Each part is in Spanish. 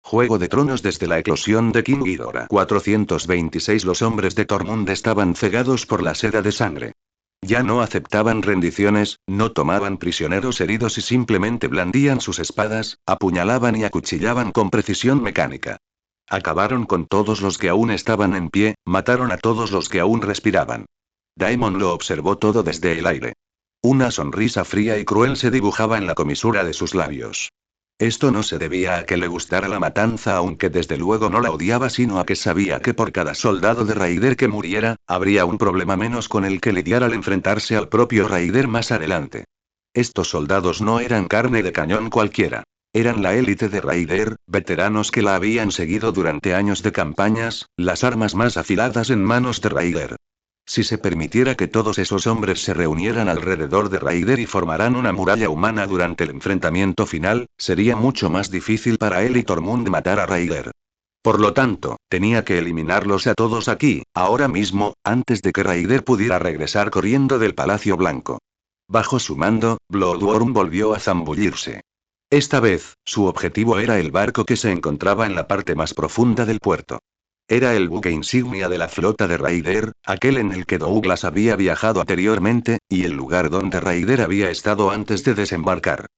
Juego de Tronos desde la eclosión de King Ghidorah 426. Los hombres de Tormund estaban cegados por la sed de sangre. Ya no aceptaban rendiciones, no tomaban prisioneros heridos y simplemente blandían sus espadas, apuñalaban y acuchillaban con precisión mecánica. Acabaron con todos los que aún estaban en pie, mataron a todos los que aún respiraban. Daemon lo observó todo desde el aire. Una sonrisa fría y cruel se dibujaba en la comisura de sus labios. Esto no se debía a que le gustara la matanza, aunque desde luego no la odiaba, sino a que sabía que por cada soldado de Raider que muriera, habría un problema menos con el que lidiar al enfrentarse al propio Raider más adelante. Estos soldados no eran carne de cañón cualquiera. Eran la élite de Raider, veteranos que la habían seguido durante años de campañas, las armas más afiladas en manos de Raider. Si se permitiera que todos esos hombres se reunieran alrededor de Raider y formaran una muralla humana durante el enfrentamiento final, sería mucho más difícil para él y Tormund matar a Raider. Por lo tanto, tenía que eliminarlos a todos aquí, ahora mismo, antes de que Raider pudiera regresar corriendo del Palacio Blanco. Bajo su mando, Bloodworm volvió a zambullirse. Esta vez, su objetivo era el barco que se encontraba en la parte más profunda del puerto. Era el buque insignia de la flota de Raider, aquel en el que Douglas había viajado anteriormente, y el lugar donde Raider había estado antes de desembarcar.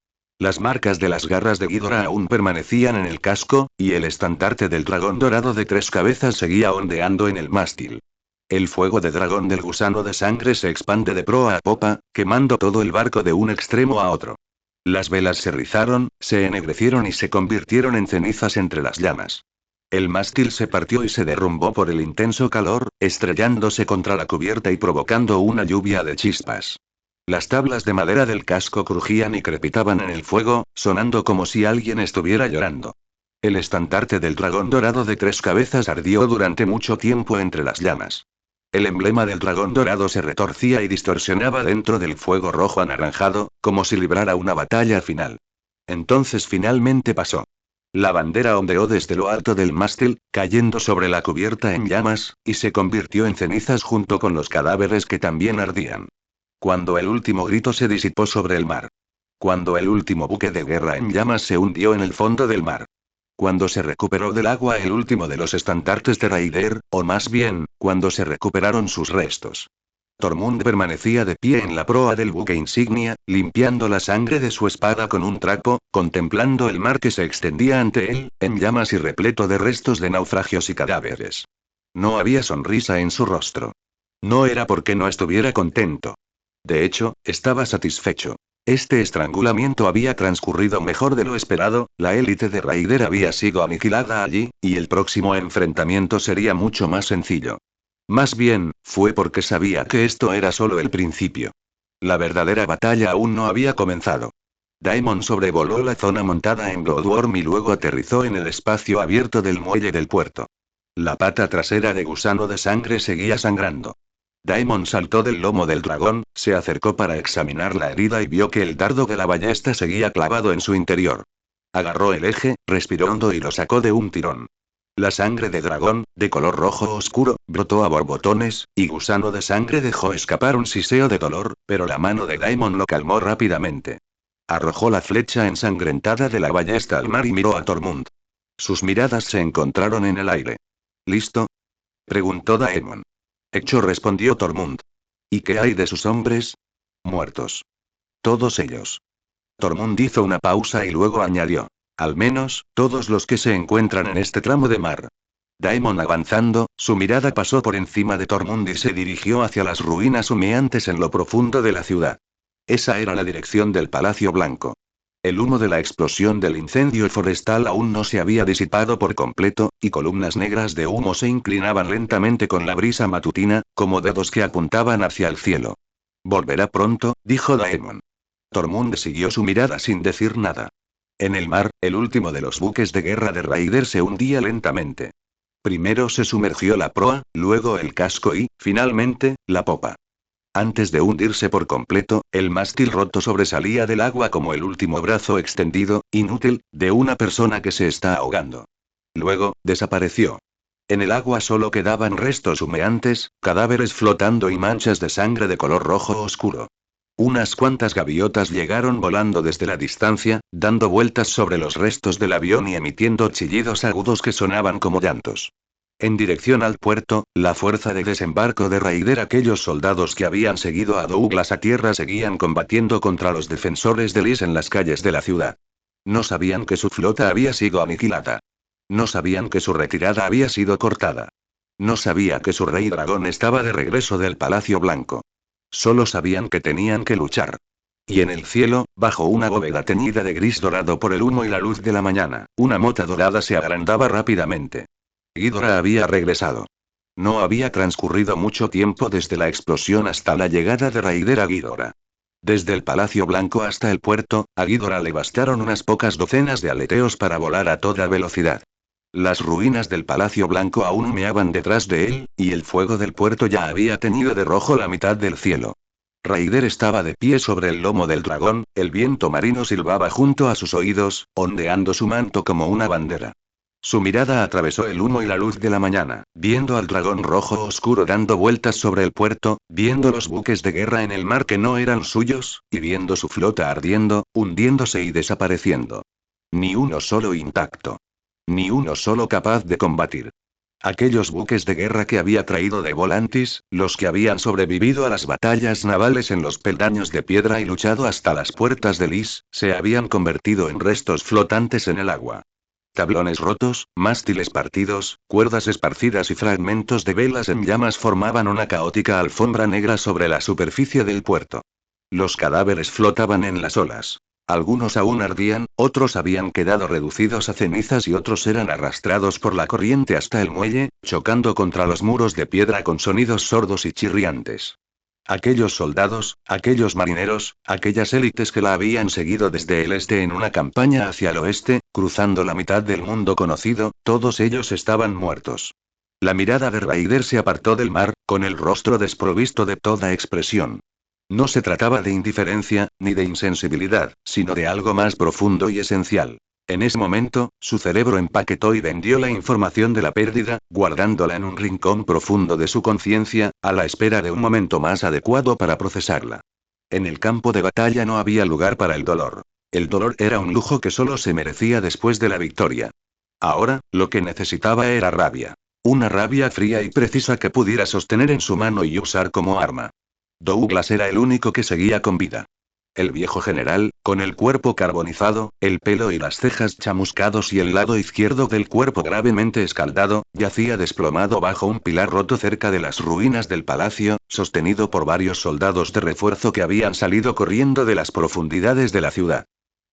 Las marcas de las garras de Ghidorah aún permanecían en el casco, y el estandarte del dragón dorado de 3 cabezas seguía ondeando en el mástil. El fuego de dragón del gusano de sangre se expande de proa a popa, quemando todo el barco de un extremo a otro. Las velas se rizaron, se ennegrecieron y se convirtieron en cenizas entre las llamas. El mástil se partió y se derrumbó por el intenso calor, estrellándose contra la cubierta y provocando una lluvia de chispas. Las tablas de madera del casco crujían y crepitaban en el fuego, sonando como si alguien estuviera llorando. El estandarte del dragón dorado de 3 cabezas ardió durante mucho tiempo entre las llamas. El emblema del dragón dorado se retorcía y distorsionaba dentro del fuego rojo anaranjado, como si librara una batalla final. Entonces finalmente pasó. La bandera ondeó desde lo alto del mástil, cayendo sobre la cubierta en llamas, y se convirtió en cenizas junto con los cadáveres que también ardían. Cuando el último grito se disipó sobre el mar. Cuando el último buque de guerra en llamas se hundió en el fondo del mar. Cuando se recuperó del agua el último de los estandartes de Raider, o más bien, cuando se recuperaron sus restos. Tormund permanecía de pie en la proa del buque insignia, limpiando la sangre de su espada con un trapo, contemplando el mar que se extendía ante él, en llamas y repleto de restos de naufragios y cadáveres. No había sonrisa en su rostro. No era porque no estuviera contento. De hecho, estaba satisfecho. Este estrangulamiento había transcurrido mejor de lo esperado, la élite de Raider había sido aniquilada allí, y el próximo enfrentamiento sería mucho más sencillo. Más bien, fue porque sabía que esto era solo el principio. La verdadera batalla aún no había comenzado. Daemon sobrevoló la zona montada en Bloodworm y luego aterrizó en el espacio abierto del muelle del puerto. La pata trasera de gusano de sangre seguía sangrando. Daemon saltó del lomo del dragón, se acercó para examinar la herida y vio que el dardo de la ballesta seguía clavado en su interior. Agarró el eje, respiró hondo y lo sacó de un tirón. La sangre de dragón, de color rojo oscuro, brotó a borbotones, y gusano de sangre dejó escapar un siseo de dolor, pero la mano de Daemon lo calmó rápidamente. Arrojó la flecha ensangrentada de la ballesta al mar y miró a Tormund. Sus miradas se encontraron en el aire. ¿Listo?, preguntó Daemon. Hecho, respondió Tormund. ¿Y qué hay de sus hombres? Muertos. Todos ellos. Tormund hizo una pausa y luego añadió. Al menos, todos los que se encuentran en este tramo de mar. Daemon avanzando, su mirada pasó por encima de Tormund y se dirigió hacia las ruinas humeantes en lo profundo de la ciudad. Esa era la dirección del Palacio Blanco. El humo de la explosión del incendio forestal aún no se había disipado por completo, y columnas negras de humo se inclinaban lentamente con la brisa matutina, como dedos que apuntaban hacia el cielo. Volverá pronto, dijo Daemon. Tormund siguió su mirada sin decir nada. En el mar, el último de los buques de guerra de Raider se hundía lentamente. Primero se sumergió la proa, luego el casco y, finalmente, la popa. Antes de hundirse por completo, el mástil roto sobresalía del agua como el último brazo extendido, inútil, de una persona que se está ahogando. Luego, desapareció. En el agua solo quedaban restos humeantes, cadáveres flotando y manchas de sangre de color rojo oscuro. Unas cuantas gaviotas llegaron volando desde la distancia, dando vueltas sobre los restos del avión y emitiendo chillidos agudos que sonaban como llantos. En dirección al puerto, la fuerza de desembarco de Raider, aquellos soldados que habían seguido a Douglas a tierra, seguían combatiendo contra los defensores de Lys en las calles de la ciudad. No sabían que su flota había sido aniquilada. No sabían que su retirada había sido cortada. No sabía que su rey dragón estaba de regreso del Palacio Blanco. Solo sabían que tenían que luchar. Y en el cielo, bajo una bóveda teñida de gris dorado por el humo y la luz de la mañana, una mota dorada se agrandaba rápidamente. Ghidorah había regresado. No había transcurrido mucho tiempo desde la explosión hasta la llegada de Raider a Ghidorah. Desde el Palacio Blanco hasta el puerto, a Ghidorah le bastaron unas pocas docenas de aleteos para volar a toda velocidad. Las ruinas del Palacio Blanco aún humeaban detrás de él, y el fuego del puerto ya había teñido de rojo la mitad del cielo. Raider estaba de pie sobre el lomo del dragón, el viento marino silbaba junto a sus oídos, ondeando su manto como una bandera. Su mirada atravesó el humo y la luz de la mañana, viendo al dragón rojo oscuro dando vueltas sobre el puerto, viendo los buques de guerra en el mar que no eran suyos, y viendo su flota ardiendo, hundiéndose y desapareciendo. Ni uno solo intacto. Ni uno solo capaz de combatir. Aquellos buques de guerra que había traído de Volantis, los que habían sobrevivido a las batallas navales en los peldaños de piedra y luchado hasta las puertas de Lys, se habían convertido en restos flotantes en el agua. Tablones rotos, mástiles partidos, cuerdas esparcidas y fragmentos de velas en llamas formaban una caótica alfombra negra sobre la superficie del puerto. Los cadáveres flotaban en las olas. Algunos aún ardían, otros habían quedado reducidos a cenizas y otros eran arrastrados por la corriente hasta el muelle, chocando contra los muros de piedra con sonidos sordos y chirriantes. Aquellos soldados, aquellos marineros, aquellas élites que la habían seguido desde el este en una campaña hacia el oeste, cruzando la mitad del mundo conocido, todos ellos estaban muertos. La mirada de Raider se apartó del mar, con el rostro desprovisto de toda expresión. No se trataba de indiferencia, ni de insensibilidad, sino de algo más profundo y esencial. En ese momento, su cerebro empaquetó y vendió la información de la pérdida, guardándola en un rincón profundo de su conciencia, a la espera de un momento más adecuado para procesarla. En el campo de batalla no había lugar para el dolor. El dolor era un lujo que solo se merecía después de la victoria. Ahora, lo que necesitaba era rabia. Una rabia fría y precisa que pudiera sostener en su mano y usar como arma. Douglas era el único que seguía con vida. El viejo general, con el cuerpo carbonizado, el pelo y las cejas chamuscados y el lado izquierdo del cuerpo gravemente escaldado, yacía desplomado bajo un pilar roto cerca de las ruinas del palacio, sostenido por varios soldados de refuerzo que habían salido corriendo de las profundidades de la ciudad.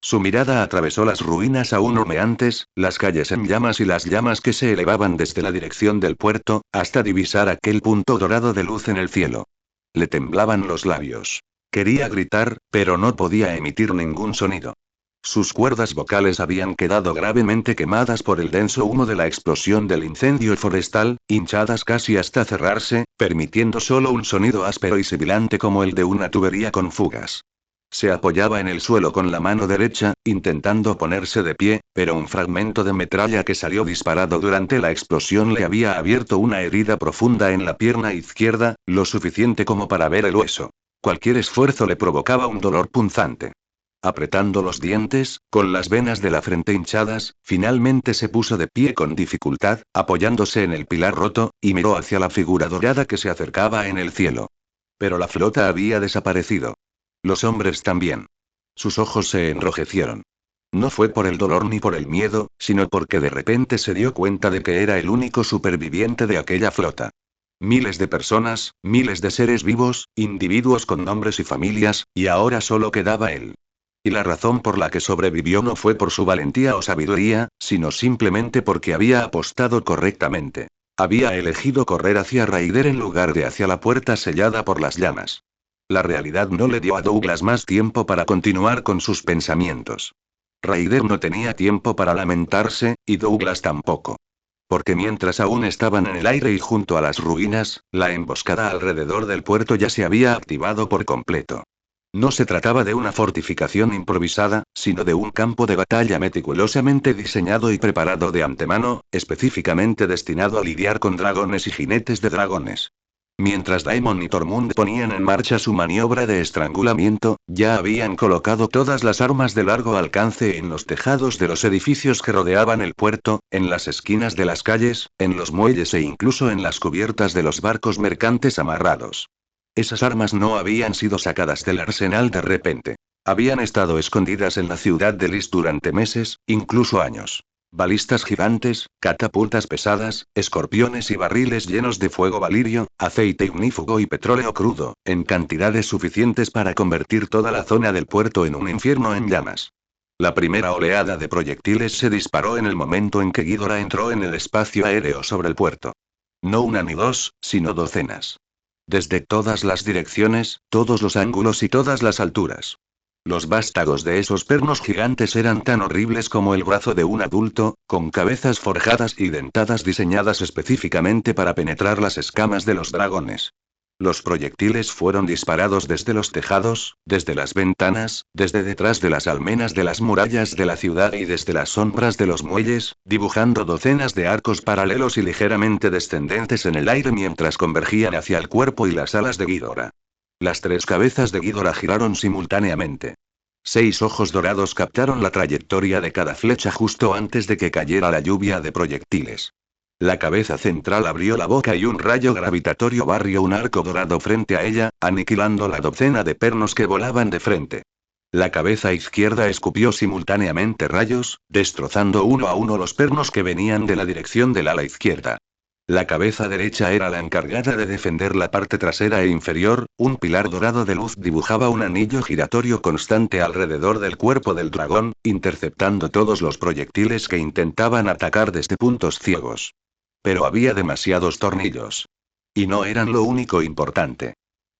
Su mirada atravesó las ruinas aún humeantes, las calles en llamas y las llamas que se elevaban desde la dirección del puerto, hasta divisar aquel punto dorado de luz en el cielo. Le temblaban los labios. Quería gritar, pero no podía emitir ningún sonido. Sus cuerdas vocales habían quedado gravemente quemadas por el denso humo de la explosión del incendio forestal, hinchadas casi hasta cerrarse, permitiendo solo un sonido áspero y sibilante como el de una tubería con fugas. Se apoyaba en el suelo con la mano derecha, intentando ponerse de pie, pero un fragmento de metralla que salió disparado durante la explosión le había abierto una herida profunda en la pierna izquierda, lo suficiente como para ver el hueso. Cualquier esfuerzo le provocaba un dolor punzante. Apretando los dientes, con las venas de la frente hinchadas, finalmente se puso de pie con dificultad, apoyándose en el pilar roto, y miró hacia la figura dorada que se acercaba en el cielo. Pero la flota había desaparecido. Los hombres también. Sus ojos se enrojecieron. No fue por el dolor ni por el miedo, sino porque de repente se dio cuenta de que era el único superviviente de aquella flota. Miles de personas, miles de seres vivos, individuos con nombres y familias, y ahora solo quedaba él. Y la razón por la que sobrevivió no fue por su valentía o sabiduría, sino simplemente porque había apostado correctamente. Había elegido correr hacia Raider en lugar de hacia la puerta sellada por las llamas. La realidad no le dio a Douglas más tiempo para continuar con sus pensamientos. Raider no tenía tiempo para lamentarse, y Douglas tampoco. Porque mientras aún estaban en el aire y junto a las ruinas, la emboscada alrededor del puerto ya se había activado por completo. No se trataba de una fortificación improvisada, sino de un campo de batalla meticulosamente diseñado y preparado de antemano, específicamente destinado a lidiar con dragones y jinetes de dragones. Mientras Daemon y Tormund ponían en marcha su maniobra de estrangulamiento, ya habían colocado todas las armas de largo alcance en los tejados de los edificios que rodeaban el puerto, en las esquinas de las calles, en los muelles e incluso en las cubiertas de los barcos mercantes amarrados. Esas armas no habían sido sacadas del arsenal de repente. Habían estado escondidas en la ciudad de Lys durante meses, incluso años. Balistas gigantes, catapultas pesadas, escorpiones y barriles llenos de fuego valirio, aceite ignífugo y petróleo crudo, en cantidades suficientes para convertir toda la zona del puerto en un infierno en llamas. La primera oleada de proyectiles se disparó en el momento en que Ghidorah entró en el espacio aéreo sobre el puerto. No una ni dos, sino docenas. Desde todas las direcciones, todos los ángulos y todas las alturas. Los vástagos de esos pernos gigantes eran tan horribles como el brazo de un adulto, con cabezas forjadas y dentadas diseñadas específicamente para penetrar las escamas de los dragones. Los proyectiles fueron disparados desde los tejados, desde las ventanas, desde detrás de las almenas de las murallas de la ciudad y desde las sombras de los muelles, dibujando docenas de arcos paralelos y ligeramente descendentes en el aire mientras convergían hacia el cuerpo y las alas de Ghidorah. Las tres cabezas de Ghidorah giraron simultáneamente. 6 ojos dorados captaron la trayectoria de cada flecha justo antes de que cayera la lluvia de proyectiles. La cabeza central abrió la boca y un rayo gravitatorio barrió un arco dorado frente a ella, aniquilando la docena de pernos que volaban de frente. La cabeza izquierda escupió simultáneamente rayos, destrozando uno a uno los pernos que venían de la dirección del ala izquierda. La cabeza derecha era la encargada de defender la parte trasera e inferior, un pilar dorado de luz dibujaba un anillo giratorio constante alrededor del cuerpo del dragón, interceptando todos los proyectiles que intentaban atacar desde puntos ciegos. Pero había demasiados tornillos. Y no eran lo único importante.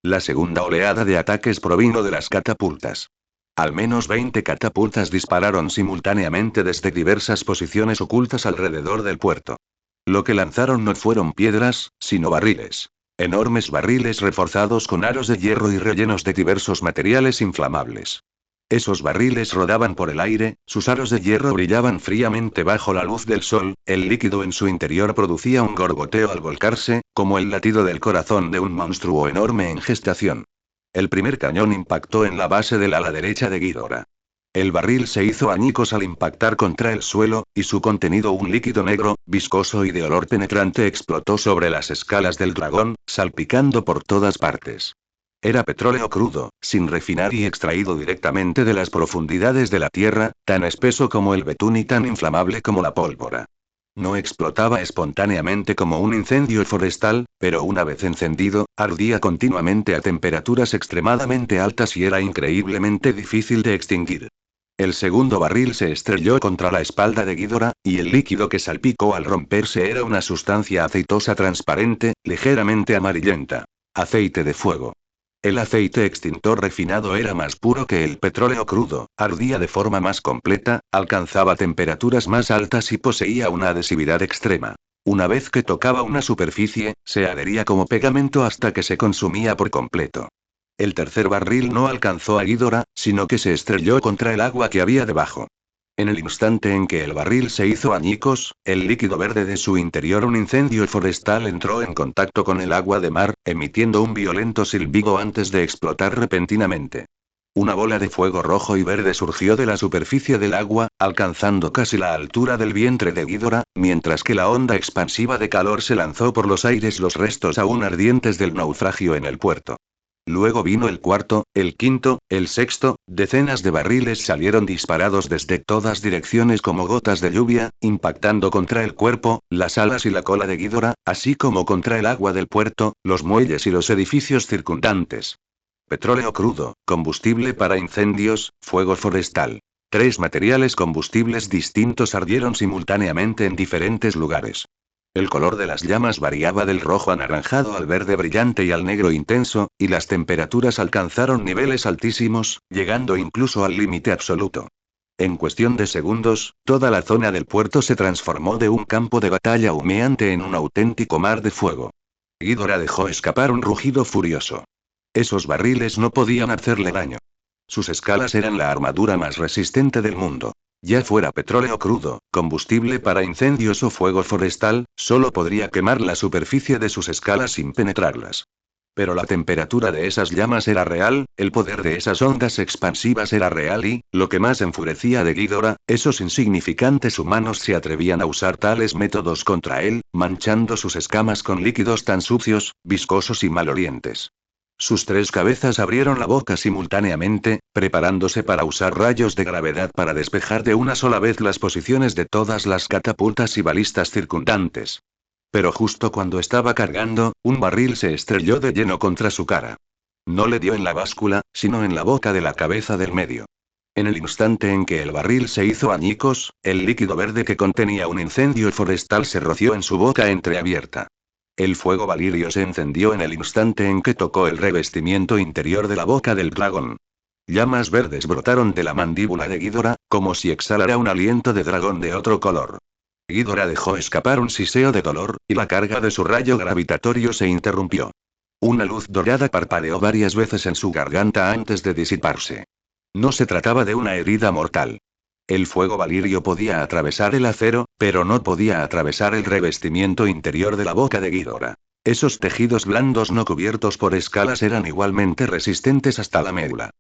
La segunda oleada de ataques provino de las catapultas. Al menos 20 catapultas dispararon simultáneamente desde diversas posiciones ocultas alrededor del puerto. Lo que lanzaron no fueron piedras, sino barriles. Enormes barriles reforzados con aros de hierro y rellenos de diversos materiales inflamables. Esos barriles rodaban por el aire, sus aros de hierro brillaban fríamente bajo la luz del sol, el líquido en su interior producía un gorgoteo al volcarse, como el latido del corazón de un monstruo enorme en gestación. El primer cañón impactó en la base del ala derecha de Ghidorah. El barril se hizo añicos al impactar contra el suelo, y su contenido, un líquido negro, viscoso y de olor penetrante, explotó sobre las escalas del dragón, salpicando por todas partes. Era petróleo crudo, sin refinar y extraído directamente de las profundidades de la tierra, tan espeso como el betún y tan inflamable como la pólvora. No explotaba espontáneamente como un incendio forestal, pero una vez encendido, ardía continuamente a temperaturas extremadamente altas y era increíblemente difícil de extinguir. El segundo barril se estrelló contra la espalda de Ghidorah, y el líquido que salpicó al romperse era una sustancia aceitosa transparente, ligeramente amarillenta. Aceite de fuego. El aceite extintor refinado era más puro que el petróleo crudo, ardía de forma más completa, alcanzaba temperaturas más altas y poseía una adhesividad extrema. Una vez que tocaba una superficie, se adhería como pegamento hasta que se consumía por completo. El tercer barril no alcanzó a Ghidorah, sino que se estrelló contra el agua que había debajo. En el instante en que el barril se hizo añicos, el líquido verde de su interior, un incendio forestal, entró en contacto con el agua de mar, emitiendo un violento silbido antes de explotar repentinamente. Una bola de fuego rojo y verde surgió de la superficie del agua, alcanzando casi la altura del vientre de Ghidorah, mientras que la onda expansiva de calor se lanzó por los aires, los restos aún ardientes del naufragio en el puerto. Luego vino el cuarto, el quinto, el sexto, decenas de barriles salieron disparados desde todas direcciones como gotas de lluvia, impactando contra el cuerpo, las alas y la cola de Ghidorah, así como contra el agua del puerto, los muelles y los edificios circundantes. Petróleo crudo, combustible para incendios, fuego forestal. 3 materiales combustibles distintos ardieron simultáneamente en diferentes lugares. El color de las llamas variaba del rojo anaranjado al verde brillante y al negro intenso, y las temperaturas alcanzaron niveles altísimos, llegando incluso al límite absoluto. En cuestión de segundos, toda la zona del puerto se transformó de un campo de batalla humeante en un auténtico mar de fuego. Ghidorah dejó escapar un rugido furioso. Esos barriles no podían hacerle daño. Sus escalas eran la armadura más resistente del mundo. Ya fuera petróleo crudo, combustible para incendios o fuego forestal, solo podría quemar la superficie de sus escalas sin penetrarlas. Pero la temperatura de esas llamas era real, el poder de esas ondas expansivas era real y, lo que más enfurecía de Ghidorah, esos insignificantes humanos se atrevían a usar tales métodos contra él, manchando sus escamas con líquidos tan sucios, viscosos y malolientes. Sus tres cabezas abrieron la boca simultáneamente, preparándose para usar rayos de gravedad para despejar de una sola vez las posiciones de todas las catapultas y balistas circundantes. Pero justo cuando estaba cargando, un barril se estrelló de lleno contra su cara. No le dio en la báscula, sino en la boca de la cabeza del medio. En el instante en que el barril se hizo añicos, el líquido verde que contenía un incendio forestal se roció en su boca entreabierta. El fuego valirio se encendió en el instante en que tocó el revestimiento interior de la boca del dragón. Llamas verdes brotaron de la mandíbula de Ghidorah, como si exhalara un aliento de dragón de otro color. Ghidorah dejó escapar un siseo de dolor, y la carga de su rayo gravitatorio se interrumpió. Una luz dorada parpadeó varias veces en su garganta antes de disiparse. No se trataba de una herida mortal. El fuego valirio podía atravesar el acero, pero no podía atravesar el revestimiento interior de la boca de Ghidorah. Esos tejidos blandos no cubiertos por escalas eran igualmente resistentes hasta la médula.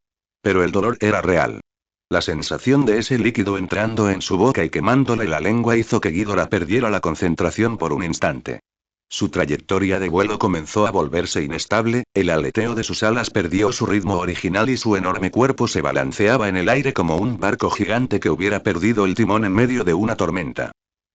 Pero el dolor era real. La sensación de ese líquido entrando en su boca y quemándole la lengua hizo que Ghidorah perdiera la concentración por un instante. Su trayectoria de vuelo comenzó a volverse inestable, el aleteo de sus alas perdió su ritmo original y su enorme cuerpo se balanceaba en el aire como un barco gigante que hubiera perdido el timón en medio de una tormenta.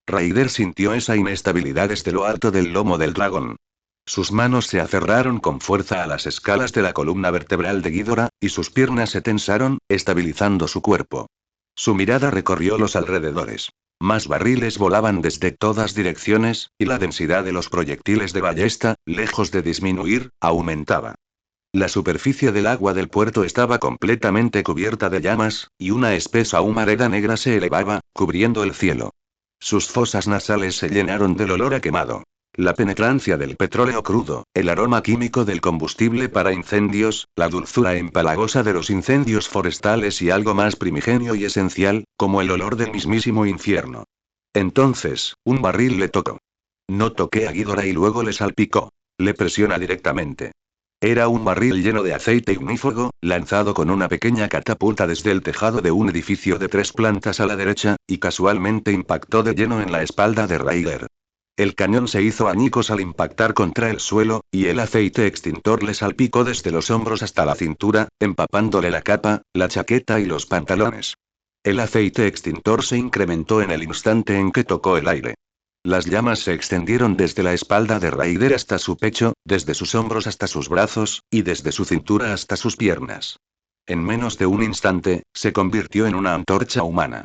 Raider sintió esa inestabilidad desde lo alto del lomo del dragón. Sus manos se aferraron con fuerza a las escalas de la columna vertebral de Ghidorah, y sus piernas se tensaron, estabilizando su cuerpo. Su mirada recorrió los alrededores. Más barriles volaban desde todas direcciones, y la densidad de los proyectiles de ballesta, lejos de disminuir, aumentaba. La superficie del agua del puerto estaba completamente cubierta de llamas, y una espesa humareda negra se elevaba, cubriendo el cielo. Sus fosas nasales se llenaron del olor a quemado. La penetrancia del petróleo crudo, el aroma químico del combustible para incendios, la dulzura empalagosa de los incendios forestales y algo más primigenio y esencial, como el olor del mismísimo infierno. Entonces, un barril le tocó. No toqué a Ghidorah y luego le salpicó. Le presiona directamente. Era un barril lleno de aceite ignífugo, lanzado con una pequeña catapulta desde el tejado de un edificio de 3 plantas a la derecha, y casualmente impactó de lleno en la espalda de Raider. El cañón se hizo añicos al impactar contra el suelo, y el aceite extintor le salpicó desde los hombros hasta la cintura, empapándole la capa, la chaqueta y los pantalones. El aceite extintor se incrementó en el instante en que tocó el aire. Las llamas se extendieron desde la espalda de Raider hasta su pecho, desde sus hombros hasta sus brazos, y desde su cintura hasta sus piernas. En menos de un instante, se convirtió en una antorcha humana.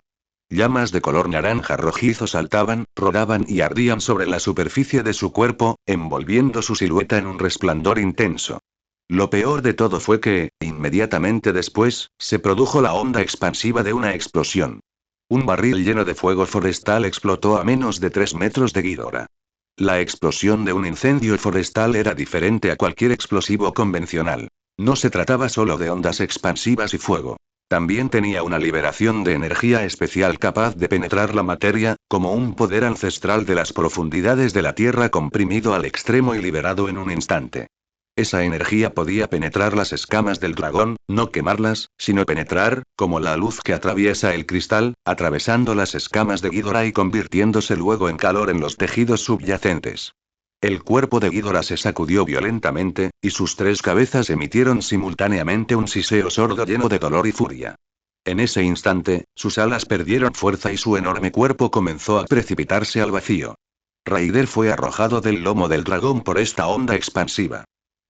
Llamas de color naranja rojizo saltaban, rodaban y ardían sobre la superficie de su cuerpo, envolviendo su silueta en un resplandor intenso. Lo peor de todo fue que, inmediatamente después, se produjo la onda expansiva de una explosión. Un barril lleno de fuego forestal explotó a menos de 3 metros de Ghidorah. La explosión de un incendio forestal era diferente a cualquier explosivo convencional. No se trataba solo de ondas expansivas y fuego. También tenía una liberación de energía especial capaz de penetrar la materia, como un poder ancestral de las profundidades de la Tierra comprimido al extremo y liberado en un instante. Esa energía podía penetrar las escamas del dragón, no quemarlas, sino penetrar, como la luz que atraviesa el cristal, atravesando las escamas de Ghidorah y convirtiéndose luego en calor en los tejidos subyacentes. El cuerpo de Ghidorah se sacudió violentamente, y sus 3 cabezas emitieron simultáneamente un siseo sordo lleno de dolor y furia. En ese instante, sus alas perdieron fuerza y su enorme cuerpo comenzó a precipitarse al vacío. Raider fue arrojado del lomo del dragón por esta onda expansiva.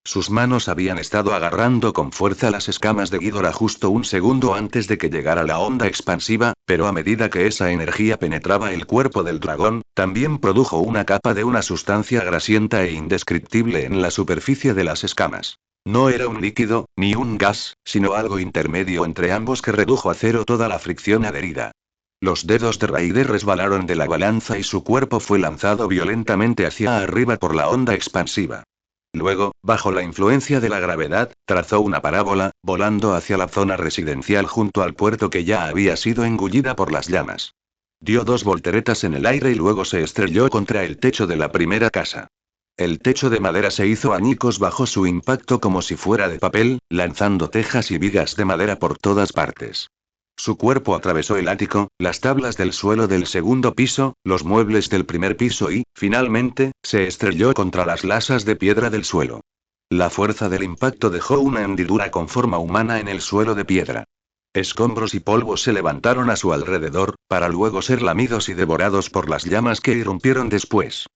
Sus manos habían estado agarrando con fuerza las escamas de Ghidorah justo un segundo antes de que llegara la onda expansiva, pero a medida que esa energía penetraba el cuerpo del dragón, también produjo una capa de una sustancia grasienta e indescriptible en la superficie de las escamas. No era un líquido, ni un gas, sino algo intermedio entre ambos que redujo a cero toda la fricción adherida. Los dedos de Raider resbalaron de la balanza y su cuerpo fue lanzado violentamente hacia arriba por la onda expansiva. Luego, bajo la influencia de la gravedad, trazó una parábola, volando hacia la zona residencial junto al puerto que ya había sido engullida por las llamas. Dio 2 volteretas en el aire y luego se estrelló contra el techo de la primera casa. El techo de madera se hizo añicos bajo su impacto como si fuera de papel, lanzando tejas y vigas de madera por todas partes. Su cuerpo atravesó el ático, las tablas del suelo del segundo piso, los muebles del primer piso y, finalmente, se estrelló contra las lasas de piedra del suelo. La fuerza del impacto dejó una hendidura con forma humana en el suelo de piedra. Escombros y polvo se levantaron a su alrededor, para luego ser lamidos y devorados por las llamas que irrumpieron después.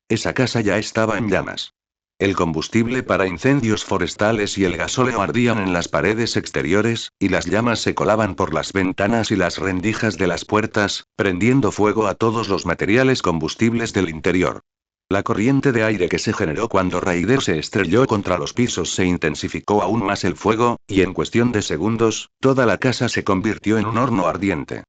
Esa casa ya estaba en llamas. El combustible para incendios forestales y el gasóleo ardían en las paredes exteriores, y las llamas se colaban por las ventanas y las rendijas de las puertas, prendiendo fuego a todos los materiales combustibles del interior. La corriente de aire que se generó cuando Raider se estrelló contra los pisos se intensificó aún más el fuego, y en cuestión de segundos, toda la casa se convirtió en un horno ardiente.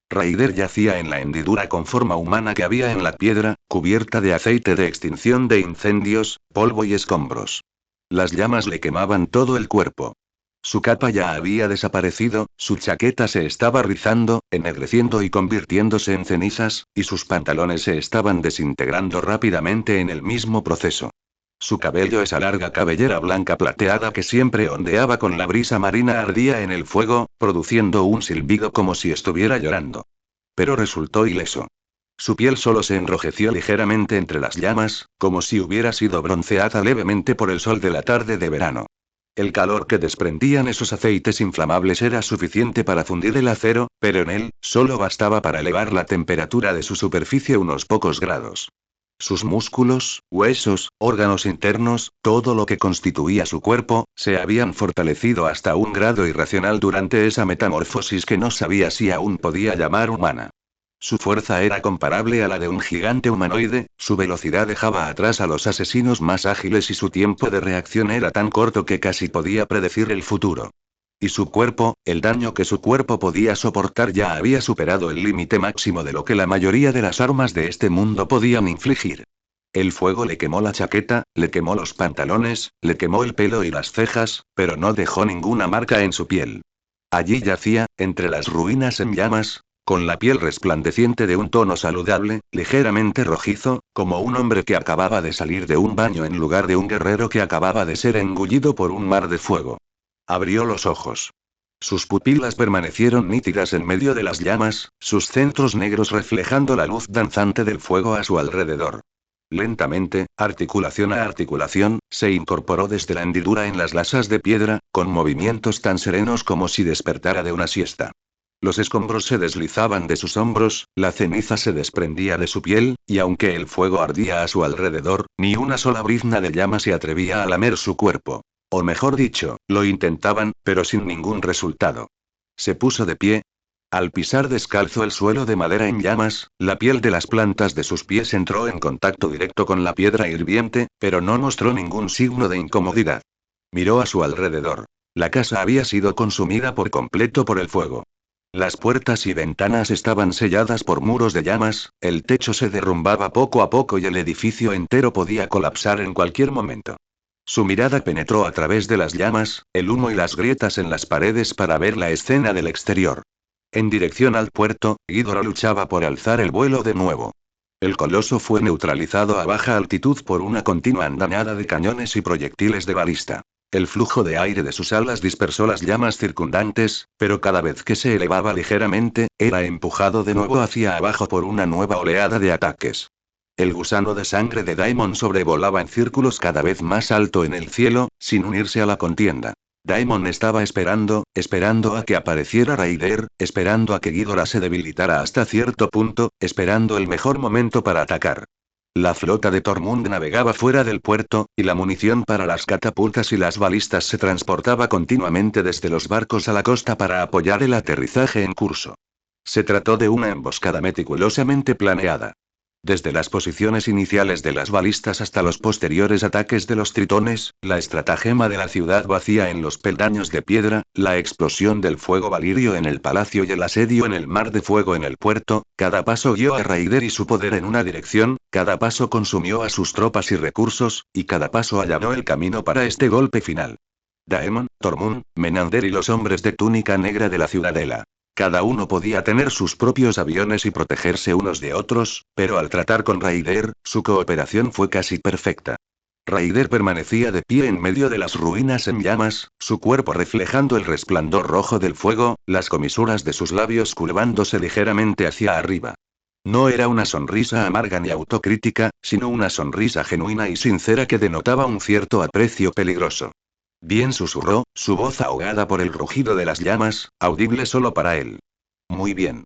Raider yacía en la hendidura con forma humana que había en la piedra, cubierta de aceite de extinción de incendios, polvo y escombros. Las llamas le quemaban todo el cuerpo. Su capa ya había desaparecido, su chaqueta se estaba rizando, ennegreciendo y convirtiéndose en cenizas, y sus pantalones se estaban desintegrando rápidamente en el mismo proceso. Su cabello, esa larga cabellera blanca plateada que siempre ondeaba con la brisa marina, ardía en el fuego, produciendo un silbido como si estuviera llorando. Pero resultó ileso. Su piel solo se enrojeció ligeramente entre las llamas, como si hubiera sido bronceada levemente por el sol de la tarde de verano. El calor que desprendían esos aceites inflamables era suficiente para fundir el acero, pero en él, solo bastaba para elevar la temperatura de su superficie unos pocos grados. Sus músculos, huesos, órganos internos, todo lo que constituía su cuerpo, se habían fortalecido hasta un grado irracional durante esa metamorfosis que no sabía si aún podía llamar humana. Su fuerza era comparable a la de un gigante humanoide, su velocidad dejaba atrás a los asesinos más ágiles y su tiempo de reacción era tan corto que casi podía predecir el futuro. Y su cuerpo, el daño que su cuerpo podía soportar ya había superado el límite máximo de lo que la mayoría de las armas de este mundo podían infligir. El fuego le quemó la chaqueta, le quemó los pantalones, le quemó el pelo y las cejas, pero no dejó ninguna marca en su piel. Allí yacía, entre las ruinas en llamas, con la piel resplandeciente de un tono saludable, ligeramente rojizo, como un hombre que acababa de salir de un baño en lugar de un guerrero que acababa de ser engullido por un mar de fuego. Abrió los ojos. Sus pupilas permanecieron nítidas en medio de las llamas, sus centros negros reflejando la luz danzante del fuego a su alrededor. Lentamente, articulación a articulación, se incorporó desde la hendidura en las lasas de piedra, con movimientos tan serenos como si despertara de una siesta. Los escombros se deslizaban de sus hombros, la ceniza se desprendía de su piel, y aunque el fuego ardía a su alrededor, ni una sola brizna de llama se atrevía a lamer su cuerpo. O mejor dicho, lo intentaban, pero sin ningún resultado. Se puso de pie. Al pisar descalzo el suelo de madera en llamas, la piel de las plantas de sus pies entró en contacto directo con la piedra hirviente, pero no mostró ningún signo de incomodidad. Miró a su alrededor. La casa había sido consumida por completo por el fuego. Las puertas y ventanas estaban selladas por muros de llamas, el techo se derrumbaba poco a poco y el edificio entero podía colapsar en cualquier momento. Su mirada penetró a través de las llamas, el humo y las grietas en las paredes para ver la escena del exterior. En dirección al puerto, Ghidorah luchaba por alzar el vuelo de nuevo. El coloso fue neutralizado a baja altitud por una continua andanada de cañones y proyectiles de balista. El flujo de aire de sus alas dispersó las llamas circundantes, pero cada vez que se elevaba ligeramente, era empujado de nuevo hacia abajo por una nueva oleada de ataques. El gusano de sangre de Daimon sobrevolaba en círculos cada vez más alto en el cielo, sin unirse a la contienda. Daimon estaba esperando a que apareciera Raider, esperando a que Ghidorah se debilitara hasta cierto punto, esperando el mejor momento para atacar. La flota de Tormund navegaba fuera del puerto, y la munición para las catapultas y las balistas se transportaba continuamente desde los barcos a la costa para apoyar el aterrizaje en curso. Se trató de una emboscada meticulosamente planeada. Desde las posiciones iniciales de las balistas hasta los posteriores ataques de los tritones, la estratagema de la ciudad vacía en los peldaños de piedra, la explosión del fuego valirio en el palacio y el asedio en el mar de fuego en el puerto, cada paso guió a Raider y su poder en una dirección, cada paso consumió a sus tropas y recursos, y cada paso allanó el camino para este golpe final. Daemon, Tormund, Menander y los hombres de túnica negra de la ciudadela. Cada uno podía tener sus propios aviones y protegerse unos de otros, pero al tratar con Raider, su cooperación fue casi perfecta. Raider permanecía de pie en medio de las ruinas en llamas, su cuerpo reflejando el resplandor rojo del fuego, las comisuras de sus labios curvándose ligeramente hacia arriba. No era una sonrisa amarga ni autocrítica, sino una sonrisa genuina y sincera que denotaba un cierto aprecio peligroso. Bien, susurró, su voz ahogada por el rugido de las llamas, audible solo para él. Muy bien.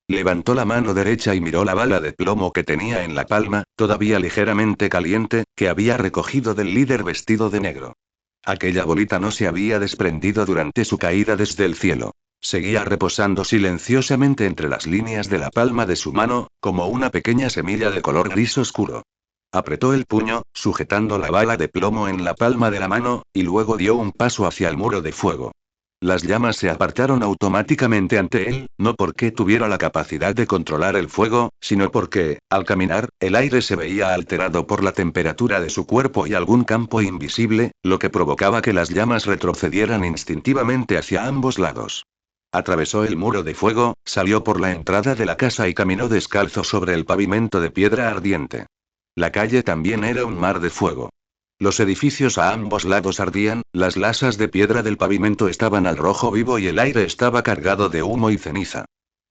Levantó la mano derecha y miró la bala de plomo que tenía en la palma, todavía ligeramente caliente, que había recogido del líder vestido de negro. Aquella bolita no se había desprendido durante su caída desde el cielo. Seguía reposando silenciosamente entre las líneas de la palma de su mano, como una pequeña semilla de color gris oscuro. Apretó el puño, sujetando la bala de plomo en la palma de la mano, y luego dio un paso hacia el muro de fuego. Las llamas se apartaron automáticamente ante él, no porque tuviera la capacidad de controlar el fuego, sino porque, al caminar, el aire se veía alterado por la temperatura de su cuerpo y algún campo invisible, lo que provocaba que las llamas retrocedieran instintivamente hacia ambos lados. Atravesó el muro de fuego, salió por la entrada de la casa y caminó descalzo sobre el pavimento de piedra ardiente. La calle también era un mar de fuego. Los edificios a ambos lados ardían, las lasas de piedra del pavimento estaban al rojo vivo y el aire estaba cargado de humo y ceniza.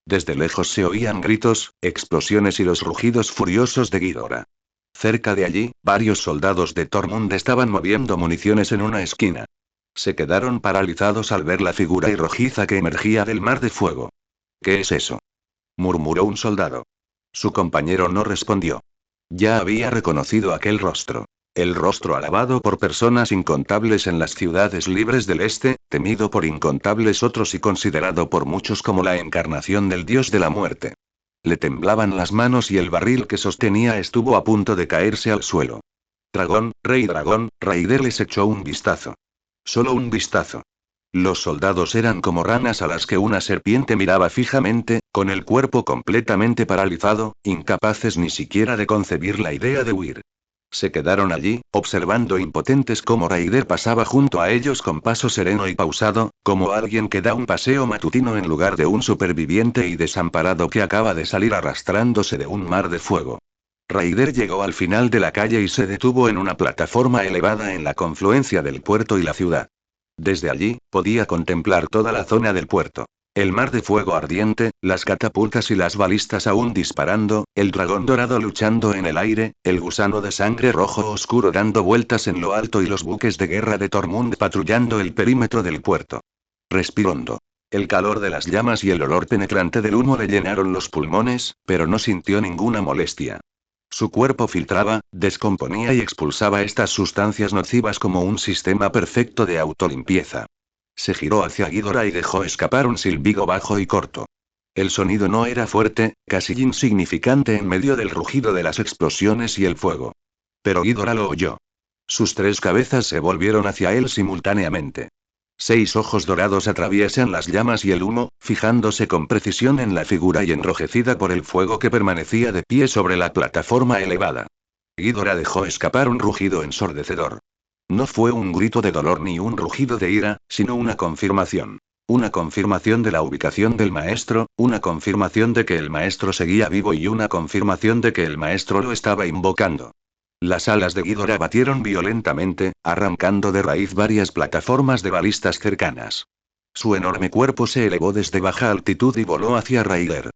Desde lejos se oían gritos, explosiones y los rugidos furiosos de Ghidorah. Cerca de allí, varios soldados de Tormund estaban moviendo municiones en una esquina. Se quedaron paralizados al ver la figura rojiza que emergía del mar de fuego. ¿Qué es eso?, murmuró un soldado. Su compañero no respondió. Ya había reconocido aquel rostro. El rostro alabado por personas incontables en las ciudades libres del este, temido por incontables otros y considerado por muchos como la encarnación del dios de la muerte. Le temblaban las manos y el barril que sostenía estuvo a punto de caerse al suelo. Dragón, rey dragón, Raider les echó un vistazo. Solo un vistazo. Los soldados eran como ranas a las que una serpiente miraba fijamente, con el cuerpo completamente paralizado, incapaces ni siquiera de concebir la idea de huir. Se quedaron allí, observando impotentes cómo Raider pasaba junto a ellos con paso sereno y pausado, como alguien que da un paseo matutino en lugar de un superviviente y desamparado que acaba de salir arrastrándose de un mar de fuego. Raider llegó al final de la calle y se detuvo en una plataforma elevada en la confluencia del puerto y la ciudad. Desde allí, podía contemplar toda la zona del puerto. El mar de fuego ardiente, las catapultas y las balistas aún disparando, el dragón dorado luchando en el aire, el gusano de sangre rojo oscuro dando vueltas en lo alto y los buques de guerra de Tormund patrullando el perímetro del puerto. Respiró hondo. El calor de las llamas y el olor penetrante del humo le llenaron los pulmones, pero no sintió ninguna molestia. Su cuerpo filtraba, descomponía y expulsaba estas sustancias nocivas como un sistema perfecto de autolimpieza. Se giró hacia Ghidorah y dejó escapar un silbido bajo y corto. El sonido no era fuerte, casi insignificante en medio del rugido de las explosiones y el fuego. Pero Ghidorah lo oyó. Sus tres cabezas se volvieron hacia él simultáneamente. 6 ojos dorados atraviesan las llamas y el humo, fijándose con precisión en la figura y enrojecida por el fuego que permanecía de pie sobre la plataforma elevada. Ghidorah dejó escapar un rugido ensordecedor. No fue un grito de dolor ni un rugido de ira, sino una confirmación. Una confirmación de la ubicación del maestro, una confirmación de que el maestro seguía vivo y una confirmación de que el maestro lo estaba invocando. Las alas de Ghidorah batieron violentamente, arrancando de raíz varias plataformas de balistas cercanas. Su enorme cuerpo se elevó desde baja altitud y voló hacia Raider.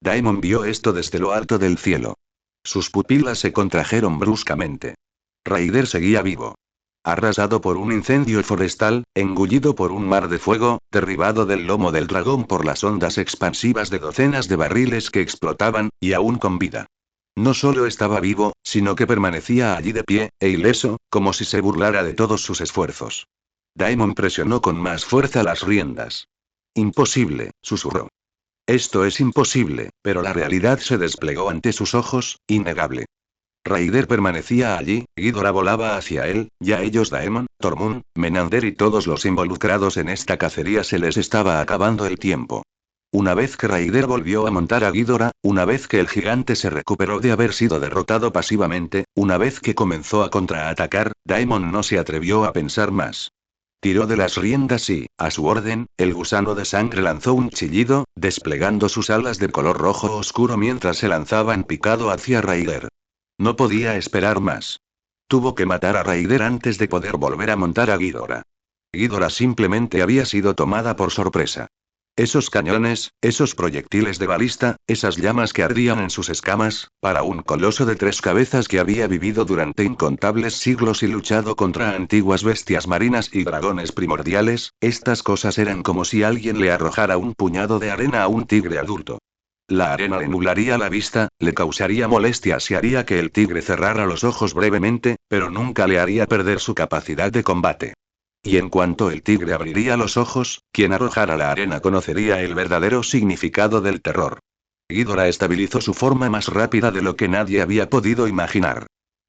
Daemon vio esto desde lo alto del cielo. Sus pupilas se contrajeron bruscamente. Raider seguía vivo. Arrasado por un incendio forestal, engullido por un mar de fuego, derribado del lomo del dragón por las ondas expansivas de docenas de barriles que explotaban, y aún con vida. No solo estaba vivo, sino que permanecía allí de pie, e ileso, como si se burlara de todos sus esfuerzos. Daemon presionó con más fuerza las riendas. Imposible, susurró. Esto es imposible, pero la realidad se desplegó ante sus ojos, innegable. Raider permanecía allí, Ghidorah volaba hacia él, y a ellos Daemon, Tormund, Menander y todos los involucrados en esta cacería se les estaba acabando el tiempo. Una vez que Raider volvió a montar a Ghidorah, una vez que el gigante se recuperó de haber sido derrotado pasivamente, una vez que comenzó a contraatacar, Daemon no se atrevió a pensar más. Tiró de las riendas y, a su orden, el gusano de sangre lanzó un chillido, desplegando sus alas de color rojo oscuro mientras se lanzaba en picado hacia Raider. No podía esperar más. Tuvo que matar a Raider antes de poder volver a montar a Ghidorah. Ghidorah simplemente había sido tomada por sorpresa. Esos cañones, esos proyectiles de balista, esas llamas que ardían en sus escamas, para un coloso de 3 cabezas que había vivido durante incontables siglos y luchado contra antiguas bestias marinas y dragones primordiales, estas cosas eran como si alguien le arrojara un puñado de arena a un tigre adulto. La arena le nublaría la vista, le causaría molestias y haría que el tigre cerrara los ojos brevemente, pero nunca le haría perder su capacidad de combate. Y en cuanto el tigre abriría los ojos, quien arrojara la arena conocería el verdadero significado del terror. Ghidorah estabilizó su forma más rápida de lo que nadie había podido imaginar.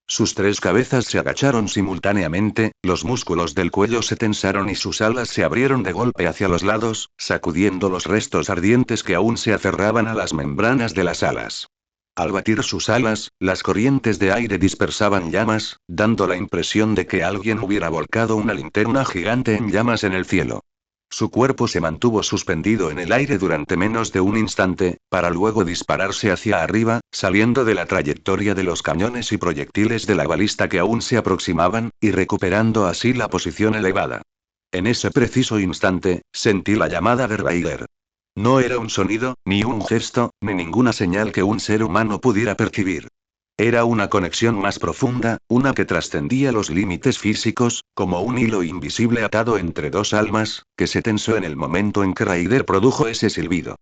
Sus 3 cabezas se agacharon simultáneamente, los músculos del cuello se tensaron y sus alas se abrieron de golpe hacia los lados, sacudiendo los restos ardientes que aún se aferraban a las membranas de las alas. Al batir sus alas, las corrientes de aire dispersaban llamas, dando la impresión de que alguien hubiera volcado una linterna gigante en llamas en el cielo. Su cuerpo se mantuvo suspendido en el aire durante menos de un instante, para luego dispararse hacia arriba, saliendo de la trayectoria de los cañones y proyectiles de la balista que aún se aproximaban, y recuperando así la posición elevada. En ese preciso instante, sentí la llamada de Raider. No era un sonido, ni un gesto, ni ninguna señal que un ser humano pudiera percibir. Era una conexión más profunda, una que trascendía los límites físicos, como un hilo invisible atado entre 2 almas, que se tensó en el momento en que Raider produjo ese silbido.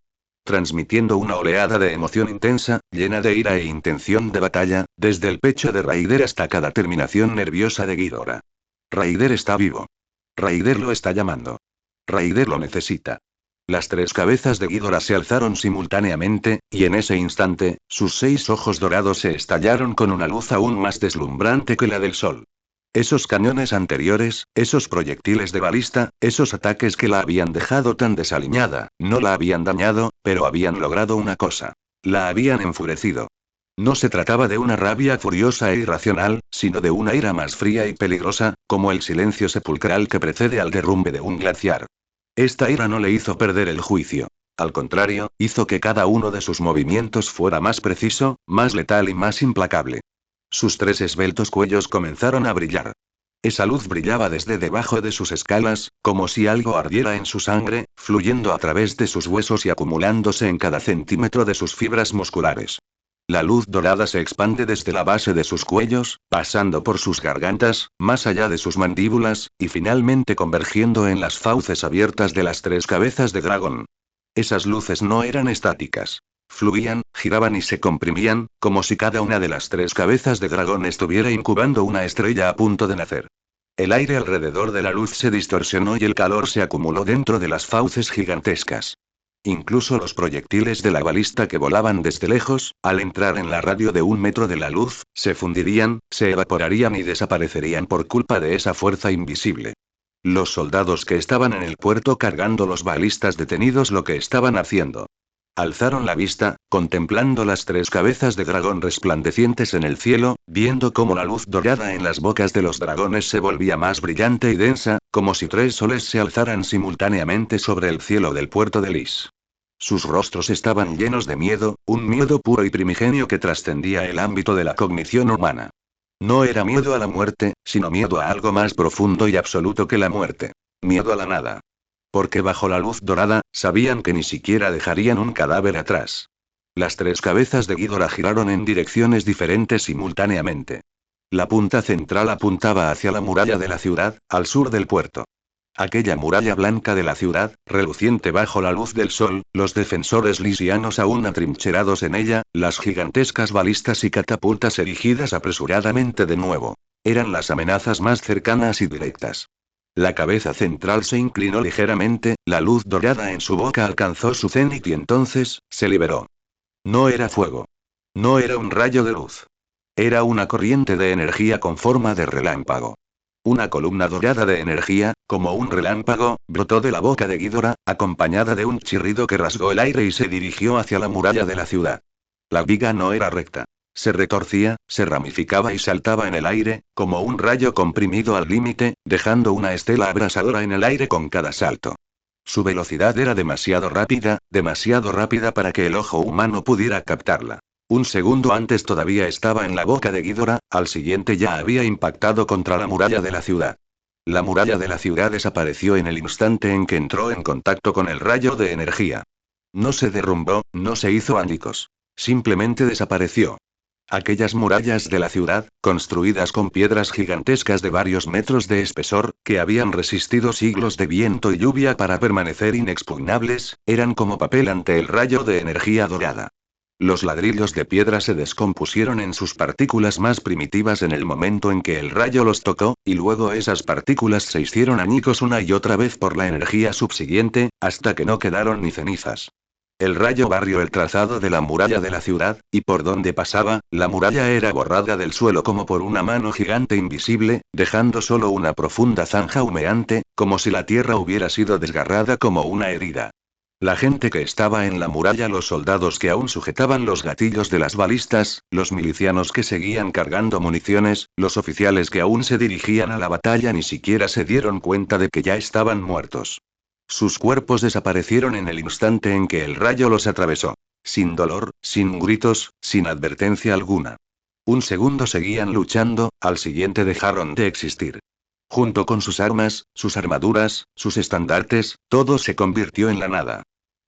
Transmitiendo una oleada de emoción intensa, llena de ira e intención de batalla, desde el pecho de Raider hasta cada terminación nerviosa de Ghidorah. Raider está vivo. Raider lo está llamando. Raider lo necesita. Las 3 cabezas de Ghidorah se alzaron simultáneamente, y en ese instante, sus 6 ojos dorados se estallaron con una luz aún más deslumbrante que la del sol. Esos cañones anteriores, esos proyectiles de balista, esos ataques que la habían dejado tan desaliñada, no la habían dañado, pero habían logrado una cosa. La habían enfurecido. No se trataba de una rabia furiosa e irracional, sino de una ira más fría y peligrosa, como el silencio sepulcral que precede al derrumbe de un glaciar. Esta ira no le hizo perder el juicio. Al contrario, hizo que cada uno de sus movimientos fuera más preciso, más letal y más implacable. Sus 3 esbeltos cuellos comenzaron a brillar. Esa luz brillaba desde debajo de sus escalas, como si algo ardiera en su sangre, fluyendo a través de sus huesos y acumulándose en cada centímetro de sus fibras musculares. La luz dorada se expande desde la base de sus cuellos, pasando por sus gargantas, más allá de sus mandíbulas, y finalmente convergiendo en las fauces abiertas de las 3 cabezas de dragón. Esas luces no eran estáticas. Fluían, giraban y se comprimían, como si cada una de las 3 cabezas de dragón estuviera incubando una estrella a punto de nacer. El aire alrededor de la luz se distorsionó y el calor se acumuló dentro de las fauces gigantescas. Incluso los proyectiles de la balista que volaban desde lejos, al entrar en la radio de 1 metro de la luz, se fundirían, se evaporarían y desaparecerían por culpa de esa fuerza invisible. Los soldados que estaban en el puerto cargando los balistas detenidos lo que estaban haciendo. Alzaron la vista, contemplando las 3 cabezas de dragón resplandecientes en el cielo, viendo cómo la luz dorada en las bocas de los dragones se volvía más brillante y densa, como si 3 soles se alzaran simultáneamente sobre el cielo del puerto de Lis. Sus rostros estaban llenos de miedo, un miedo puro y primigenio que trascendía el ámbito de la cognición humana. No era miedo a la muerte, sino miedo a algo más profundo y absoluto que la muerte. Miedo a la nada. Porque bajo la luz dorada, sabían que ni siquiera dejarían un cadáver atrás. Las 3 cabezas de Ghidorah giraron en direcciones diferentes simultáneamente. La punta central apuntaba hacia la muralla de la ciudad, al sur del puerto. Aquella muralla blanca de la ciudad, reluciente bajo la luz del sol, los defensores lisianos aún atrincherados en ella, las gigantescas balistas y catapultas erigidas apresuradamente de nuevo. Eran las amenazas más cercanas y directas. La cabeza central se inclinó ligeramente, la luz dorada en su boca alcanzó su cenit y entonces, se liberó. No era fuego. No era un rayo de luz. Era una corriente de energía con forma de relámpago. Una columna dorada de energía, como un relámpago, brotó de la boca de Ghidorah, acompañada de un chirrido que rasgó el aire y se dirigió hacia la muralla de la ciudad. La viga no era recta. Se retorcía, se ramificaba y saltaba en el aire, como un rayo comprimido al límite, dejando una estela abrasadora en el aire con cada salto. Su velocidad era demasiado rápida para que el ojo humano pudiera captarla. Un segundo antes todavía estaba en la boca de Ghidorah, al siguiente ya había impactado contra la muralla de la ciudad. La muralla de la ciudad desapareció en el instante en que entró en contacto con el rayo de energía. No se derrumbó, no se hizo añicos. Simplemente desapareció. Aquellas murallas de la ciudad, construidas con piedras gigantescas de varios metros de espesor, que habían resistido siglos de viento y lluvia para permanecer inexpugnables, eran como papel ante el rayo de energía dorada. Los ladrillos de piedra se descompusieron en sus partículas más primitivas en el momento en que el rayo los tocó, y luego esas partículas se hicieron añicos una y otra vez por la energía subsiguiente, hasta que no quedaron ni cenizas. El rayo barrió el trazado de la muralla de la ciudad, y por donde pasaba, la muralla era borrada del suelo como por una mano gigante invisible, dejando solo una profunda zanja humeante, como si la tierra hubiera sido desgarrada como una herida. La gente que estaba en la muralla, los soldados que aún sujetaban los gatillos de las balistas, los milicianos que seguían cargando municiones, los oficiales que aún se dirigían a la batalla ni siquiera se dieron cuenta de que ya estaban muertos. Sus cuerpos desaparecieron en el instante en que el rayo los atravesó. Sin dolor, sin gritos, sin advertencia alguna. Un segundo seguían luchando, al siguiente dejaron de existir. Junto con sus armas, sus armaduras, sus estandartes, todo se convirtió en la nada.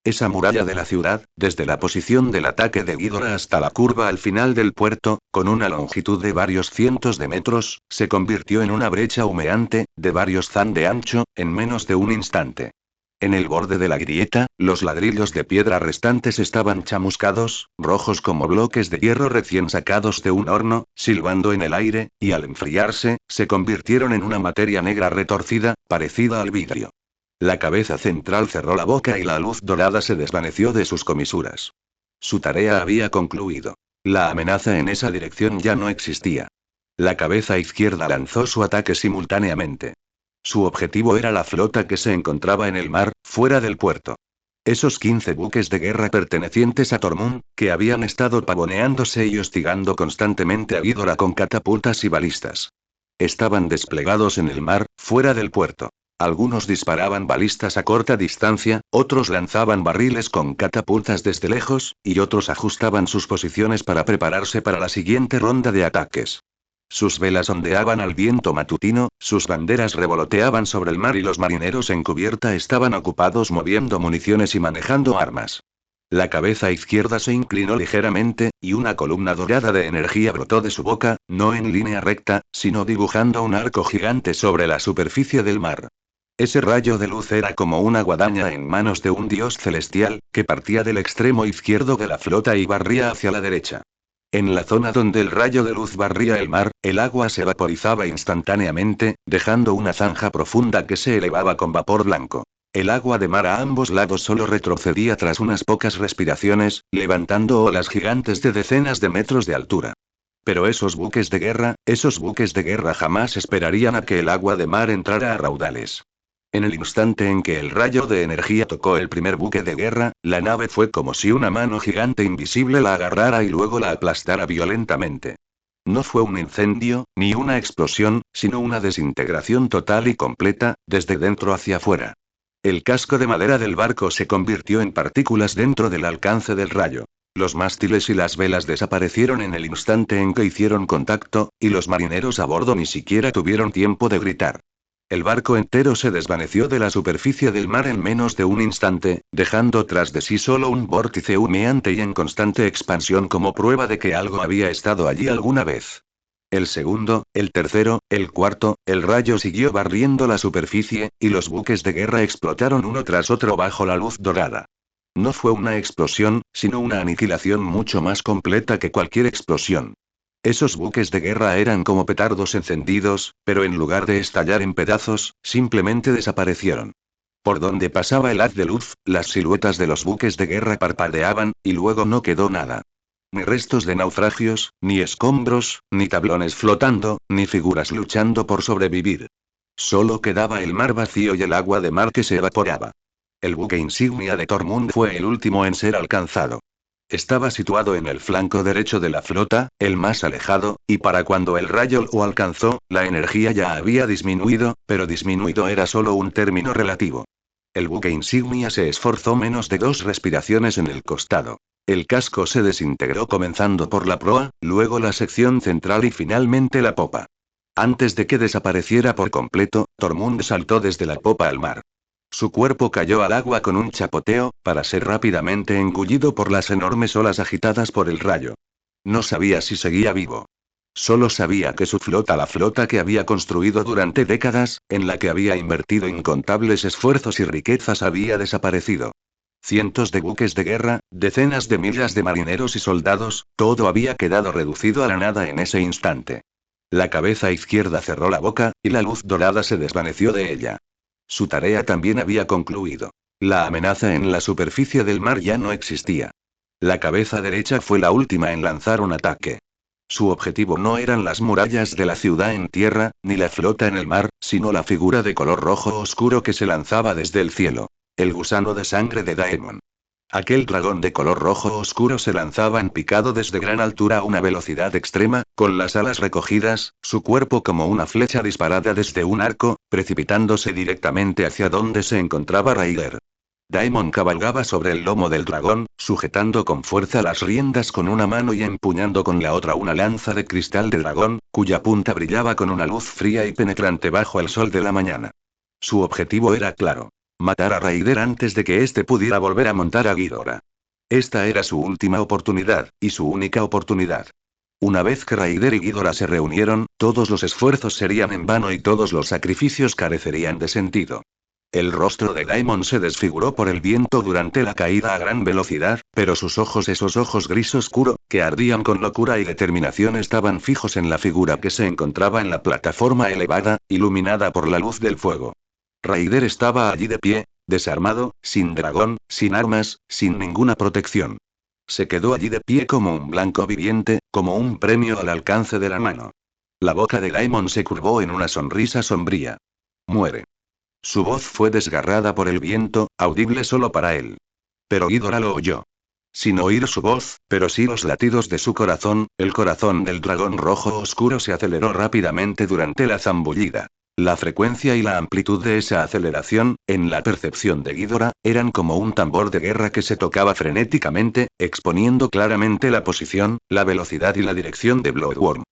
Esa muralla de la ciudad, desde la posición del ataque de Ghidorah hasta la curva al final del puerto, con una longitud de varios cientos de metros, se convirtió en una brecha humeante, de varios zan de ancho, en menos de un instante. En el borde de la grieta, los ladrillos de piedra restantes estaban chamuscados, rojos como bloques de hierro recién sacados de un horno, silbando en el aire, y al enfriarse, se convirtieron en una materia negra retorcida, parecida al vidrio. La cabeza central cerró la boca y la luz dorada se desvaneció de sus comisuras. Su tarea había concluido. La amenaza en esa dirección ya no existía. La cabeza izquierda lanzó su ataque simultáneamente. Su objetivo era la flota que se encontraba en el mar, fuera del puerto. Esos 15 buques de guerra pertenecientes a Tormund, que habían estado pavoneándose y hostigando constantemente a Ghidorah con catapultas y balistas. Estaban desplegados en el mar, fuera del puerto. Algunos disparaban balistas a corta distancia, otros lanzaban barriles con catapultas desde lejos, y otros ajustaban sus posiciones para prepararse para la siguiente ronda de ataques. Sus velas ondeaban al viento matutino, sus banderas revoloteaban sobre el mar y los marineros en cubierta estaban ocupados moviendo municiones y manejando armas. La cabeza izquierda se inclinó ligeramente, y una columna dorada de energía brotó de su boca, no en línea recta, sino dibujando un arco gigante sobre la superficie del mar. Ese rayo de luz era como una guadaña en manos de un dios celestial, que partía del extremo izquierdo de la flota y barría hacia la derecha. En la zona donde el rayo de luz barría el mar, el agua se vaporizaba instantáneamente, dejando una zanja profunda que se elevaba con vapor blanco. El agua de mar a ambos lados solo retrocedía tras unas pocas respiraciones, levantando olas gigantes de decenas de metros de altura. Pero esos buques de guerra jamás esperarían a que el agua de mar entrara a raudales. En el instante en que el rayo de energía tocó el primer buque de guerra, la nave fue como si una mano gigante invisible la agarrara y luego la aplastara violentamente. No fue un incendio, ni una explosión, sino una desintegración total y completa, desde dentro hacia afuera. El casco de madera del barco se convirtió en partículas dentro del alcance del rayo. Los mástiles y las velas desaparecieron en el instante en que hicieron contacto, y los marineros a bordo ni siquiera tuvieron tiempo de gritar. El barco entero se desvaneció de la superficie del mar en menos de un instante, dejando tras de sí solo un vórtice humeante y en constante expansión como prueba de que algo había estado allí alguna vez. El segundo, el tercero, el cuarto, el rayo siguió barriendo la superficie, y los buques de guerra explotaron uno tras otro bajo la luz dorada. No fue una explosión, sino una aniquilación mucho más completa que cualquier explosión. Esos buques de guerra eran como petardos encendidos, pero en lugar de estallar en pedazos, simplemente desaparecieron. Por donde pasaba el haz de luz, las siluetas de los buques de guerra parpadeaban, y luego no quedó nada. Ni restos de naufragios, ni escombros, ni tablones flotando, ni figuras luchando por sobrevivir. Solo quedaba el mar vacío y el agua de mar que se evaporaba. El buque insignia de Tormund fue el último en ser alcanzado. Estaba situado en el flanco derecho de la flota, el más alejado, y para cuando el rayo lo alcanzó, la energía ya había disminuido, pero disminuido era solo un término relativo. El buque insignia se esforzó menos de 2 respiraciones en el costado. El casco se desintegró comenzando por la proa, luego la sección central y finalmente la popa. Antes de que desapareciera por completo, Tormund saltó desde la popa al mar. Su cuerpo cayó al agua con un chapoteo, para ser rápidamente engullido por las enormes olas agitadas por el rayo. No sabía si seguía vivo. Solo sabía que su flota, la flota que había construido durante décadas, en la que había invertido incontables esfuerzos y riquezas, había desaparecido. Cientos de buques de guerra, decenas de miles de marineros y soldados, todo había quedado reducido a la nada en ese instante. La cabeza izquierda cerró la boca, y la luz dorada se desvaneció de ella. Su tarea también había concluido. La amenaza en la superficie del mar ya no existía. La cabeza derecha fue la última en lanzar un ataque. Su objetivo no eran las murallas de la ciudad en tierra, ni la flota en el mar, sino la figura de color rojo oscuro que se lanzaba desde el cielo. El gusano de sangre de Daemon. Aquel dragón de color rojo oscuro se lanzaba en picado desde gran altura a una velocidad extrema, con las alas recogidas, su cuerpo como una flecha disparada desde un arco, precipitándose directamente hacia donde se encontraba Rhaegar. Daemon cabalgaba sobre el lomo del dragón, sujetando con fuerza las riendas con una mano y empuñando con la otra una lanza de cristal de dragón, cuya punta brillaba con una luz fría y penetrante bajo el sol de la mañana. Su objetivo era claro. Matar a Rhaegar antes de que éste pudiera volver a montar a Ghidorah. Esta era su última oportunidad, y su única oportunidad. Una vez que Rhaegar y Ghidorah se reunieron, todos los esfuerzos serían en vano y todos los sacrificios carecerían de sentido. El rostro de Daemon se desfiguró por el viento durante la caída a gran velocidad, pero sus ojos, esos ojos gris oscuro, que ardían con locura y determinación, estaban fijos en la figura que se encontraba en la plataforma elevada, iluminada por la luz del fuego. Rhaegar estaba allí de pie, desarmado, sin dragón, sin armas, sin ninguna protección. Se quedó allí de pie como un blanco viviente, como un premio al alcance de la mano. La boca de Daemon se curvó en una sonrisa sombría. Muere. Su voz fue desgarrada por el viento, audible solo para él. Pero Ghidorah lo oyó. Sin oír su voz, pero sí los latidos de su corazón, el corazón del dragón rojo oscuro se aceleró rápidamente durante la zambullida. La frecuencia y la amplitud de esa aceleración, en la percepción de Ghidorah, eran como un tambor de guerra que se tocaba frenéticamente, exponiendo claramente la posición, la velocidad y la dirección de Bloodworm.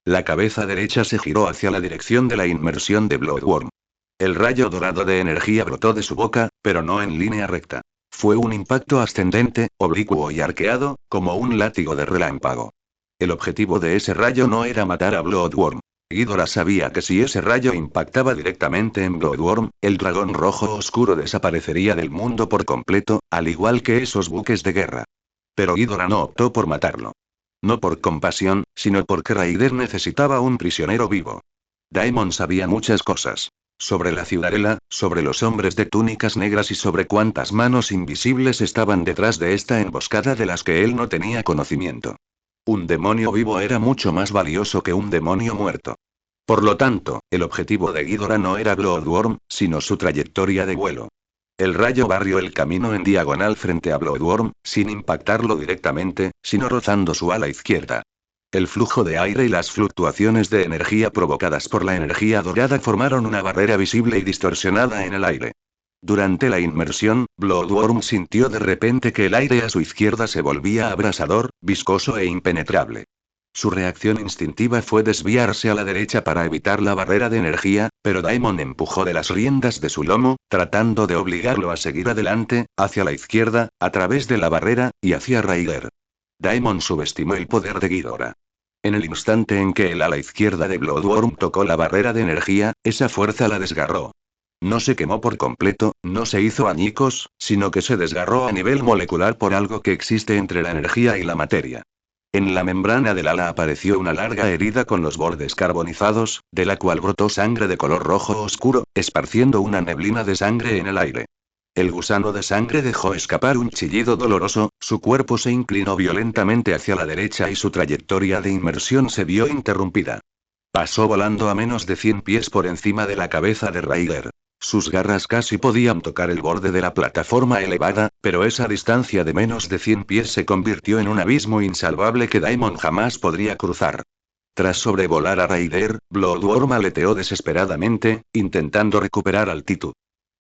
La cabeza derecha se giró hacia la dirección de la inmersión de Bloodworm. El rayo dorado de energía brotó de su boca, pero no en línea recta. Fue un impacto ascendente, oblicuo y arqueado, como un látigo de relámpago. El objetivo de ese rayo no era matar a Bloodworm. Ghidorah sabía que si ese rayo impactaba directamente en Bloodworm, el dragón rojo oscuro desaparecería del mundo por completo, al igual que esos buques de guerra. Pero Ghidorah no optó por matarlo. No por compasión, sino porque Rhaegar necesitaba un prisionero vivo. Daemon sabía muchas cosas. Sobre la ciudadela, sobre los hombres de túnicas negras y sobre cuántas manos invisibles estaban detrás de esta emboscada de las que él no tenía conocimiento. Un demonio vivo era mucho más valioso que un demonio muerto. Por lo tanto, el objetivo de Ghidorah no era Bloodworm, sino su trayectoria de vuelo. El rayo barrió el camino en diagonal frente a Bloodworm, sin impactarlo directamente, sino rozando su ala izquierda. El flujo de aire y las fluctuaciones de energía provocadas por la energía dorada formaron una barrera visible y distorsionada en el aire. Durante la inmersión, Bloodworm sintió de repente que el aire a su izquierda se volvía abrasador, viscoso e impenetrable. Su reacción instintiva fue desviarse a la derecha para evitar la barrera de energía, pero Daemon empujó de las riendas de su lomo, tratando de obligarlo a seguir adelante, hacia la izquierda, a través de la barrera, y hacia Rhaegar. Daemon subestimó el poder de Ghidorah. En el instante en que el ala izquierda de Bloodworm tocó la barrera de energía, esa fuerza la desgarró. No se quemó por completo, no se hizo añicos, sino que se desgarró a nivel molecular por algo que existe entre la energía y la materia. En la membrana del ala apareció una larga herida con los bordes carbonizados, de la cual brotó sangre de color rojo oscuro, esparciendo una neblina de sangre en el aire. El gusano de sangre dejó escapar un chillido doloroso, su cuerpo se inclinó violentamente hacia la derecha y su trayectoria de inmersión se vio interrumpida. Pasó volando a menos de 100 pies por encima de la cabeza de Rhaegar. Sus garras casi podían tocar el borde de la plataforma elevada, pero esa distancia de menos de 100 pies se convirtió en un abismo insalvable que Daemon jamás podría cruzar. Tras sobrevolar a Rhaegar, Bloodworm aleteó desesperadamente, intentando recuperar altitud.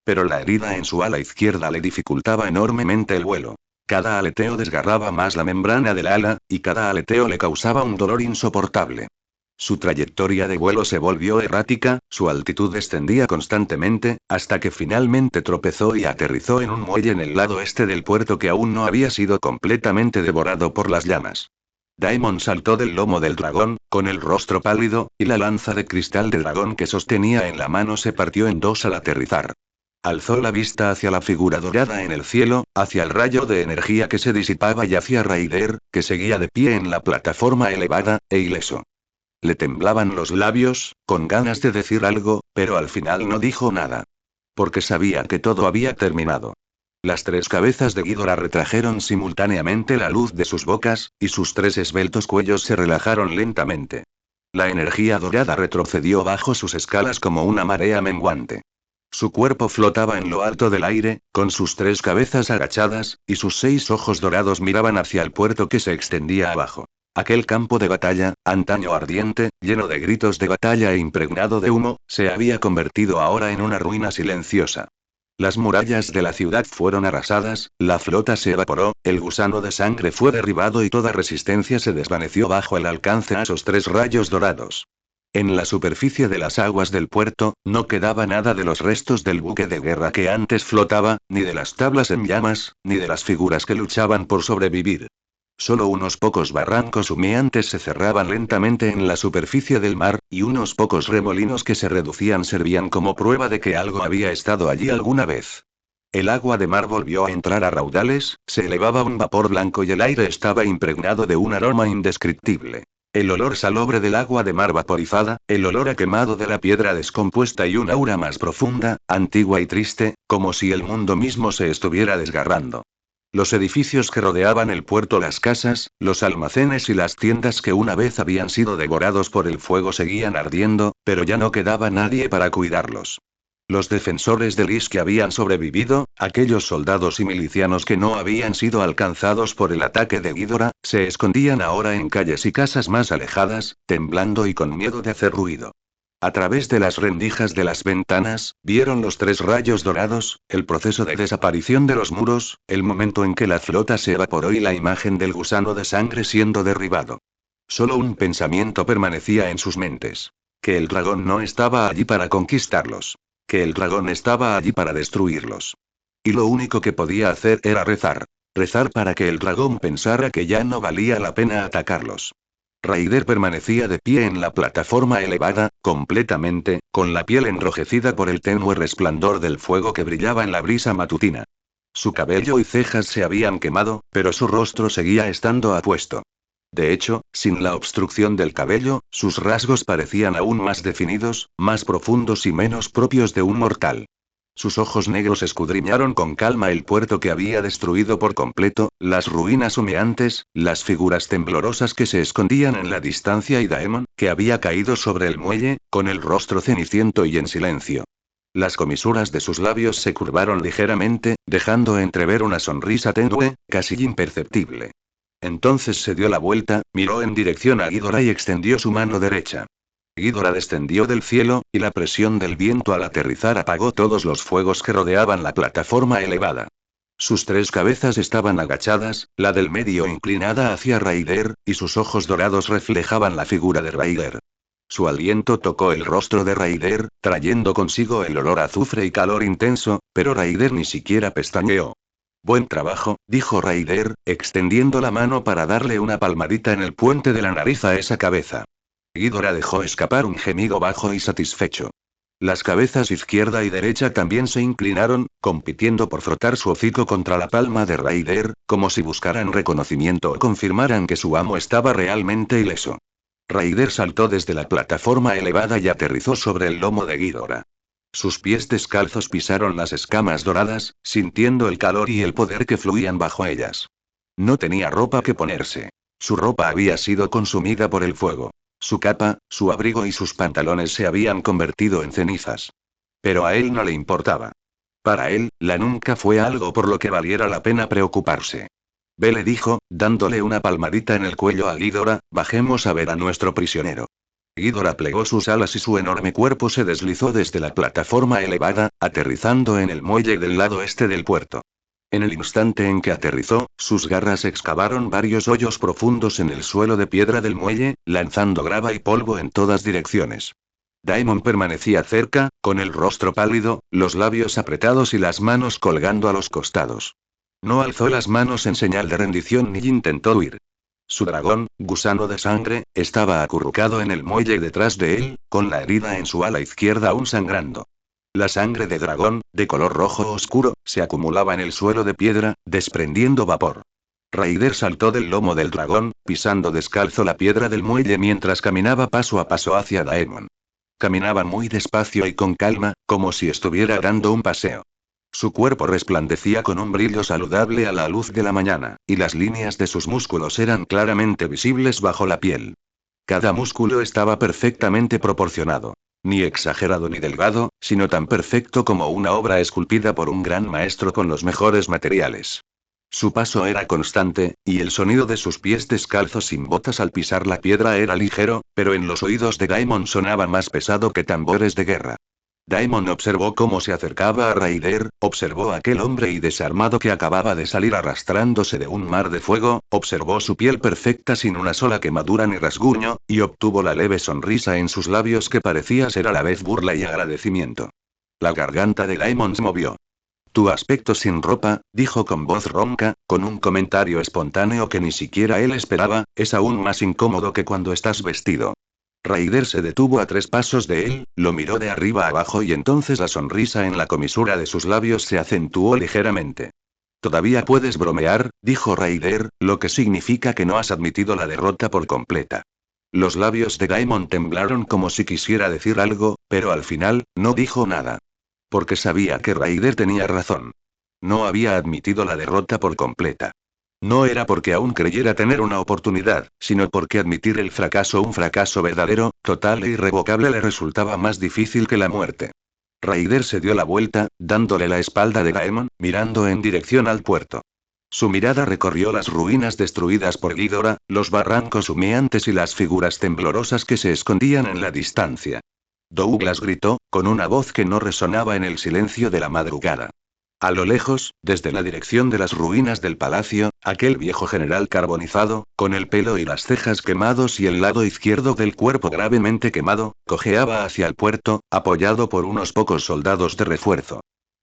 Pero la herida en su ala izquierda le dificultaba enormemente el vuelo. Cada aleteo desgarraba más la membrana del ala, y cada aleteo le causaba un dolor insoportable. Su trayectoria de vuelo se volvió errática, su altitud descendía constantemente, hasta que finalmente tropezó y aterrizó en un muelle en el lado este del puerto que aún no había sido completamente devorado por las llamas. Daemon saltó del lomo del dragón, con el rostro pálido, y la lanza de cristal de dragón que sostenía en la mano se partió en dos al aterrizar. Alzó la vista hacia la figura dorada en el cielo, hacia el rayo de energía que se disipaba y hacia Raider, que seguía de pie en la plataforma elevada, e ileso. Le temblaban los labios, con ganas de decir algo, pero al final no dijo nada. Porque sabía que todo había terminado. Las tres cabezas de Ghidorah retrajeron simultáneamente la luz de sus bocas, y sus tres esbeltos cuellos se relajaron lentamente. La energía dorada retrocedió bajo sus escalas como una marea menguante. Su cuerpo flotaba en lo alto del aire, con sus tres cabezas agachadas, y sus 6 ojos dorados miraban hacia el puerto que se extendía abajo. Aquel campo de batalla, antaño ardiente, lleno de gritos de batalla e impregnado de humo, se había convertido ahora en una ruina silenciosa. Las murallas de la ciudad fueron arrasadas, la flota se evaporó, el gusano de sangre fue derribado y toda resistencia se desvaneció bajo el alcance de esos 3 rayos dorados. En la superficie de las aguas del puerto, no quedaba nada de los restos del buque de guerra que antes flotaba, ni de las tablas en llamas, ni de las figuras que luchaban por sobrevivir. Solo unos pocos barrancos humeantes se cerraban lentamente en la superficie del mar, y unos pocos remolinos que se reducían servían como prueba de que algo había estado allí alguna vez. El agua de mar volvió a entrar a raudales, se elevaba un vapor blanco y el aire estaba impregnado de un aroma indescriptible. El olor salobre del agua de mar vaporizada, el olor a quemado de la piedra descompuesta y un aura más profunda, antigua y triste, como si el mundo mismo se estuviera desgarrando. Los edificios que rodeaban el puerto, las casas, los almacenes y las tiendas que una vez habían sido devorados por el fuego seguían ardiendo, pero ya no quedaba nadie para cuidarlos. Los defensores de Lis que habían sobrevivido, aquellos soldados y milicianos que no habían sido alcanzados por el ataque de Ghidorah, se escondían ahora en calles y casas más alejadas, temblando y con miedo de hacer ruido. A través de las rendijas de las ventanas, vieron los 3 rayos dorados, el proceso de desaparición de los muros, el momento en que la flota se evaporó y la imagen del gusano de sangre siendo derribado. Solo un pensamiento permanecía en sus mentes. Que el dragón no estaba allí para conquistarlos. Que el dragón estaba allí para destruirlos. Y lo único que podía hacer era rezar. Rezar para que el dragón pensara que ya no valía la pena atacarlos. Raider permanecía de pie en la plataforma elevada, completamente, con la piel enrojecida por el tenue resplandor del fuego que brillaba en la brisa matutina. Su cabello y cejas se habían quemado, pero su rostro seguía estando apuesto. De hecho, sin la obstrucción del cabello, sus rasgos parecían aún más definidos, más profundos y menos propios de un mortal. Sus ojos negros escudriñaron con calma el puerto que había destruido por completo, las ruinas humeantes, las figuras temblorosas que se escondían en la distancia y Daemon, que había caído sobre el muelle, con el rostro ceniciento y en silencio. Las comisuras de sus labios se curvaron ligeramente, dejando entrever una sonrisa tenue, casi imperceptible. Entonces se dio la vuelta, miró en dirección a Ghidorah y extendió su mano derecha. Ghidorah descendió del cielo, y la presión del viento al aterrizar apagó todos los fuegos que rodeaban la plataforma elevada. Sus 3 cabezas estaban agachadas, la del medio inclinada hacia Raider, y sus ojos dorados reflejaban la figura de Raider. Su aliento tocó el rostro de Raider, trayendo consigo el olor a azufre y calor intenso, pero Raider ni siquiera pestañeó. Buen trabajo, dijo Raider, extendiendo la mano para darle una palmadita en el puente de la nariz a esa cabeza. Ghidorah dejó escapar un gemido bajo y satisfecho. Las cabezas izquierda y derecha también se inclinaron, compitiendo por frotar su hocico contra la palma de Raider, como si buscaran reconocimiento o confirmaran que su amo estaba realmente ileso. Raider saltó desde la plataforma elevada y aterrizó sobre el lomo de Ghidorah. Sus pies descalzos pisaron las escamas doradas, sintiendo el calor y el poder que fluían bajo ellas. No tenía ropa que ponerse. Su ropa había sido consumida por el fuego. Su capa, su abrigo y sus pantalones se habían convertido en cenizas. Pero a él no le importaba. Para él, la nunca fue algo por lo que valiera la pena preocuparse. Ve, le dijo, dándole una palmadita en el cuello a Ghidorah, bajemos a ver a nuestro prisionero. Ghidorah plegó sus alas y su enorme cuerpo se deslizó desde la plataforma elevada, aterrizando en el muelle del lado este del puerto. En el instante en que aterrizó, sus garras excavaron varios hoyos profundos en el suelo de piedra del muelle, lanzando grava y polvo en todas direcciones. Daemon permanecía cerca, con el rostro pálido, los labios apretados y las manos colgando a los costados. No alzó las manos en señal de rendición ni intentó huir. Su dragón, gusano de sangre, estaba acurrucado en el muelle detrás de él, con la herida en su ala izquierda aún sangrando. La sangre de dragón, de color rojo oscuro, se acumulaba en el suelo de piedra, desprendiendo vapor. Raider saltó del lomo del dragón, pisando descalzo la piedra del muelle mientras caminaba paso a paso hacia Daemon. Caminaba muy despacio y con calma, como si estuviera dando un paseo. Su cuerpo resplandecía con un brillo saludable a la luz de la mañana, y las líneas de sus músculos eran claramente visibles bajo la piel. Cada músculo estaba perfectamente proporcionado. Ni exagerado ni delgado, sino tan perfecto como una obra esculpida por un gran maestro con los mejores materiales. Su paso era constante, y el sonido de sus pies descalzos sin botas al pisar la piedra era ligero, pero en los oídos de Daemon sonaba más pesado que tambores de guerra. Daemon observó cómo se acercaba a Raider, observó a aquel hombre y desarmado que acababa de salir arrastrándose de un mar de fuego, observó su piel perfecta sin una sola quemadura ni rasguño, y obtuvo la leve sonrisa en sus labios que parecía ser a la vez burla y agradecimiento. La garganta de Daemon se movió. Tu aspecto sin ropa, dijo con voz ronca, con un comentario espontáneo que ni siquiera él esperaba, es aún más incómodo que cuando estás vestido. Raider se detuvo a 3 pasos de él, lo miró de arriba abajo y entonces la sonrisa en la comisura de sus labios se acentuó ligeramente. Todavía puedes bromear, dijo Raider, lo que significa que no has admitido la derrota por completa. Los labios de Daemon temblaron como si quisiera decir algo, pero al final, no dijo nada. Porque sabía que Raider tenía razón. No había admitido la derrota por completa. No era porque aún creyera tener una oportunidad, sino porque admitir el fracaso, un fracaso verdadero, total e irrevocable, le resultaba más difícil que la muerte. Raider se dio la vuelta, dándole la espalda de Daemon, mirando en dirección al puerto. Su mirada recorrió las ruinas destruidas por Ghidorah, los barrancos humeantes y las figuras temblorosas que se escondían en la distancia. Douglas gritó, con una voz que no resonaba en el silencio de la madrugada. A lo lejos, desde la dirección de las ruinas del palacio, aquel viejo general carbonizado, con el pelo y las cejas quemados y el lado izquierdo del cuerpo gravemente quemado, cojeaba hacia el puerto, apoyado por unos pocos soldados de refuerzo.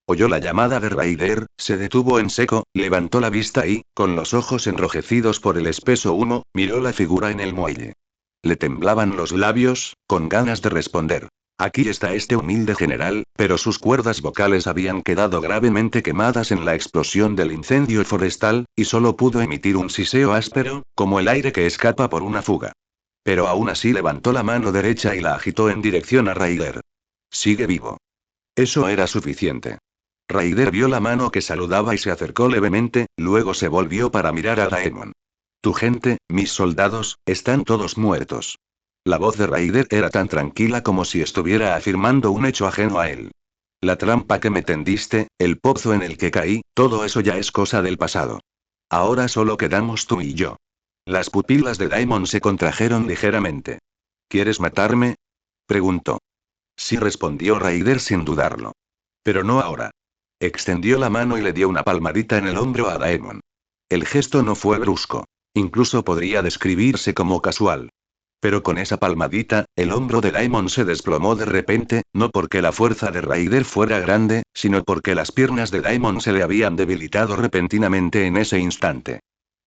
Oyó la llamada de Raider, se detuvo en seco, levantó la vista y, con los ojos enrojecidos por el espeso humo, miró la figura en el muelle. Le temblaban los labios, con ganas de responder. Aquí está este humilde general, pero sus cuerdas vocales habían quedado gravemente quemadas en la explosión del incendio forestal, y solo pudo emitir un siseo áspero, como el aire que escapa por una fuga. Pero aún así levantó la mano derecha y la agitó en dirección a Raider. Sigue vivo. Eso era suficiente. Raider vio la mano que saludaba y se acercó levemente, luego se volvió para mirar a Daemon. Tu gente, mis soldados, están todos muertos. La voz de Raider era tan tranquila como si estuviera afirmando un hecho ajeno a él. La trampa que me tendiste, el pozo en el que caí, todo eso ya es cosa del pasado. Ahora solo quedamos tú y yo. Las pupilas de Daemon se contrajeron ligeramente. ¿Quieres matarme? Preguntó. Sí, respondió Raider sin dudarlo. Pero no ahora. Extendió la mano y le dio una palmadita en el hombro a Daemon. El gesto no fue brusco. Incluso podría describirse como casual. Pero con esa palmadita, el hombro de Daemon se desplomó de repente, no porque la fuerza de Raider fuera grande, sino porque las piernas de Daemon se le habían debilitado repentinamente en ese instante.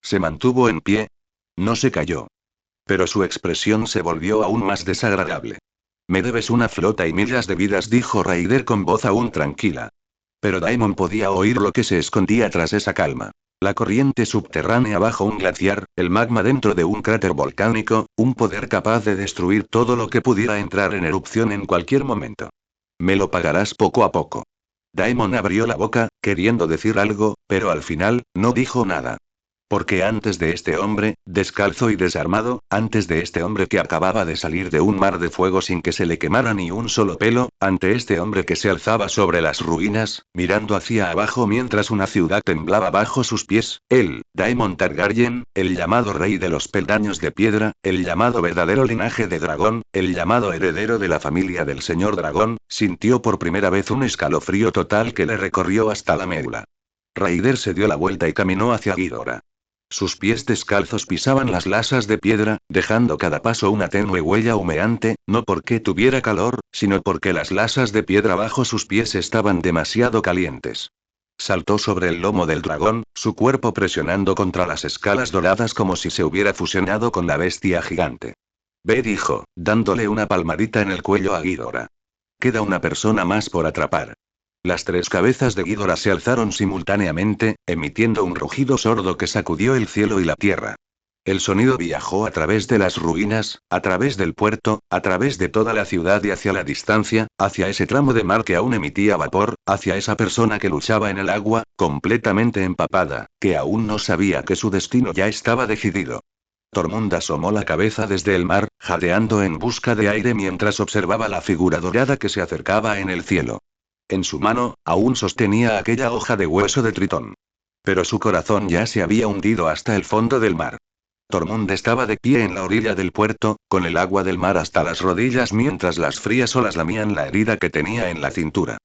Se mantuvo en pie. No se cayó. Pero su expresión se volvió aún más desagradable. Me debes una flota y millas de vidas, dijo Raider con voz aún tranquila. Pero Daemon podía oír lo que se escondía tras esa calma. La corriente subterránea bajo un glaciar, el magma dentro de un cráter volcánico, un poder capaz de destruir todo lo que pudiera entrar en erupción en cualquier momento. Me lo pagarás poco a poco. Daemon abrió la boca, queriendo decir algo, pero al final, no dijo nada. Porque antes de este hombre, descalzo y desarmado, antes de este hombre que acababa de salir de un mar de fuego sin que se le quemara ni un solo pelo, ante este hombre que se alzaba sobre las ruinas, mirando hacia abajo mientras una ciudad temblaba bajo sus pies, él, Daemon Targaryen, el llamado rey de los peldaños de piedra, el llamado verdadero linaje de dragón, el llamado heredero de la familia del señor dragón, sintió por primera vez un escalofrío total que le recorrió hasta la médula. Raider se dio la vuelta y caminó hacia Ghidorah. Sus pies descalzos pisaban las lasas de piedra, dejando cada paso una tenue huella humeante, no porque tuviera calor, sino porque las lasas de piedra bajo sus pies estaban demasiado calientes. Saltó sobre el lomo del dragón, su cuerpo presionando contra las escalas doradas como si se hubiera fusionado con la bestia gigante. Ve, dijo, dándole una palmadita en el cuello a Ghidorah. Queda una persona más por atrapar. Las tres cabezas de Ghidorah se alzaron simultáneamente, emitiendo un rugido sordo que sacudió el cielo y la tierra. El sonido viajó a través de las ruinas, a través del puerto, a través de toda la ciudad y hacia la distancia, hacia ese tramo de mar que aún emitía vapor, hacia esa persona que luchaba en el agua, completamente empapada, que aún no sabía que su destino ya estaba decidido. Tormund asomó la cabeza desde el mar, jadeando en busca de aire mientras observaba la figura dorada que se acercaba en el cielo. En su mano, aún sostenía aquella hoja de hueso de Tritón. Pero su corazón ya se había hundido hasta el fondo del mar. Tormund estaba de pie en la orilla del puerto, con el agua del mar hasta las rodillas mientras las frías olas lamían la herida que tenía en la cintura.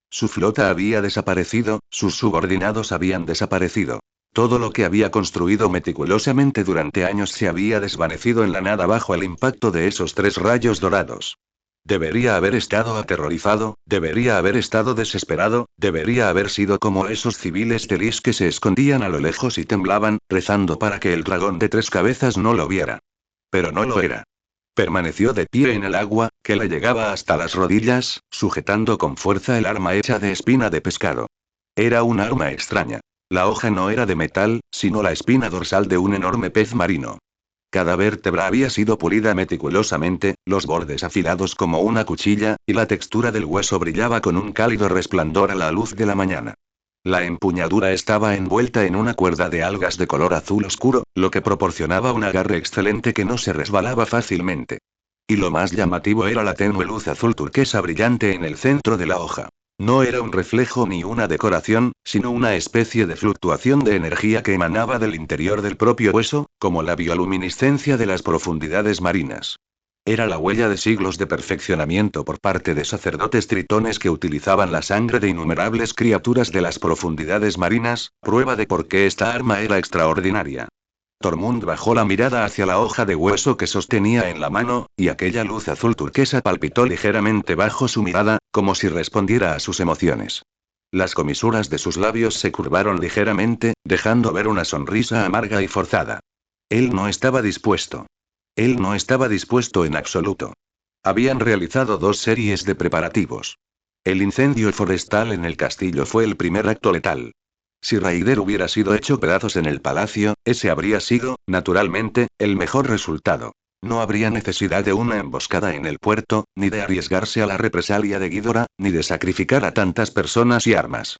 Su flota había desaparecido, sus subordinados habían desaparecido. Todo lo que había construido meticulosamente durante años se había desvanecido en la nada bajo el impacto de esos tres rayos dorados. Debería haber estado aterrorizado, debería haber estado desesperado, debería haber sido como esos civiles de Lis que se escondían a lo lejos y temblaban, rezando para que el dragón de tres cabezas no lo viera. Pero no lo era. Permaneció de pie en el agua, que le llegaba hasta las rodillas, sujetando con fuerza el arma hecha de espina de pescado. Era un arma extraña. La hoja no era de metal, sino la espina dorsal de un enorme pez marino. Cada vértebra había sido pulida meticulosamente, los bordes afilados como una cuchilla, y la textura del hueso brillaba con un cálido resplandor a la luz de la mañana. La empuñadura estaba envuelta en una cuerda de algas de color azul oscuro, lo que proporcionaba un agarre excelente que no se resbalaba fácilmente. Y lo más llamativo era la tenue luz azul turquesa brillante en el centro de la hoja. No era un reflejo ni una decoración, sino una especie de fluctuación de energía que emanaba del interior del propio hueso, como la bioluminiscencia de las profundidades marinas. Era la huella de siglos de perfeccionamiento por parte de sacerdotes tritones que utilizaban la sangre de innumerables criaturas de las profundidades marinas, prueba de por qué esta arma era extraordinaria. Tormund bajó la mirada hacia la hoja de hueso que sostenía en la mano, y aquella luz azul turquesa palpitó ligeramente bajo su mirada, como si respondiera a sus emociones. Las comisuras de sus labios se curvaron ligeramente, dejando ver una sonrisa amarga y forzada. Él no estaba dispuesto. Él no estaba dispuesto en absoluto. Habían realizado 2 series de preparativos. El incendio forestal en el castillo fue el primer acto letal. Si Raider hubiera sido hecho pedazos en el palacio, ese habría sido, naturalmente, el mejor resultado. No habría necesidad de una emboscada en el puerto, ni de arriesgarse a la represalia de Ghidorah, ni de sacrificar a tantas personas y armas.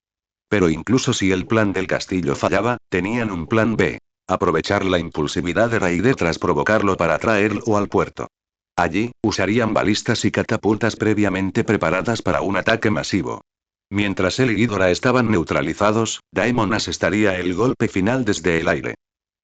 Pero incluso si el plan del castillo fallaba, tenían un plan B. Aprovechar la impulsividad de Raider tras provocarlo para traerlo al puerto. Allí, usarían balistas y catapultas previamente preparadas para un ataque masivo. Mientras él y Ghidorah estaban neutralizados, Daemon asestaría el golpe final desde el aire.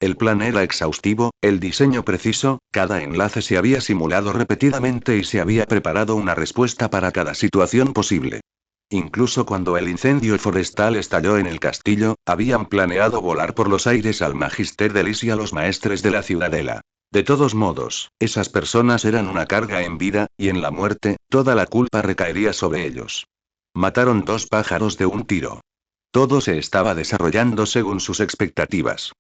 El plan era exhaustivo, el diseño preciso, cada enlace se había simulado repetidamente y se había preparado una respuesta para cada situación posible. Incluso cuando el incendio forestal estalló en el castillo, habían planeado volar por los aires al Magister de Lis y a los maestres de la ciudadela. De todos modos, esas personas eran una carga en vida, y en la muerte, toda la culpa recaería sobre ellos. Mataron 2 pájaros de un tiro. Todo se estaba desarrollando según sus expectativas.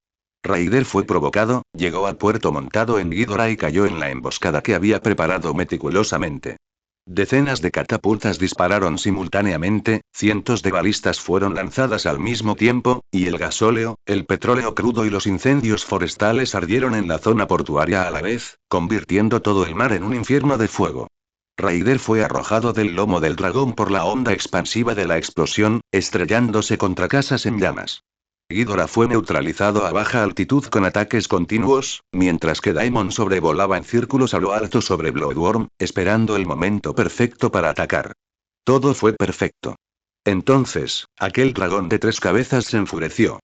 Raider fue provocado, llegó al puerto montado en Ghidorah y cayó en la emboscada que había preparado meticulosamente. Decenas de catapultas dispararon simultáneamente, cientos de balistas fueron lanzadas al mismo tiempo, y el gasóleo, el petróleo crudo y los incendios forestales ardieron en la zona portuaria a la vez, convirtiendo todo el mar en un infierno de fuego. Raider fue arrojado del lomo del dragón por la onda expansiva de la explosión, estrellándose contra casas en llamas. Ghidorah fue neutralizado a baja altitud con ataques continuos, mientras que Daemon sobrevolaba en círculos a lo alto sobre Bloodworm, esperando el momento perfecto para atacar. Todo fue perfecto. Entonces, aquel dragón de 3 cabezas se enfureció.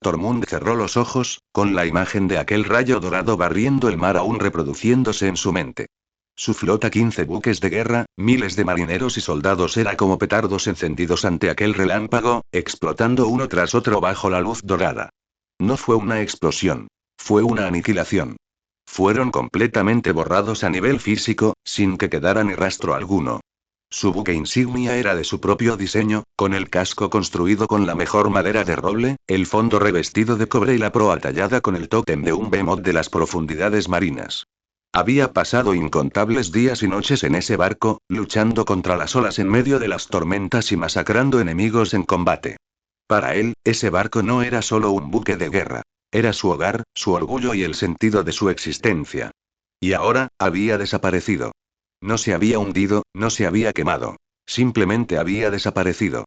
Tormund cerró los ojos, con la imagen de aquel rayo dorado barriendo el mar aún reproduciéndose en su mente. Su flota 15 buques de guerra, miles de marineros y soldados era como petardos encendidos ante aquel relámpago, explotando uno tras otro bajo la luz dorada. No fue una explosión. Fue una aniquilación. Fueron completamente borrados a nivel físico, sin que quedara ni rastro alguno. Su buque insignia era de su propio diseño, con el casco construido con la mejor madera de roble, el fondo revestido de cobre y la proa tallada con el tótem de un behemoth de las profundidades marinas. Había pasado incontables días y noches en ese barco, luchando contra las olas en medio de las tormentas y masacrando enemigos en combate. Para él, ese barco no era solo un buque de guerra. Era su hogar, su orgullo y el sentido de su existencia. Y ahora, había desaparecido. No se había hundido, no se había quemado. Simplemente había desaparecido.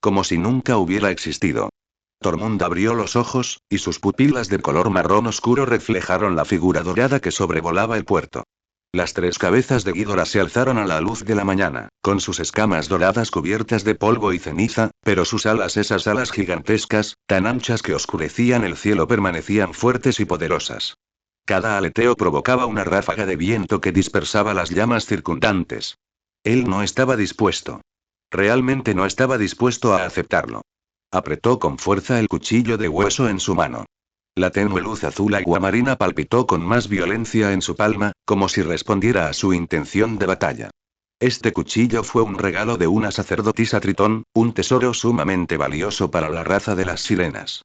Como si nunca hubiera existido. Tormund abrió los ojos, y sus pupilas de color marrón oscuro reflejaron la figura dorada que sobrevolaba el puerto. Las tres cabezas de Ghidorah se alzaron a la luz de la mañana, con sus escamas doradas cubiertas de polvo y ceniza, pero sus alas, esas alas gigantescas, tan anchas que oscurecían el cielo, permanecían fuertes y poderosas. Cada aleteo provocaba una ráfaga de viento que dispersaba las llamas circundantes. Él no estaba dispuesto. Realmente no estaba dispuesto a aceptarlo. Apretó con fuerza el cuchillo de hueso en su mano. La tenue luz azul aguamarina palpitó con más violencia en su palma, como si respondiera a su intención de batalla. Este cuchillo fue un regalo de una sacerdotisa Tritón, un tesoro sumamente valioso para la raza de las sirenas.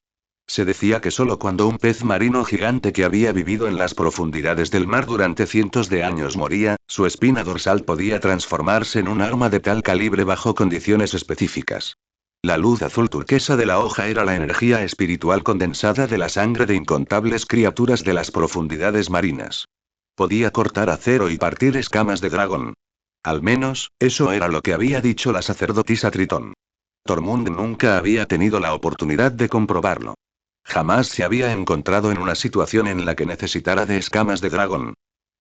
Se decía que solo cuando un pez marino gigante que había vivido en las profundidades del mar durante cientos de años moría, su espina dorsal podía transformarse en un arma de tal calibre bajo condiciones específicas. La luz azul turquesa de la hoja era la energía espiritual condensada de la sangre de incontables criaturas de las profundidades marinas. Podía cortar acero y partir escamas de dragón. Al menos, eso era lo que había dicho la sacerdotisa Tritón. Tormund nunca había tenido la oportunidad de comprobarlo. Jamás se había encontrado en una situación en la que necesitara de escamas de dragón.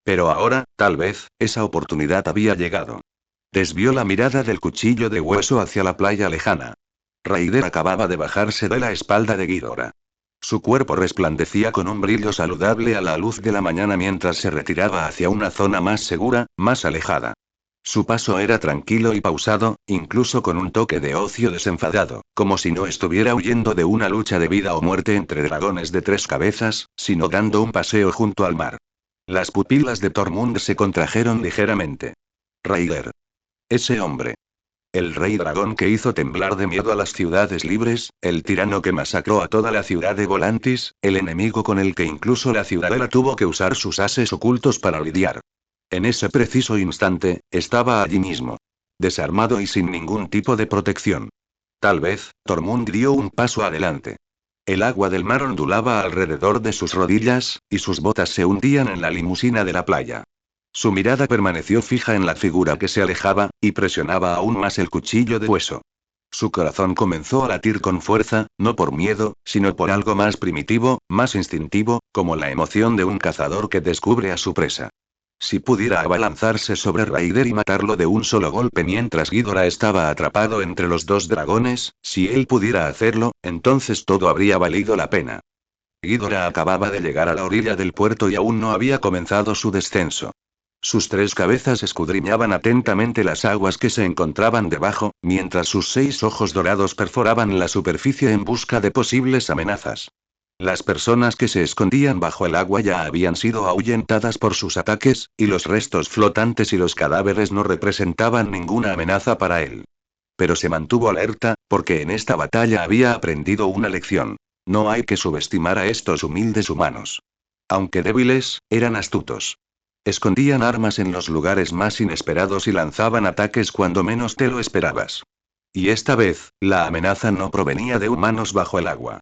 Pero ahora, tal vez, esa oportunidad había llegado. Desvió la mirada del cuchillo de hueso hacia la playa lejana. Raider acababa de bajarse de la espalda de Ghidorah. Su cuerpo resplandecía con un brillo saludable a la luz de la mañana mientras se retiraba hacia una zona más segura, más alejada. Su paso era tranquilo y pausado, incluso con un toque de ocio desenfadado, como si no estuviera huyendo de una lucha de vida o muerte entre dragones de tres cabezas, sino dando un paseo junto al mar. Las pupilas de Tormund se contrajeron ligeramente. Raider. Ese hombre. El rey dragón que hizo temblar de miedo a las ciudades libres, el tirano que masacró a toda la ciudad de Volantis, el enemigo con el que incluso la ciudadela tuvo que usar sus ases ocultos para lidiar. En ese preciso instante, estaba allí mismo. Desarmado y sin ningún tipo de protección. Tal vez, Tormund dio un paso adelante. El agua del mar ondulaba alrededor de sus rodillas, y sus botas se hundían en la limusina de la playa. Su mirada permaneció fija en la figura que se alejaba, y presionaba aún más el cuchillo de hueso. Su corazón comenzó a latir con fuerza, no por miedo, sino por algo más primitivo, más instintivo, como la emoción de un cazador que descubre a su presa. Si pudiera abalanzarse sobre Raider y matarlo de un solo golpe mientras Ghidorah estaba atrapado entre los dos dragones, si él pudiera hacerlo, entonces todo habría valido la pena. Ghidorah acababa de llegar a la orilla del puerto y aún no había comenzado su descenso. Sus tres cabezas escudriñaban atentamente las aguas que se encontraban debajo, mientras sus 6 ojos dorados perforaban la superficie en busca de posibles amenazas. Las personas que se escondían bajo el agua ya habían sido ahuyentadas por sus ataques, y los restos flotantes y los cadáveres no representaban ninguna amenaza para él. Pero se mantuvo alerta, porque en esta batalla había aprendido una lección. No hay que subestimar a estos humildes humanos. Aunque débiles, eran astutos. Escondían armas en los lugares más inesperados y lanzaban ataques cuando menos te lo esperabas. Y esta vez, la amenaza no provenía de humanos bajo el agua.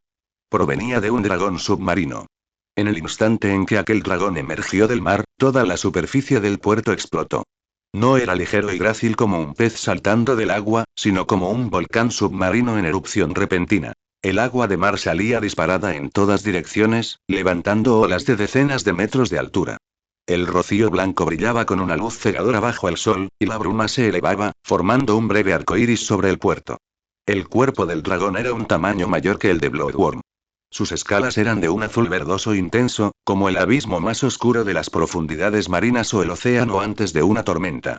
Provenía de un dragón submarino. En el instante en que aquel dragón emergió del mar, toda la superficie del puerto explotó. No era ligero y grácil como un pez saltando del agua, sino como un volcán submarino en erupción repentina. El agua de mar salía disparada en todas direcciones, levantando olas de decenas de metros de altura. El rocío blanco brillaba con una luz cegadora bajo el sol, y la bruma se elevaba, formando un breve arco iris sobre el puerto. El cuerpo del dragón era un tamaño mayor que el de Bloodworm. Sus escalas eran de un azul verdoso intenso, como el abismo más oscuro de las profundidades marinas o el océano antes de una tormenta.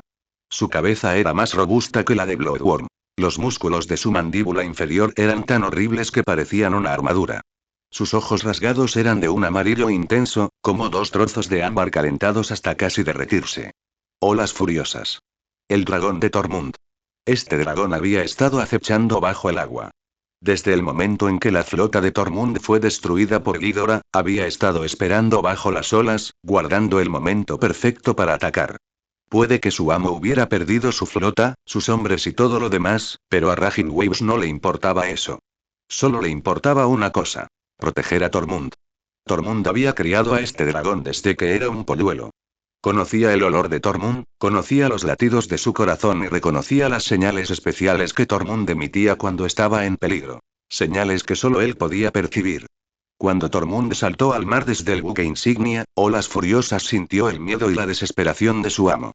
Su cabeza era más robusta que la de Bloodworm. Los músculos de su mandíbula inferior eran tan horribles que parecían una armadura. Sus ojos rasgados eran de un amarillo intenso, como dos trozos de ámbar calentados hasta casi derretirse. Olas furiosas. El dragón de Tormund. Este dragón había estado acechando bajo el agua. Desde el momento en que la flota de Tormund fue destruida por Ghidorah, había estado esperando bajo las olas, guardando el momento perfecto para atacar. Puede que su amo hubiera perdido su flota, sus hombres y todo lo demás, pero a Raging Waves no le importaba eso. Solo le importaba una cosa: proteger a Tormund. Tormund había criado a este dragón desde que era un polluelo. Conocía el olor de Tormund, conocía los latidos de su corazón y reconocía las señales especiales que Tormund emitía cuando estaba en peligro. Señales que solo él podía percibir. Cuando Tormund saltó al mar desde el buque insignia, Olas Furiosas sintió el miedo y la desesperación de su amo.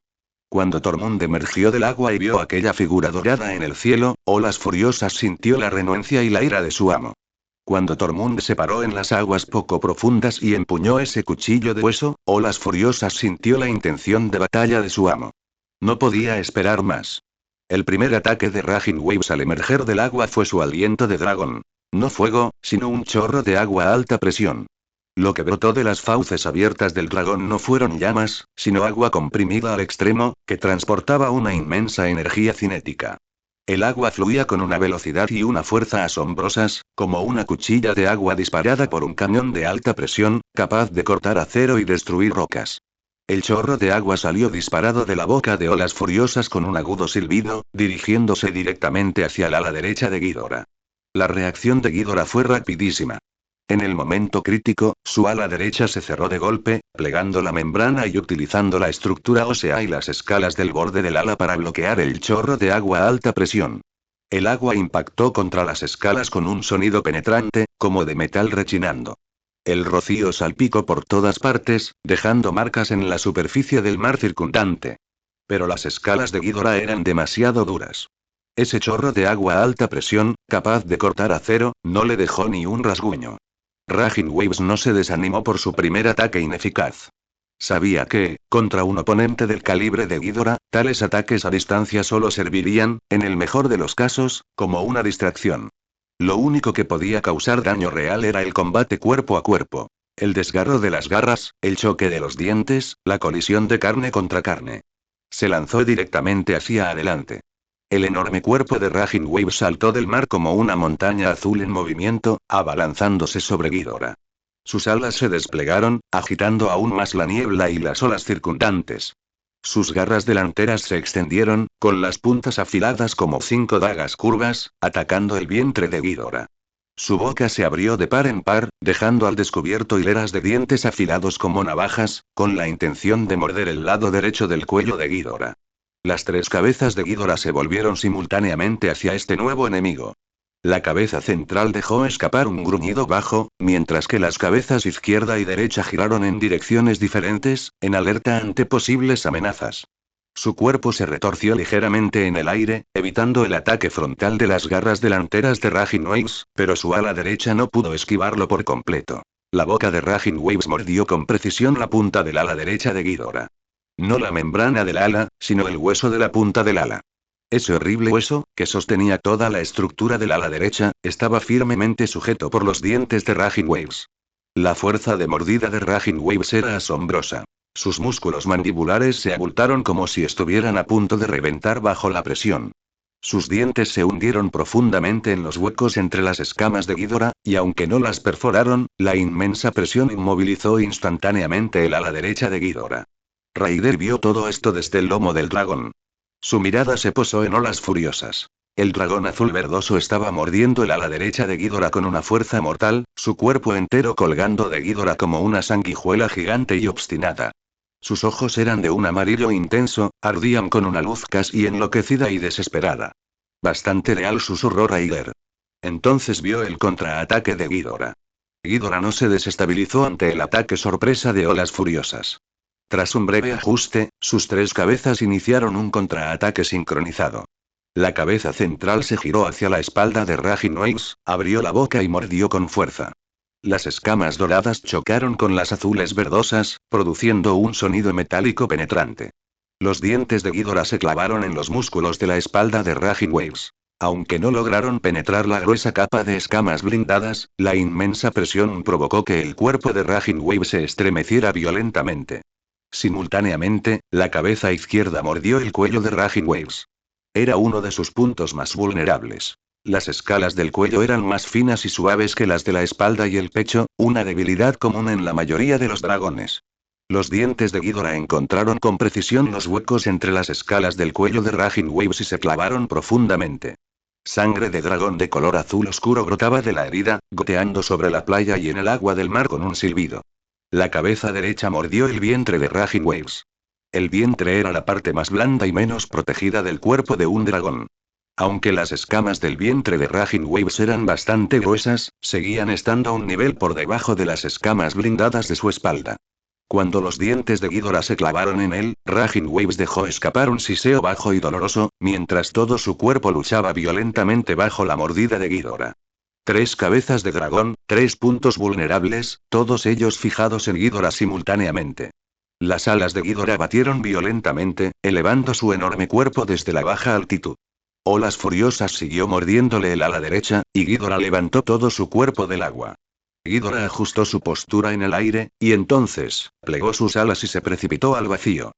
Cuando Tormund emergió del agua y vio aquella figura dorada en el cielo, Olas Furiosas sintió la renuencia y la ira de su amo. Cuando Tormund se paró en las aguas poco profundas y empuñó ese cuchillo de hueso, Olas Furiosas sintió la intención de batalla de su amo. No podía esperar más. El primer ataque de Raging Waves al emerger del agua fue su aliento de dragón. No fuego, sino un chorro de agua a alta presión. Lo que brotó de las fauces abiertas del dragón no fueron llamas, sino agua comprimida al extremo, que transportaba una inmensa energía cinética. El agua fluía con una velocidad y una fuerza asombrosas, como una cuchilla de agua disparada por un cañón de alta presión, capaz de cortar acero y destruir rocas. El chorro de agua salió disparado de la boca de Olas Furiosas con un agudo silbido, dirigiéndose directamente hacia el ala derecha de Ghidorah. La reacción de Ghidorah fue rapidísima. En el momento crítico, su ala derecha se cerró de golpe, plegando la membrana y utilizando la estructura ósea y las escalas del borde del ala para bloquear el chorro de agua a alta presión. El agua impactó contra las escalas con un sonido penetrante, como de metal rechinando. El rocío salpicó por todas partes, dejando marcas en la superficie del mar circundante. Pero las escalas de Ghidorah eran demasiado duras. Ese chorro de agua a alta presión, capaz de cortar acero, no le dejó ni un rasguño. Raging Waves no se desanimó por su primer ataque ineficaz. Sabía que, contra un oponente del calibre de Ghidorah, tales ataques a distancia solo servirían, en el mejor de los casos, como una distracción. Lo único que podía causar daño real era el combate cuerpo a cuerpo. El desgarro de las garras, el choque de los dientes, la colisión de carne contra carne. Se lanzó directamente hacia adelante. El enorme cuerpo de Raging Waves saltó del mar como una montaña azul en movimiento, abalanzándose sobre Ghidorah. Sus alas se desplegaron, agitando aún más la niebla y las olas circundantes. Sus garras delanteras se extendieron, con las puntas afiladas como 5 dagas curvas, atacando el vientre de Ghidorah. Su boca se abrió de par en par, dejando al descubierto hileras de dientes afilados como navajas, con la intención de morder el lado derecho del cuello de Ghidorah. Las 3 cabezas de Ghidorah se volvieron simultáneamente hacia este nuevo enemigo. La cabeza central dejó escapar un gruñido bajo, mientras que las cabezas izquierda y derecha giraron en direcciones diferentes, en alerta ante posibles amenazas. Su cuerpo se retorció ligeramente en el aire, evitando el ataque frontal de las garras delanteras de Raging Waves, pero su ala derecha no pudo esquivarlo por completo. La boca de Raging Waves mordió con precisión la punta del ala derecha de Ghidorah. No la membrana del ala, sino el hueso de la punta del ala. Ese horrible hueso, que sostenía toda la estructura del ala derecha, estaba firmemente sujeto por los dientes de Raging Waves. La fuerza de mordida de Raging Waves era asombrosa. Sus músculos mandibulares se abultaron como si estuvieran a punto de reventar bajo la presión. Sus dientes se hundieron profundamente en los huecos entre las escamas de Ghidorah, y aunque no las perforaron, la inmensa presión inmovilizó instantáneamente el ala derecha de Ghidorah. Raider vio todo esto desde el lomo del dragón. Su mirada se posó en Olas Furiosas. El dragón azul verdoso estaba mordiendo el ala derecha de Ghidorah con una fuerza mortal, su cuerpo entero colgando de Ghidorah como una sanguijuela gigante y obstinada. Sus ojos eran de un amarillo intenso, ardían con una luz casi enloquecida y desesperada. Bastante leal, susurró Raider. Entonces vio el contraataque de Ghidorah. Ghidorah no se desestabilizó ante el ataque sorpresa de Olas Furiosas. Tras un breve ajuste, sus 3 cabezas iniciaron un contraataque sincronizado. La cabeza central se giró hacia la espalda de Raging Waves, abrió la boca y mordió con fuerza. Las escamas doradas chocaron con las azules verdosas, produciendo un sonido metálico penetrante. Los dientes de Ghidorah se clavaron en los músculos de la espalda de Raging Waves. Aunque no lograron penetrar la gruesa capa de escamas blindadas, la inmensa presión provocó que el cuerpo de Raging Waves se estremeciera violentamente. Simultáneamente, la cabeza izquierda mordió el cuello de Raging Waves. Era uno de sus puntos más vulnerables. Las escalas del cuello eran más finas y suaves que las de la espalda y el pecho, una debilidad común en la mayoría de los dragones. Los dientes de Ghidorah encontraron con precisión los huecos entre las escalas del cuello de Raging Waves y se clavaron profundamente. Sangre de dragón de color azul oscuro brotaba de la herida, goteando sobre la playa y en el agua del mar con un silbido. La cabeza derecha mordió el vientre de Raging Waves. El vientre era la parte más blanda y menos protegida del cuerpo de un dragón. Aunque las escamas del vientre de Raging Waves eran bastante gruesas, seguían estando a un nivel por debajo de las escamas blindadas de su espalda. Cuando los dientes de Ghidorah se clavaron en él, Raging Waves dejó escapar un siseo bajo y doloroso, mientras todo su cuerpo luchaba violentamente bajo la mordida de Ghidorah. 3 cabezas de dragón, 3 puntos vulnerables, todos ellos fijados en Ghidorah simultáneamente. Las alas de Ghidorah batieron violentamente, elevando su enorme cuerpo desde la baja altitud. Olas furiosas siguió mordiéndole el ala derecha, y Ghidorah levantó todo su cuerpo del agua. Ghidorah ajustó su postura en el aire, y entonces, plegó sus alas y se precipitó al vacío.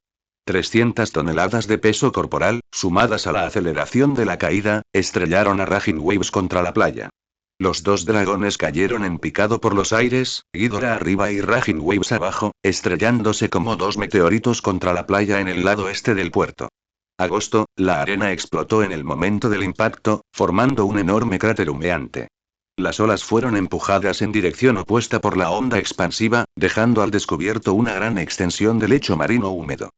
300 toneladas de peso corporal, sumadas a la aceleración de la caída, estrellaron a Raging Waves contra la playa. Los 2 dragones cayeron en picado por los aires, Ghidorah arriba y Raging Waves abajo, estrellándose como 2 meteoritos contra la playa en el lado este del puerto. Agosto, la arena explotó en el momento del impacto, formando un enorme cráter humeante. Las olas fueron empujadas en dirección opuesta por la onda expansiva, dejando al descubierto una gran extensión de lecho marino húmedo.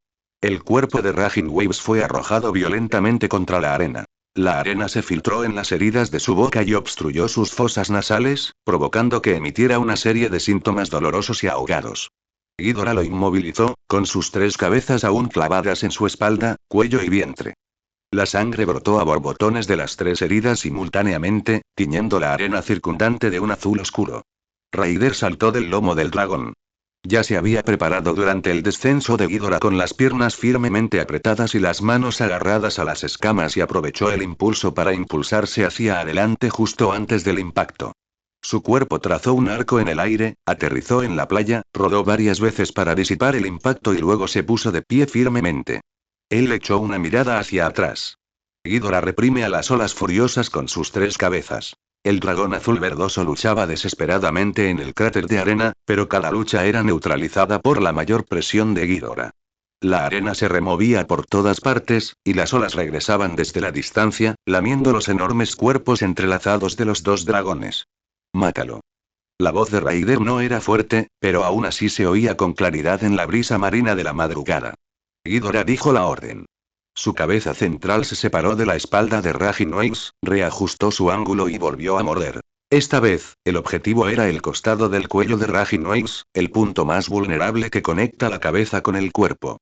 El cuerpo de Raging Waves fue arrojado violentamente contra la arena. La arena se filtró en las heridas de su boca y obstruyó sus fosas nasales, provocando que emitiera una serie de síntomas dolorosos y ahogados. Ghidorah lo inmovilizó, con sus 3 cabezas aún clavadas en su espalda, cuello y vientre. La sangre brotó a borbotones de las 3 heridas simultáneamente, tiñendo la arena circundante de un azul oscuro. Raider saltó del lomo del dragón. Ya se había preparado durante el descenso de Ghidorah con las piernas firmemente apretadas y las manos agarradas a las escamas y aprovechó el impulso para impulsarse hacia adelante justo antes del impacto. Su cuerpo trazó un arco en el aire, aterrizó en la playa, rodó varias veces para disipar el impacto y luego se puso de pie firmemente. Él echó una mirada hacia atrás. Ghidorah reprime a las olas furiosas con sus 3 cabezas. El dragón azul verdoso luchaba desesperadamente en el cráter de arena, pero cada lucha era neutralizada por la mayor presión de Ghidorah. La arena se removía por todas partes, y las olas regresaban desde la distancia, lamiendo los enormes cuerpos entrelazados de los 2 dragones. «Mátalo». La voz de Raider no era fuerte, pero aún así se oía con claridad en la brisa marina de la madrugada. Ghidorah dijo la orden. Su cabeza central se separó de la espalda de Raging Waves, reajustó su ángulo y volvió a morder. Esta vez, el objetivo era el costado del cuello de Raging Waves, el punto más vulnerable que conecta la cabeza con el cuerpo.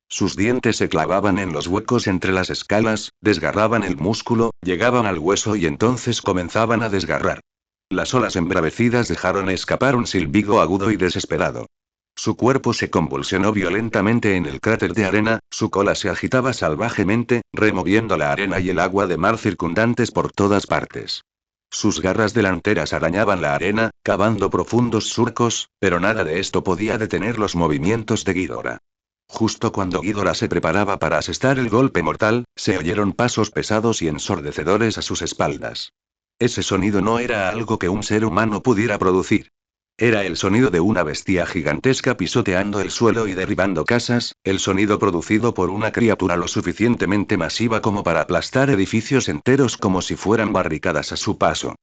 Sus dientes se clavaban en los huecos entre las escalas, desgarraban el músculo, llegaban al hueso y entonces comenzaban a desgarrar. Las olas embravecidas dejaron escapar un silbido agudo y desesperado. Su cuerpo se convulsionó violentamente en el cráter de arena, su cola se agitaba salvajemente, removiendo la arena y el agua de mar circundantes por todas partes. Sus garras delanteras arañaban la arena, cavando profundos surcos, pero nada de esto podía detener los movimientos de Ghidorah. Justo cuando Ghidorah se preparaba para asestar el golpe mortal, se oyeron pasos pesados y ensordecedores a sus espaldas. Ese sonido no era algo que un ser humano pudiera producir. Era el sonido de una bestia gigantesca pisoteando el suelo y derribando casas, el sonido producido por una criatura lo suficientemente masiva como para aplastar edificios enteros como si fueran barricadas a su paso.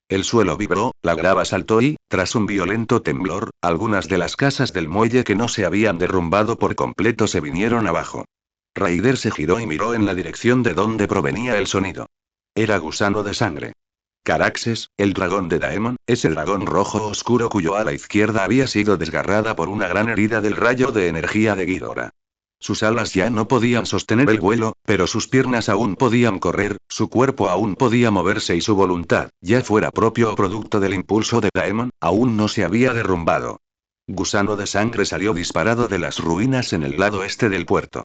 El suelo vibró, la grava saltó y, tras un violento temblor, algunas de las casas del muelle que no se habían derrumbado por completo se vinieron abajo. Raider se giró y miró en la dirección de donde provenía el sonido. Era gusano de sangre. Caraxes, el dragón de Daemon, ese dragón rojo oscuro cuyo ala izquierda había sido desgarrada por una gran herida del rayo de energía de Ghidorah. Sus alas ya no podían sostener el vuelo, pero sus piernas aún podían correr, su cuerpo aún podía moverse y su voluntad, ya fuera propio o producto del impulso de Daemon, aún no se había derrumbado. Gusano de sangre salió disparado de las ruinas en el lado este del puerto.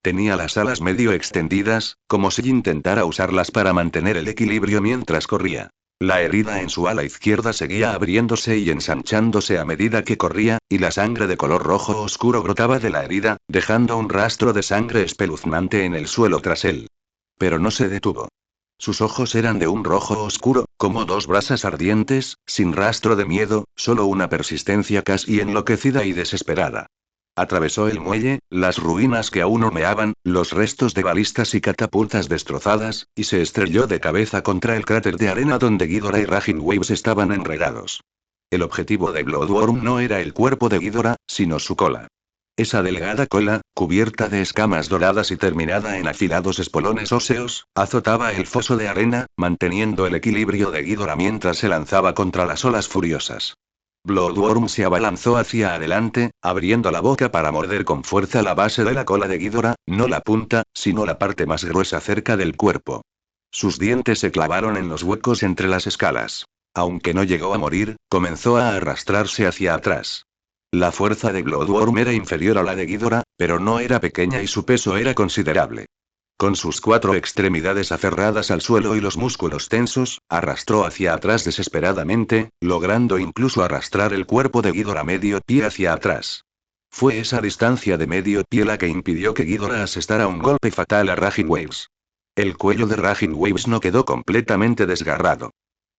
Tenía las alas medio extendidas, como si intentara usarlas para mantener el equilibrio mientras corría. La herida en su ala izquierda seguía abriéndose y ensanchándose a medida que corría, y la sangre de color rojo oscuro brotaba de la herida, dejando un rastro de sangre espeluznante en el suelo tras él. Pero no se detuvo. Sus ojos eran de un rojo oscuro, como dos brasas ardientes, sin rastro de miedo, solo una persistencia casi enloquecida y desesperada. Atravesó el muelle, las ruinas que aún humeaban, los restos de balistas y catapultas destrozadas, y se estrelló de cabeza contra el cráter de arena donde Ghidorah y Raging Waves estaban enredados. El objetivo de Bloodworm no era el cuerpo de Ghidorah, sino su cola. Esa delgada cola, cubierta de escamas doradas y terminada en afilados espolones óseos, azotaba el foso de arena, manteniendo el equilibrio de Ghidorah mientras se lanzaba contra las olas furiosas. Bloodworm se abalanzó hacia adelante, abriendo la boca para morder con fuerza la base de la cola de Ghidorah, no la punta, sino la parte más gruesa cerca del cuerpo. Sus dientes se clavaron en los huecos entre las escalas. Aunque no llegó a morir, comenzó a arrastrarse hacia atrás. La fuerza de Bloodworm era inferior a la de Ghidorah, pero no era pequeña y su peso era considerable. Con sus cuatro extremidades aferradas al suelo y los músculos tensos, arrastró hacia atrás desesperadamente, logrando incluso arrastrar el cuerpo de Ghidorah medio pie hacia atrás. Fue esa distancia de medio pie la que impidió que Ghidorah asestara un golpe fatal a Raging Waves. El cuello de Raging Waves no quedó completamente desgarrado.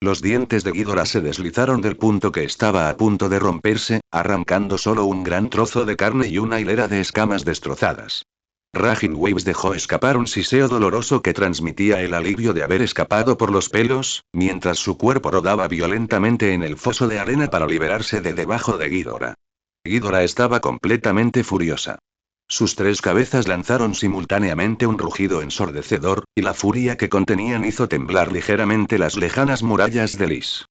Los dientes de Ghidorah se deslizaron del punto que estaba a punto de romperse, arrancando solo un gran trozo de carne y una hilera de escamas destrozadas. Raging Waves dejó escapar un siseo doloroso que transmitía el alivio de haber escapado por los pelos, mientras su cuerpo rodaba violentamente en el foso de arena para liberarse de debajo de Ghidorah. Ghidorah estaba completamente furiosa. Sus tres cabezas lanzaron simultáneamente un rugido ensordecedor, y la furia que contenían hizo temblar ligeramente las lejanas murallas de Lis.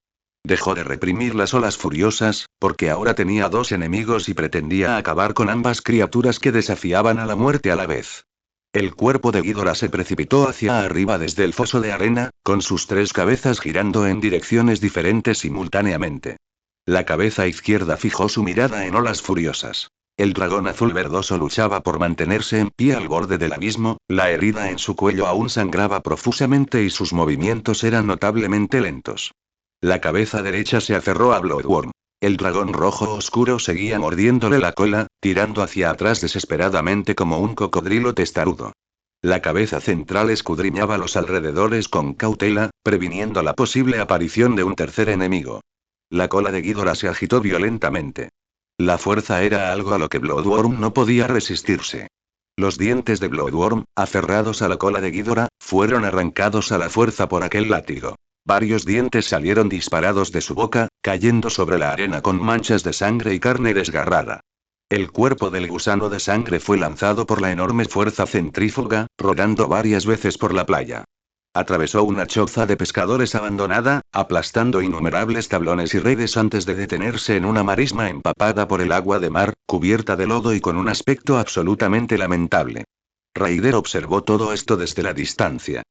Dejó de reprimir las olas furiosas, porque ahora tenía dos enemigos y pretendía acabar con ambas criaturas que desafiaban a la muerte a la vez. El cuerpo de Ghidorah se precipitó hacia arriba desde el foso de arena, con sus tres cabezas girando en direcciones diferentes simultáneamente. La cabeza izquierda fijó su mirada en olas furiosas. El dragón azul verdoso luchaba por mantenerse en pie al borde del abismo, la herida en su cuello aún sangraba profusamente y sus movimientos eran notablemente lentos. La cabeza derecha se aferró a Bloodworm. El dragón rojo oscuro seguía mordiéndole la cola, tirando hacia atrás desesperadamente como un cocodrilo testarudo. La cabeza central escudriñaba los alrededores con cautela, previniendo la posible aparición de un tercer enemigo. La cola de Ghidorah se agitó violentamente. La fuerza era algo a lo que Bloodworm no podía resistirse. Los dientes de Bloodworm, aferrados a la cola de Ghidorah, fueron arrancados a la fuerza por aquel látigo. Varios dientes salieron disparados de su boca, cayendo sobre la arena con manchas de sangre y carne desgarrada. El cuerpo del gusano de sangre fue lanzado por la enorme fuerza centrífuga, rodando varias veces por la playa. Atravesó una choza de pescadores abandonada, aplastando innumerables tablones y redes antes de detenerse en una marisma empapada por el agua de mar, cubierta de lodo y con un aspecto absolutamente lamentable. Raider observó todo esto desde la distancia.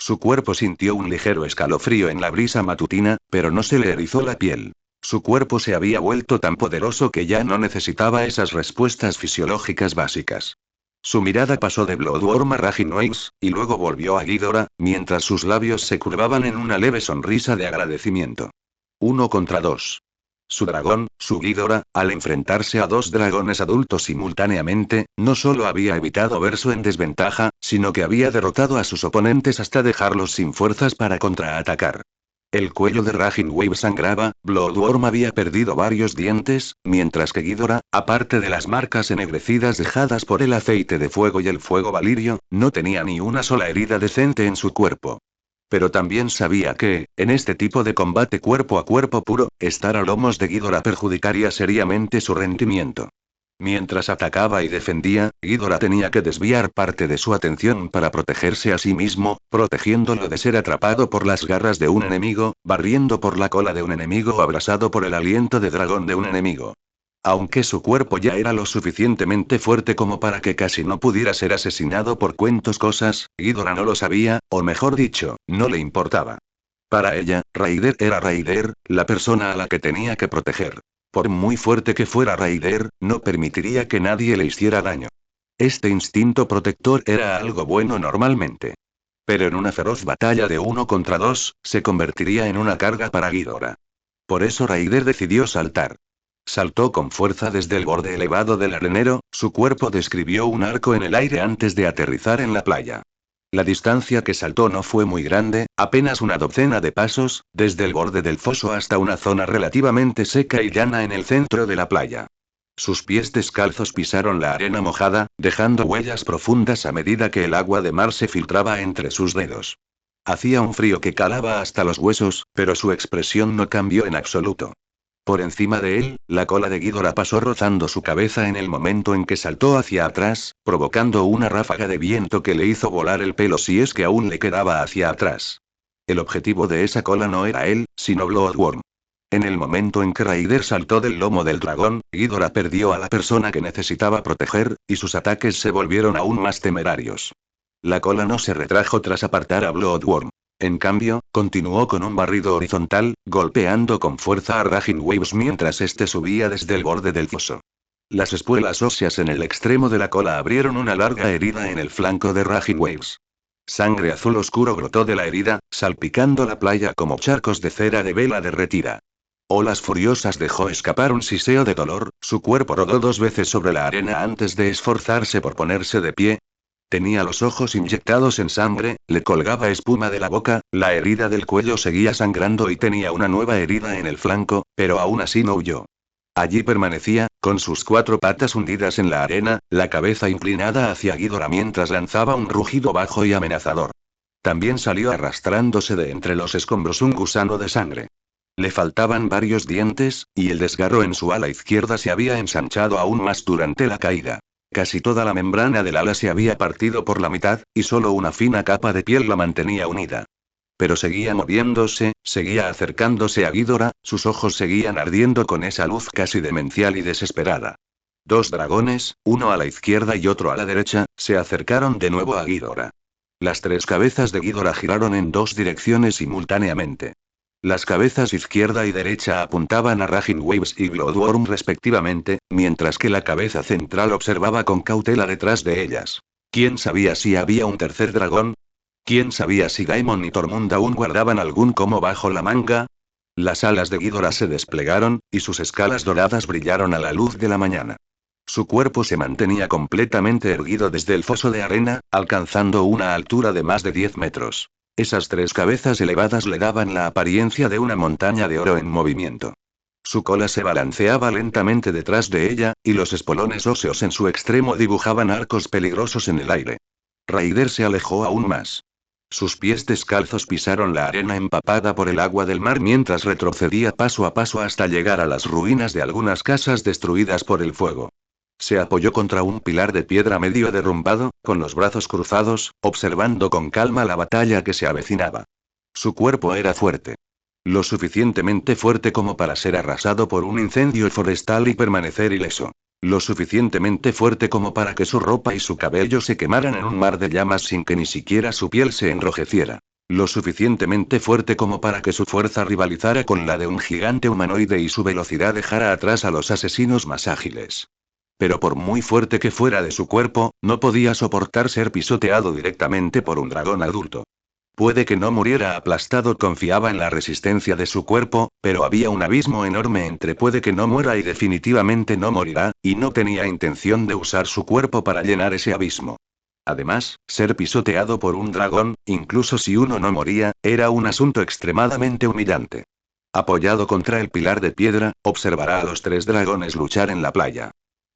Su cuerpo sintió un ligero escalofrío en la brisa matutina, pero no se le erizó la piel. Su cuerpo se había vuelto tan poderoso que ya no necesitaba esas respuestas fisiológicas básicas. Su mirada pasó de Bloodworm a Raging Waves, y luego volvió a Ghidorah, mientras sus labios se curvaban en una leve sonrisa de agradecimiento. 1 contra 2. Su dragón, su Ghidorah, al enfrentarse a dos dragones adultos simultáneamente, no solo había evitado verse en desventaja, sino que había derrotado a sus oponentes hasta dejarlos sin fuerzas para contraatacar. El cuello de Raging Waves sangraba, Bloodworm había perdido varios dientes, mientras que Ghidorah, aparte de las marcas ennegrecidas dejadas por el aceite de fuego y el fuego valirio, no tenía ni una sola herida decente en su cuerpo. Pero también sabía que, en este tipo de combate cuerpo a cuerpo puro, estar a lomos de Ghidorah perjudicaría seriamente su rendimiento. Mientras atacaba y defendía, Ghidorah tenía que desviar parte de su atención para protegerse a sí mismo, protegiéndolo de ser atrapado por las garras de un enemigo, barriendo por la cola de un enemigo o abrasado por el aliento de dragón de un enemigo. Aunque su cuerpo ya era lo suficientemente fuerte como para que casi no pudiera ser asesinado por cuentos cosas, Ghidorah no lo sabía, o mejor dicho, no le importaba. Para ella, Raider era Raider, la persona a la que tenía que proteger. Por muy fuerte que fuera Raider, no permitiría que nadie le hiciera daño. Este instinto protector era algo bueno normalmente. Pero en una feroz batalla de 1 contra 2, se convertiría en una carga para Ghidorah. Por eso Raider decidió saltar. Saltó con fuerza desde el borde elevado del arenero, su cuerpo describió un arco en el aire antes de aterrizar en la playa. La distancia que saltó no fue muy grande, apenas una docena de pasos, desde el borde del foso hasta una zona relativamente seca y llana en el centro de la playa. Sus pies descalzos pisaron la arena mojada, dejando huellas profundas a medida que el agua de mar se filtraba entre sus dedos. Hacía un frío que calaba hasta los huesos, pero su expresión no cambió en absoluto. Por encima de él, la cola de Ghidorah pasó rozando su cabeza en el momento en que saltó hacia atrás, provocando una ráfaga de viento que le hizo volar el pelo si es que aún le quedaba hacia atrás. El objetivo de esa cola no era él, sino Bloodworm. En el momento en que Raider saltó del lomo del dragón, Ghidorah perdió a la persona que necesitaba proteger, y sus ataques se volvieron aún más temerarios. La cola no se retrajo tras apartar a Bloodworm. En cambio, continuó con un barrido horizontal, golpeando con fuerza a Raging Waves mientras este subía desde el borde del foso. Las espuelas óseas en el extremo de la cola abrieron una larga herida en el flanco de Raging Waves. Sangre azul oscuro brotó de la herida, salpicando la playa como charcos de cera de vela derretida. Olas furiosas dejó escapar un siseo de dolor, su cuerpo rodó 2 veces sobre la arena antes de esforzarse por ponerse de pie. Tenía los ojos inyectados en sangre, le colgaba espuma de la boca, la herida del cuello seguía sangrando y tenía una nueva herida en el flanco, pero aún así no huyó. Allí permanecía, con sus 4 patas hundidas en la arena, la cabeza inclinada hacia Ghidorah mientras lanzaba un rugido bajo y amenazador. También salió arrastrándose de entre los escombros un gusano de sangre. Le faltaban varios dientes, y el desgarro en su ala izquierda se había ensanchado aún más durante la caída. Casi toda la membrana del ala se había partido por la mitad, y solo una fina capa de piel la mantenía unida. Pero seguía moviéndose, seguía acercándose a Ghidorah, sus ojos seguían ardiendo con esa luz casi demencial y desesperada. 2 dragones, uno a la izquierda y otro a la derecha, se acercaron de nuevo a Ghidorah. Las 3 cabezas de Ghidorah giraron en 2 direcciones simultáneamente. Las cabezas izquierda y derecha apuntaban a Raging Waves y Bloodworm respectivamente, mientras que la cabeza central observaba con cautela detrás de ellas. ¿Quién sabía si había un tercer dragón? ¿Quién sabía si Gaimon y Tormund aún guardaban algún como bajo la manga? Las alas de Ghidorah se desplegaron, y sus escalas doradas brillaron a la luz de la mañana. Su cuerpo se mantenía completamente erguido desde el foso de arena, alcanzando una altura de más de 10 metros. Esas 3 cabezas elevadas le daban la apariencia de una montaña de oro en movimiento. Su cola se balanceaba lentamente detrás de ella, y los espolones óseos en su extremo dibujaban arcos peligrosos en el aire. Raider se alejó aún más. Sus pies descalzos pisaron la arena empapada por el agua del mar mientras retrocedía paso a paso hasta llegar a las ruinas de algunas casas destruidas por el fuego. Se apoyó contra un pilar de piedra medio derrumbado, con los brazos cruzados, observando con calma la batalla que se avecinaba. Su cuerpo era fuerte. Lo suficientemente fuerte como para ser arrasado por un incendio forestal y permanecer ileso. Lo suficientemente fuerte como para que su ropa y su cabello se quemaran en un mar de llamas sin que ni siquiera su piel se enrojeciera. Lo suficientemente fuerte como para que su fuerza rivalizara con la de un gigante humanoide y su velocidad dejara atrás a los asesinos más ágiles. Pero por muy fuerte que fuera de su cuerpo, no podía soportar ser pisoteado directamente por un dragón adulto. Puede que no muriera aplastado, confiaba en la resistencia de su cuerpo, pero había un abismo enorme entre puede que no muera y definitivamente no morirá, y no tenía intención de usar su cuerpo para llenar ese abismo. Además, ser pisoteado por un dragón, incluso si uno no moría, era un asunto extremadamente humillante. Apoyado contra el pilar de piedra, observará a los 3 dragones luchar en la playa.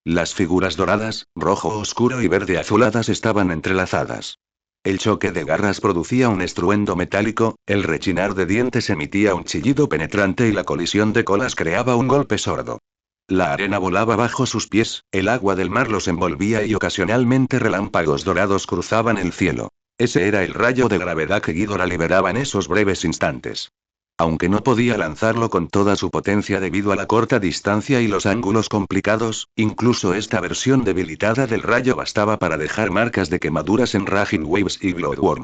Las figuras doradas, rojo oscuro y verde azuladas estaban entrelazadas. El choque de garras producía un estruendo metálico, el rechinar de dientes emitía un chillido penetrante y la colisión de colas creaba un golpe sordo. La arena volaba bajo sus pies, el agua del mar los envolvía y ocasionalmente relámpagos dorados cruzaban el cielo. Ese era el rayo de gravedad que Ghidorah liberaba en esos breves instantes. Aunque no podía lanzarlo con toda su potencia debido a la corta distancia y los ángulos complicados, incluso esta versión debilitada del rayo bastaba para dejar marcas de quemaduras en Raging Waves y Bloodworm.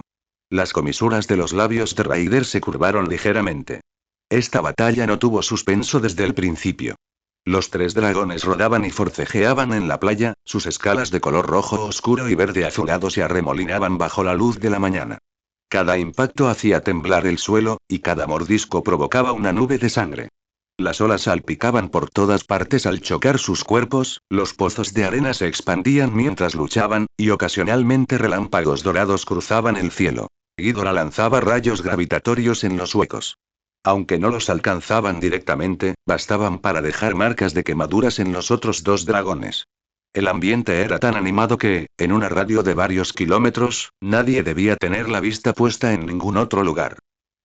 Las comisuras de los labios de Raider se curvaron ligeramente. Esta batalla no tuvo suspenso desde el principio. Los tres dragones rodaban y forcejeaban en la playa, sus escalas de color rojo oscuro y verde azulado se arremolinaban bajo la luz de la mañana. Cada impacto hacía temblar el suelo, y cada mordisco provocaba una nube de sangre. Las olas salpicaban por todas partes al chocar sus cuerpos, los pozos de arena se expandían mientras luchaban, y ocasionalmente relámpagos dorados cruzaban el cielo. Ghidorah lanzaba rayos gravitatorios en los huecos. Aunque no los alcanzaban directamente, bastaban para dejar marcas de quemaduras en los otros dos dragones. El ambiente era tan animado que, en un radio de varios kilómetros, nadie debía tener la vista puesta en ningún otro lugar.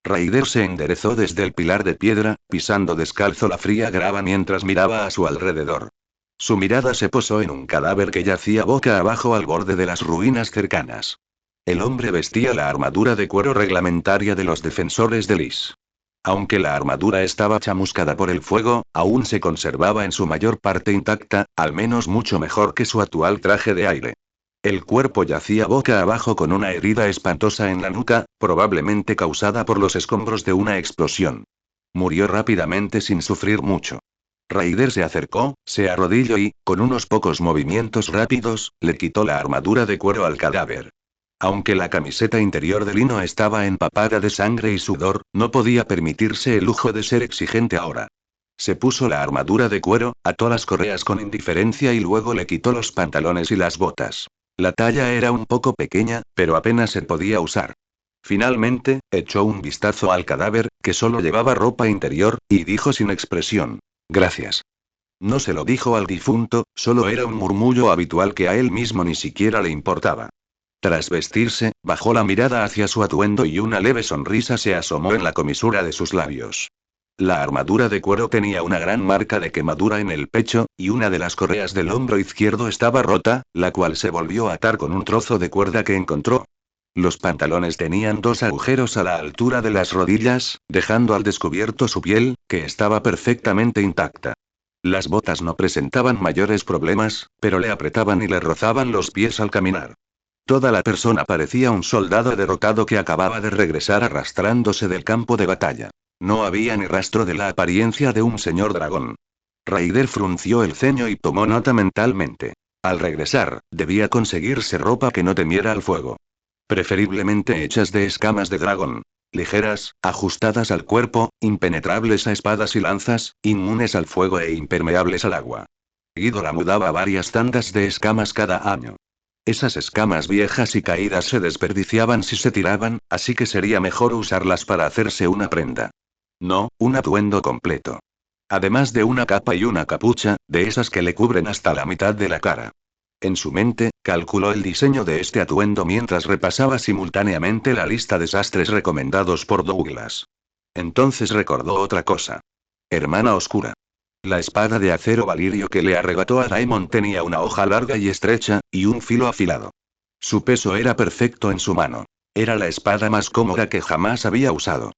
Raider se enderezó desde el pilar de piedra, pisando descalzo la fría grava mientras miraba a su alrededor. Su mirada se posó en un cadáver que yacía boca abajo al borde de las ruinas cercanas. El hombre vestía la armadura de cuero reglamentaria de los defensores de Lis. Aunque la armadura estaba chamuscada por el fuego, aún se conservaba en su mayor parte intacta, al menos mucho mejor que su actual traje de aire. El cuerpo yacía boca abajo con una herida espantosa en la nuca, probablemente causada por los escombros de una explosión. Murió rápidamente sin sufrir mucho. Raider se acercó, se arrodilló y, con unos pocos movimientos rápidos, le quitó la armadura de cuero al cadáver. Aunque la camiseta interior de lino estaba empapada de sangre y sudor, no podía permitirse el lujo de ser exigente ahora. Se puso la armadura de cuero, ató las correas con indiferencia y luego le quitó los pantalones y las botas. La talla era un poco pequeña, pero apenas se podía usar. Finalmente, echó un vistazo al cadáver, que solo llevaba ropa interior, y dijo sin expresión: «Gracias». No se lo dijo al difunto, solo era un murmullo habitual que a él mismo ni siquiera le importaba. Tras vestirse, bajó la mirada hacia su atuendo y una leve sonrisa se asomó en la comisura de sus labios. La armadura de cuero tenía una gran marca de quemadura en el pecho, y una de las correas del hombro izquierdo estaba rota, la cual se volvió a atar con un trozo de cuerda que encontró. Los pantalones tenían dos agujeros a la altura de las rodillas, dejando al descubierto su piel, que estaba perfectamente intacta. Las botas no presentaban mayores problemas, pero le apretaban y le rozaban los pies al caminar. Toda la persona parecía un soldado derrotado que acababa de regresar arrastrándose del campo de batalla. No había ni rastro de la apariencia de un señor dragón. Raider frunció el ceño y tomó nota mentalmente. Al regresar, debía conseguirse ropa que no temiera al fuego. Preferiblemente hechas de escamas de dragón. Ligeras, ajustadas al cuerpo, impenetrables a espadas y lanzas, inmunes al fuego e impermeables al agua. Ghidorah mudaba varias tandas de escamas cada año. Esas escamas viejas y caídas se desperdiciaban si se tiraban, así que sería mejor usarlas para hacerse una prenda. No, un atuendo completo. Además de una capa y una capucha, de esas que le cubren hasta la mitad de la cara. En su mente, calculó el diseño de este atuendo mientras repasaba simultáneamente la lista de sastres recomendados por Douglas. Entonces recordó otra cosa. Hermana oscura. La espada de acero valirio que le arrebató a Daemon tenía una hoja larga y estrecha, y un filo afilado. Su peso era perfecto en su mano. Era la espada más cómoda que jamás había usado.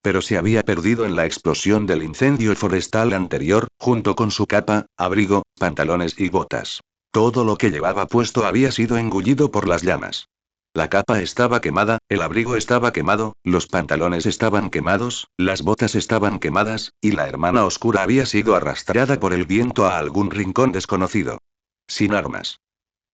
Pero se había perdido en la explosión del incendio forestal anterior, junto con su capa, abrigo, pantalones y botas. Todo lo que llevaba puesto había sido engullido por las llamas. La capa estaba quemada, el abrigo estaba quemado, los pantalones estaban quemados, las botas estaban quemadas, y la hermana oscura había sido arrastrada por el viento a algún rincón desconocido. Sin armas.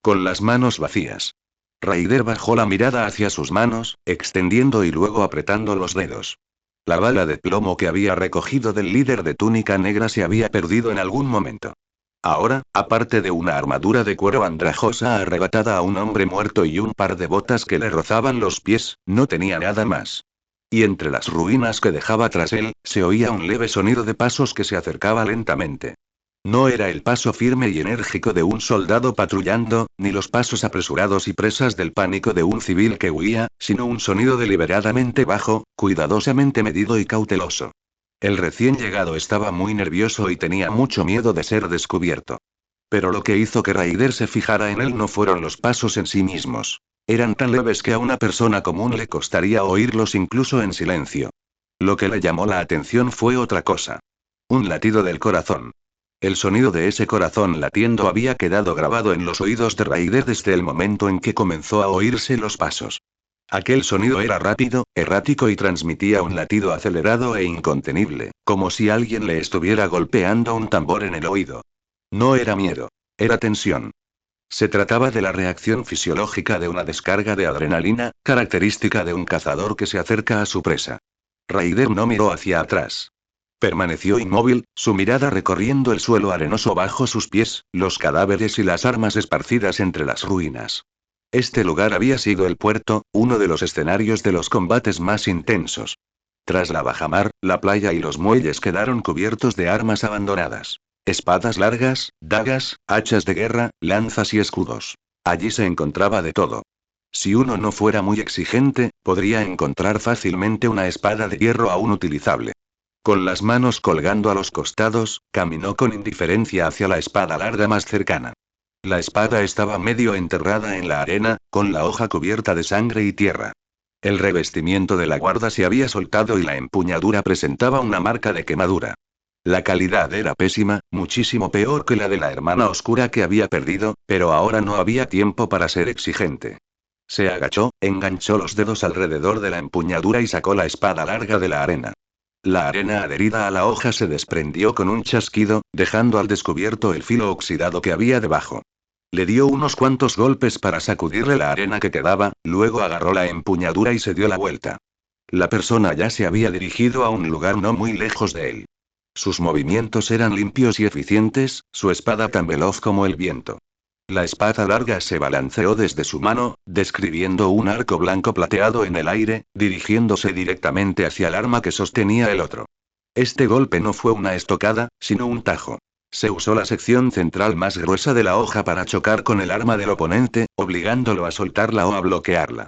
Con las manos vacías. Raider bajó la mirada hacia sus manos, extendiendo y luego apretando los dedos. La bala de plomo que había recogido del líder de túnica negra se había perdido en algún momento. Ahora, aparte de una armadura de cuero andrajosa arrebatada a un hombre muerto y un par de botas que le rozaban los pies, no tenía nada más. Y entre las ruinas que dejaba tras él, se oía un leve sonido de pasos que se acercaba lentamente. No era el paso firme y enérgico de un soldado patrullando, ni los pasos apresurados y presas del pánico de un civil que huía, sino un sonido deliberadamente bajo, cuidadosamente medido y cauteloso. El recién llegado estaba muy nervioso y tenía mucho miedo de ser descubierto. Pero lo que hizo que Raider se fijara en él no fueron los pasos en sí mismos. Eran tan leves que a una persona común le costaría oírlos incluso en silencio. Lo que le llamó la atención fue otra cosa. Un latido del corazón. El sonido de ese corazón latiendo había quedado grabado en los oídos de Raider desde el momento en que comenzó a oírse los pasos. Aquel sonido era rápido, errático y transmitía un latido acelerado e incontenible, como si alguien le estuviera golpeando un tambor en el oído. No era miedo. Era tensión. Se trataba de la reacción fisiológica de una descarga de adrenalina, característica de un cazador que se acerca a su presa. Raider no miró hacia atrás. Permaneció inmóvil, su mirada recorriendo el suelo arenoso bajo sus pies, los cadáveres y las armas esparcidas entre las ruinas. Este lugar había sido el puerto, uno de los escenarios de los combates más intensos. Tras la bajamar, la playa y los muelles quedaron cubiertos de armas abandonadas. Espadas largas, dagas, hachas de guerra, lanzas y escudos. Allí se encontraba de todo. Si uno no fuera muy exigente, podría encontrar fácilmente una espada de hierro aún utilizable. Con las manos colgando a los costados, caminó con indiferencia hacia la espada larga más cercana. La espada estaba medio enterrada en la arena, con la hoja cubierta de sangre y tierra. El revestimiento de la guarda se había soltado y la empuñadura presentaba una marca de quemadura. La calidad era pésima, muchísimo peor que la de la hermana oscura que había perdido, pero ahora no había tiempo para ser exigente. Se agachó, enganchó los dedos alrededor de la empuñadura y sacó la espada larga de la arena. La arena adherida a la hoja se desprendió con un chasquido, dejando al descubierto el filo oxidado que había debajo. Le dio unos cuantos golpes para sacudirle la arena que quedaba, luego agarró la empuñadura y se dio la vuelta. La persona ya se había dirigido a un lugar no muy lejos de él. Sus movimientos eran limpios y eficientes, su espada tan veloz como el viento. La espada larga se balanceó desde su mano, describiendo un arco blanco plateado en el aire, dirigiéndose directamente hacia el arma que sostenía el otro. Este golpe no fue una estocada, sino un tajo. Se usó la sección central más gruesa de la hoja para chocar con el arma del oponente, obligándolo a soltarla o a bloquearla.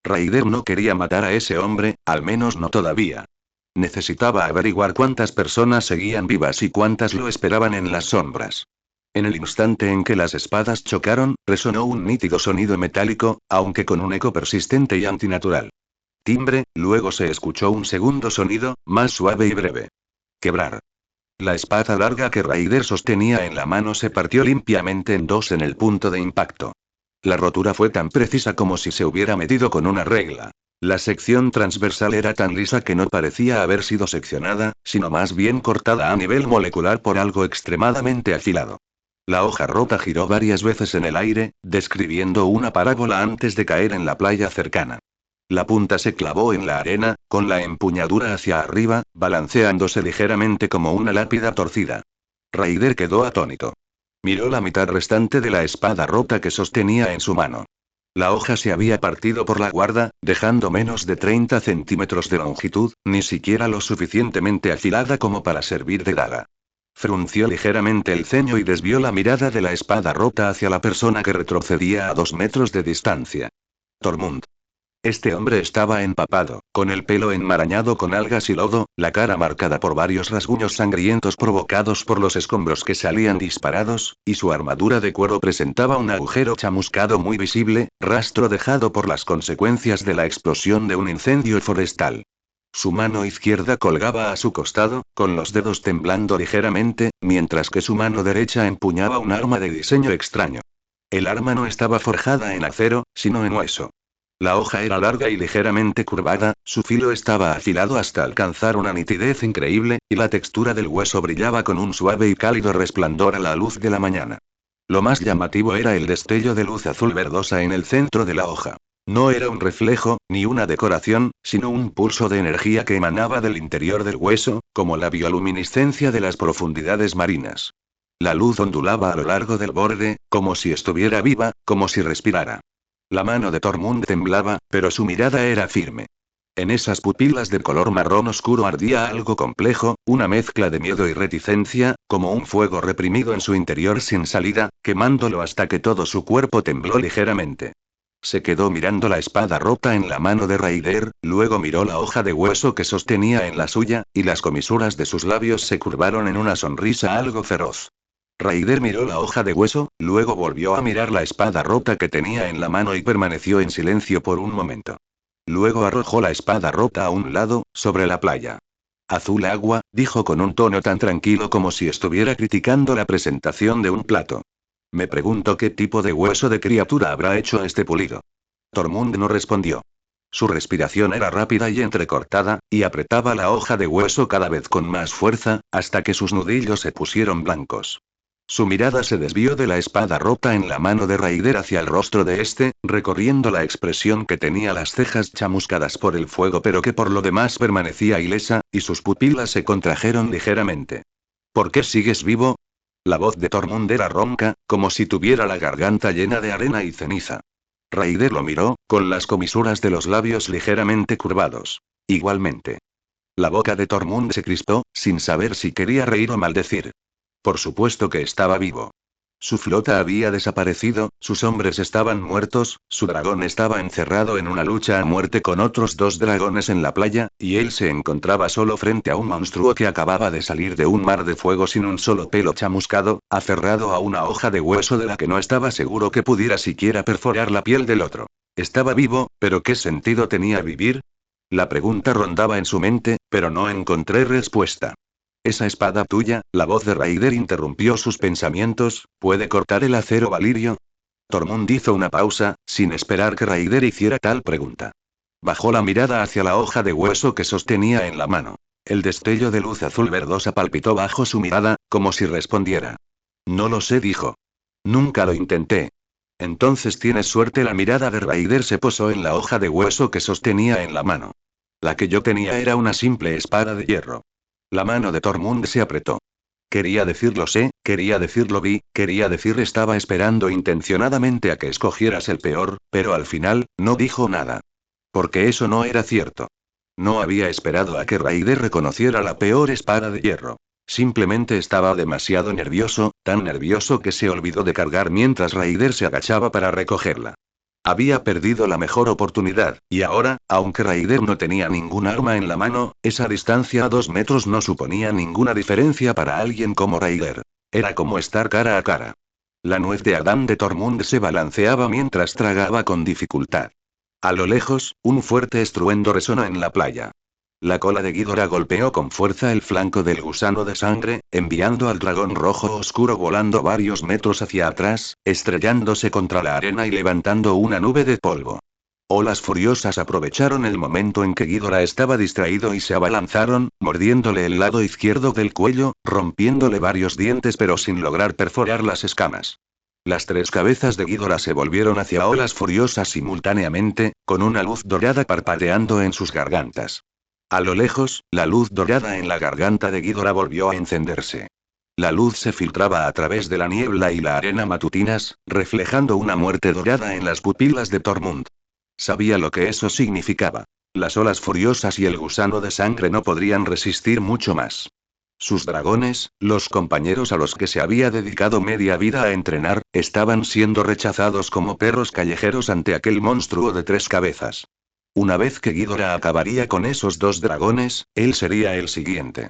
Raider no quería matar a ese hombre, al menos no todavía. Necesitaba averiguar cuántas personas seguían vivas y cuántas lo esperaban en las sombras. En el instante en que las espadas chocaron, resonó un nítido sonido metálico, aunque con un eco persistente y antinatural. Timbre, luego se escuchó un segundo sonido, más suave y breve. Quebrar. La espada larga que Raider sostenía en la mano se partió limpiamente en dos en el punto de impacto. La rotura fue tan precisa como si se hubiera medido con una regla. La sección transversal era tan lisa que no parecía haber sido seccionada, sino más bien cortada a nivel molecular por algo extremadamente afilado. La hoja rota giró varias veces en el aire, describiendo una parábola antes de caer en la playa cercana. La punta se clavó en la arena, con la empuñadura hacia arriba, balanceándose ligeramente como una lápida torcida. Raider quedó atónito. Miró la mitad restante de la espada rota que sostenía en su mano. La hoja se había partido por la guarda, dejando menos de 30 centímetros de longitud, ni siquiera lo suficientemente afilada como para servir de daga. Frunció ligeramente el ceño y desvió la mirada de la espada rota hacia la persona que retrocedía a 2 metros de distancia. Tormund. Este hombre estaba empapado, con el pelo enmarañado con algas y lodo, la cara marcada por varios rasguños sangrientos provocados por los escombros que salían disparados, y su armadura de cuero presentaba un agujero chamuscado muy visible, rastro dejado por las consecuencias de la explosión de un incendio forestal. Su mano izquierda colgaba a su costado, con los dedos temblando ligeramente, mientras que su mano derecha empuñaba un arma de diseño extraño. El arma no estaba forjada en acero, sino en hueso. La hoja era larga y ligeramente curvada, su filo estaba afilado hasta alcanzar una nitidez increíble, y la textura del hueso brillaba con un suave y cálido resplandor a la luz de la mañana. Lo más llamativo era el destello de luz azul verdosa en el centro de la hoja. No era un reflejo, ni una decoración, sino un pulso de energía que emanaba del interior del hueso, como la bioluminiscencia de las profundidades marinas. La luz ondulaba a lo largo del borde, como si estuviera viva, como si respirara. La mano de Tormund temblaba, pero su mirada era firme. En esas pupilas de color marrón oscuro ardía algo complejo, una mezcla de miedo y reticencia, como un fuego reprimido en su interior sin salida, quemándolo hasta que todo su cuerpo tembló ligeramente. Se quedó mirando la espada rota en la mano de Raider, luego miró la hoja de hueso que sostenía en la suya, y las comisuras de sus labios se curvaron en una sonrisa algo feroz. Raider miró la hoja de hueso, luego volvió a mirar la espada rota que tenía en la mano y permaneció en silencio por un momento. Luego arrojó la espada rota a un lado, sobre la playa. Azul agua, dijo con un tono tan tranquilo como si estuviera criticando la presentación de un plato. Me pregunto qué tipo de hueso de criatura habrá hecho este pulido. Tormund no respondió. Su respiración era rápida y entrecortada, y apretaba la hoja de hueso cada vez con más fuerza, hasta que sus nudillos se pusieron blancos. Su mirada se desvió de la espada rota en la mano de Raider hacia el rostro de este, recorriendo la expresión que tenía las cejas chamuscadas por el fuego pero que por lo demás permanecía ilesa, y sus pupilas se contrajeron ligeramente. ¿Por qué sigues vivo? La voz de Tormund era ronca, como si tuviera la garganta llena de arena y ceniza. Raider lo miró, con las comisuras de los labios ligeramente curvados. Igualmente. La boca de Tormund se crispó, sin saber si quería reír o maldecir. Por supuesto que estaba vivo. Su flota había desaparecido, sus hombres estaban muertos, su dragón estaba encerrado en una lucha a muerte con otros 2 dragones en la playa, y él se encontraba solo frente a un monstruo que acababa de salir de un mar de fuego sin un solo pelo chamuscado, aferrado a una hoja de hueso de la que no estaba seguro que pudiera siquiera perforar la piel del otro. Estaba vivo, pero ¿qué sentido tenía vivir? La pregunta rondaba en su mente, pero no encontré respuesta. Esa espada tuya, la voz de Raider interrumpió sus pensamientos, ¿puede cortar el acero valirio? Tormund hizo una pausa, sin esperar que Raider hiciera tal pregunta. Bajó la mirada hacia la hoja de hueso que sostenía en la mano. El destello de luz azul verdosa palpitó bajo su mirada, como si respondiera. No lo sé, dijo. Nunca lo intenté. Entonces tienes suerte. La mirada de Raider se posó en la hoja de hueso que sostenía en la mano. La que yo tenía era una simple espada de hierro. La mano de Tormund se apretó. Quería decir lo sé, quería decir lo vi, quería decir estaba esperando intencionadamente a que escogieras el peor, pero al final, no dijo nada. Porque eso no era cierto. No había esperado a que Raider reconociera la peor espada de hierro. Simplemente estaba demasiado nervioso, tan nervioso que se olvidó de cargar mientras Raider se agachaba para recogerla. Había perdido la mejor oportunidad, y ahora, aunque Raider no tenía ningún arma en la mano, esa distancia a 2 metros no suponía ninguna diferencia para alguien como Raider. Era como estar cara a cara. La nuez de Adán de Tormund se balanceaba mientras tragaba con dificultad. A lo lejos, un fuerte estruendo resonó en la playa. La cola de Ghidorah golpeó con fuerza el flanco del gusano de sangre, enviando al dragón rojo oscuro volando varios metros hacia atrás, estrellándose contra la arena y levantando una nube de polvo. Olas furiosas aprovecharon el momento en que Ghidorah estaba distraído y se abalanzaron, mordiéndole el lado izquierdo del cuello, rompiéndole varios dientes pero sin lograr perforar las escamas. Las 3 cabezas de Ghidorah se volvieron hacia Olas furiosas simultáneamente, con una luz dorada parpadeando en sus gargantas. A lo lejos, la luz dorada en la garganta de Ghidorah volvió a encenderse. La luz se filtraba a través de la niebla y la arena matutinas, reflejando una muerte dorada en las pupilas de Tormund. Sabía lo que eso significaba. Las olas furiosas y el gusano de sangre no podrían resistir mucho más. Sus dragones, los compañeros a los que se había dedicado media vida a entrenar, estaban siendo rechazados como perros callejeros ante aquel monstruo de 3 cabezas. Una vez que Ghidorah acabaría con esos 2 dragones, él sería el siguiente.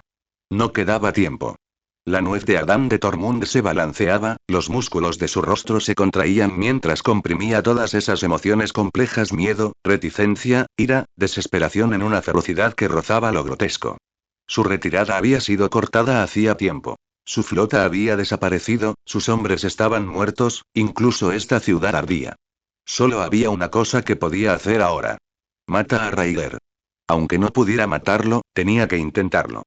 No quedaba tiempo. La nuez de Adán de Tormund se balanceaba, los músculos de su rostro se contraían mientras comprimía todas esas emociones complejas: miedo, reticencia, ira, desesperación en una ferocidad que rozaba lo grotesco. Su retirada había sido cortada hacía tiempo. Su flota había desaparecido, sus hombres estaban muertos, incluso esta ciudad ardía. Solo había una cosa que podía hacer ahora. Mata a Raider. Aunque no pudiera matarlo, tenía que intentarlo.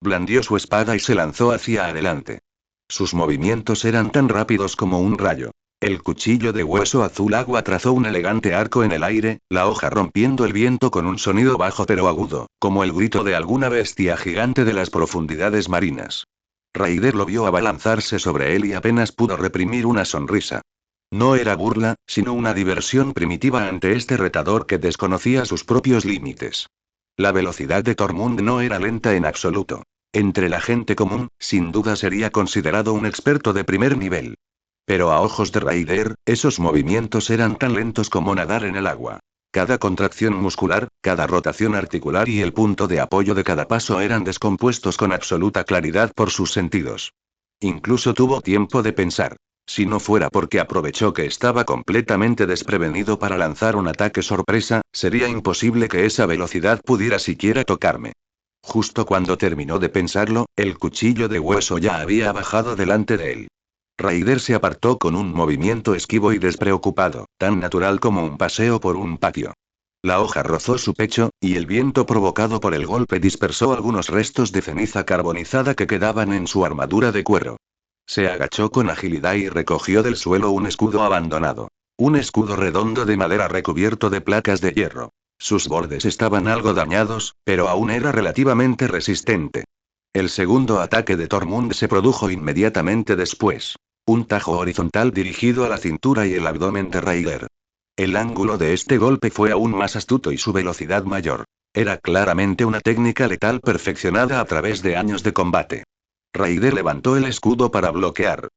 Blandió su espada y se lanzó hacia adelante. Sus movimientos eran tan rápidos como un rayo. El cuchillo de hueso azul agua trazó un elegante arco en el aire, la hoja rompiendo el viento con un sonido bajo pero agudo, como el grito de alguna bestia gigante de las profundidades marinas. Raider lo vio abalanzarse sobre él y apenas pudo reprimir una sonrisa. No era burla, sino una diversión primitiva ante este retador que desconocía sus propios límites. La velocidad de Tormund no era lenta en absoluto. Entre la gente común, sin duda sería considerado un experto de primer nivel. Pero a ojos de Raider, esos movimientos eran tan lentos como nadar en el agua. Cada contracción muscular, cada rotación articular y el punto de apoyo de cada paso eran descompuestos con absoluta claridad por sus sentidos. Incluso tuvo tiempo de pensar. Si no fuera porque aprovechó que estaba completamente desprevenido para lanzar un ataque sorpresa, sería imposible que esa velocidad pudiera siquiera tocarme. Justo cuando terminó de pensarlo, el cuchillo de hueso ya había bajado delante de él. Raider se apartó con un movimiento esquivo y despreocupado, tan natural como un paseo por un patio. La hoja rozó su pecho, y el viento provocado por el golpe dispersó algunos restos de ceniza carbonizada que quedaban en su armadura de cuero. Se agachó con agilidad y recogió del suelo un escudo abandonado. Un escudo redondo de madera recubierto de placas de hierro. Sus bordes estaban algo dañados, pero aún era relativamente resistente. El segundo ataque de Tormund se produjo inmediatamente después. Un tajo horizontal dirigido a la cintura y el abdomen de Raider. El ángulo de este golpe fue aún más astuto y su velocidad mayor. Era claramente una técnica letal perfeccionada a través de años de combate. Raider levantó el escudo para bloquear.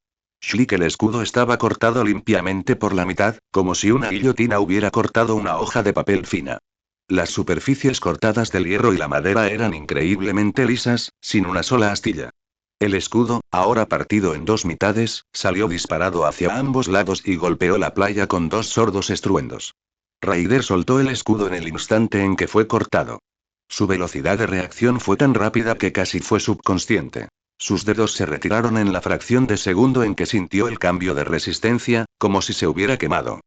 Schlick, el escudo estaba cortado limpiamente por la mitad, como si una guillotina hubiera cortado una hoja de papel fina. Las superficies cortadas del hierro y la madera eran increíblemente lisas, sin una sola astilla. El escudo, ahora partido en dos mitades, salió disparado hacia ambos lados y golpeó la playa con dos sordos estruendos. Raider soltó el escudo en el instante en que fue cortado. Su velocidad de reacción fue tan rápida que casi fue subconsciente. Sus dedos se retiraron en la fracción de segundo en que sintió el cambio de resistencia, como si se hubiera quemado.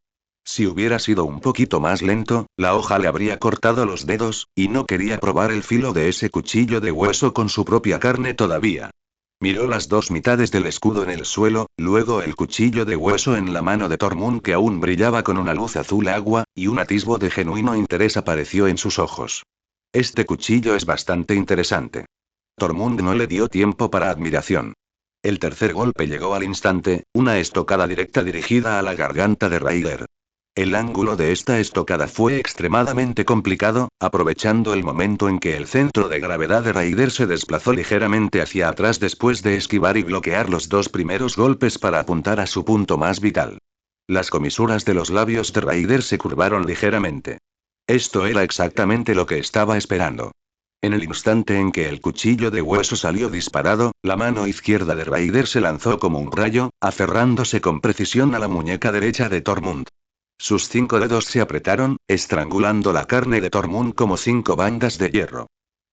Si hubiera sido un poquito más lento, la hoja le habría cortado los dedos, y no quería probar el filo de ese cuchillo de hueso con su propia carne todavía. Miró las dos mitades del escudo en el suelo, luego el cuchillo de hueso en la mano de Tormund que aún brillaba con una luz azul agua, y un atisbo de genuino interés apareció en sus ojos. Este cuchillo es bastante interesante. Tormund no le dio tiempo para admiración. El tercer golpe llegó al instante, una estocada directa dirigida a la garganta de Raider. El ángulo de esta estocada fue extremadamente complicado, aprovechando el momento en que el centro de gravedad de Raider se desplazó ligeramente hacia atrás después de esquivar y bloquear los dos primeros golpes para apuntar a su punto más vital. Las comisuras de los labios de Raider se curvaron ligeramente. Esto era exactamente lo que estaba esperando. En el instante en que el cuchillo de hueso salió disparado, la mano izquierda de Raider se lanzó como un rayo, aferrándose con precisión a la muñeca derecha de Tormund. Sus 5 dedos se apretaron, estrangulando la carne de Tormund como 5 bandas de hierro.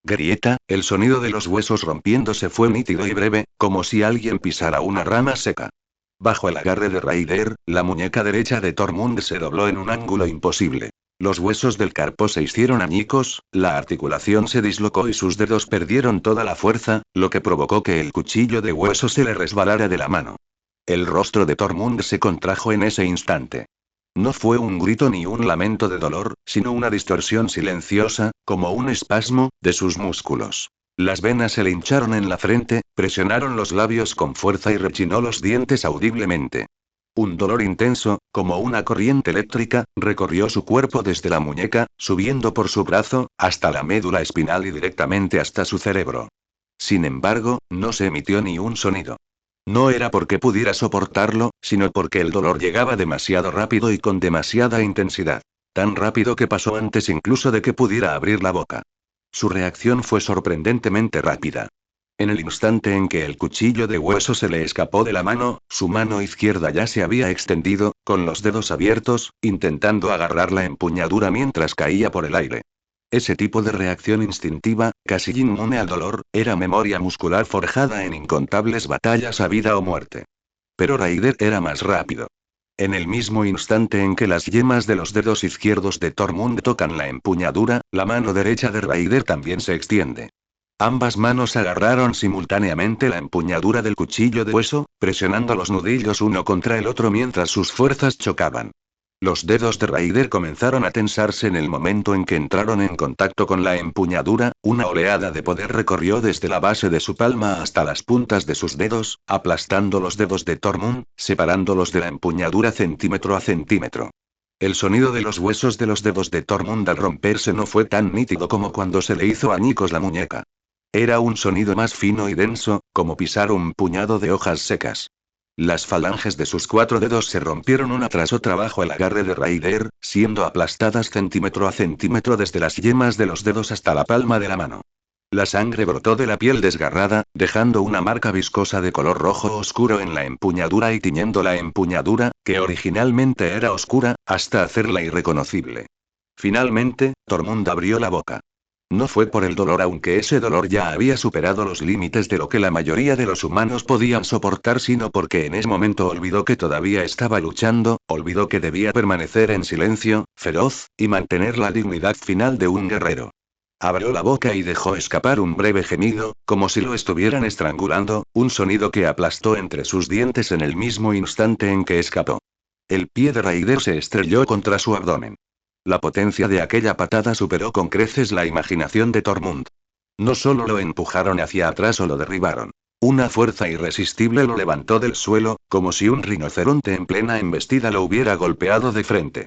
Grieta, el sonido de los huesos rompiéndose fue nítido y breve, como si alguien pisara una rama seca. Bajo el agarre de Raider, la muñeca derecha de Tormund se dobló en un ángulo imposible. Los huesos del carpo se hicieron añicos, la articulación se dislocó y sus dedos perdieron toda la fuerza, lo que provocó que el cuchillo de hueso se le resbalara de la mano. El rostro de Tormund se contrajo en ese instante. No fue un grito ni un lamento de dolor, sino una distorsión silenciosa, como un espasmo, de sus músculos. Las venas se le hincharon en la frente, presionaron los labios con fuerza y rechinó los dientes audiblemente. Un dolor intenso, como una corriente eléctrica, recorrió su cuerpo desde la muñeca, subiendo por su brazo, hasta la médula espinal y directamente hasta su cerebro. Sin embargo, no se emitió ni un sonido. No era porque pudiera soportarlo, sino porque el dolor llegaba demasiado rápido y con demasiada intensidad. Tan rápido que pasó antes incluso de que pudiera abrir la boca. Su reacción fue sorprendentemente rápida. En el instante en que el cuchillo de hueso se le escapó de la mano, su mano izquierda ya se había extendido, con los dedos abiertos, intentando agarrar la empuñadura mientras caía por el aire. Ese tipo de reacción instintiva, casi inmune al dolor, era memoria muscular forjada en incontables batallas a vida o muerte. Pero Raider era más rápido. En el mismo instante en que las yemas de los dedos izquierdos de Tormund tocan la empuñadura, la mano derecha de Raider también se extiende. Ambas manos agarraron simultáneamente la empuñadura del cuchillo de hueso, presionando los nudillos uno contra el otro mientras sus fuerzas chocaban. Los dedos de Raider comenzaron a tensarse en el momento en que entraron en contacto con la empuñadura, una oleada de poder recorrió desde la base de su palma hasta las puntas de sus dedos, aplastando los dedos de Tormund, separándolos de la empuñadura centímetro a centímetro. El sonido de los huesos de los dedos de Tormund al romperse no fue tan nítido como cuando se le hizo añicos la muñeca. Era un sonido más fino y denso, como pisar un puñado de hojas secas. Las falanges de sus 4 dedos se rompieron una tras otra bajo el agarre de Raider, siendo aplastadas centímetro a centímetro desde las yemas de los dedos hasta la palma de la mano. La sangre brotó de la piel desgarrada, dejando una marca viscosa de color rojo oscuro en la empuñadura y tiñendo la empuñadura, que originalmente era oscura, hasta hacerla irreconocible. Finalmente, Tormund abrió la boca. No fue por el dolor, aunque ese dolor ya había superado los límites de lo que la mayoría de los humanos podían soportar, sino porque en ese momento olvidó que todavía estaba luchando, olvidó que debía permanecer en silencio, feroz, y mantener la dignidad final de un guerrero. Abrió la boca y dejó escapar un breve gemido, como si lo estuvieran estrangulando, un sonido que aplastó entre sus dientes en el mismo instante en que escapó. El pie de Raider se estrelló contra su abdomen. La potencia de aquella patada superó con creces la imaginación de Tormund. No solo lo empujaron hacia atrás o lo derribaron. Una fuerza irresistible lo levantó del suelo, como si un rinoceronte en plena embestida lo hubiera golpeado de frente.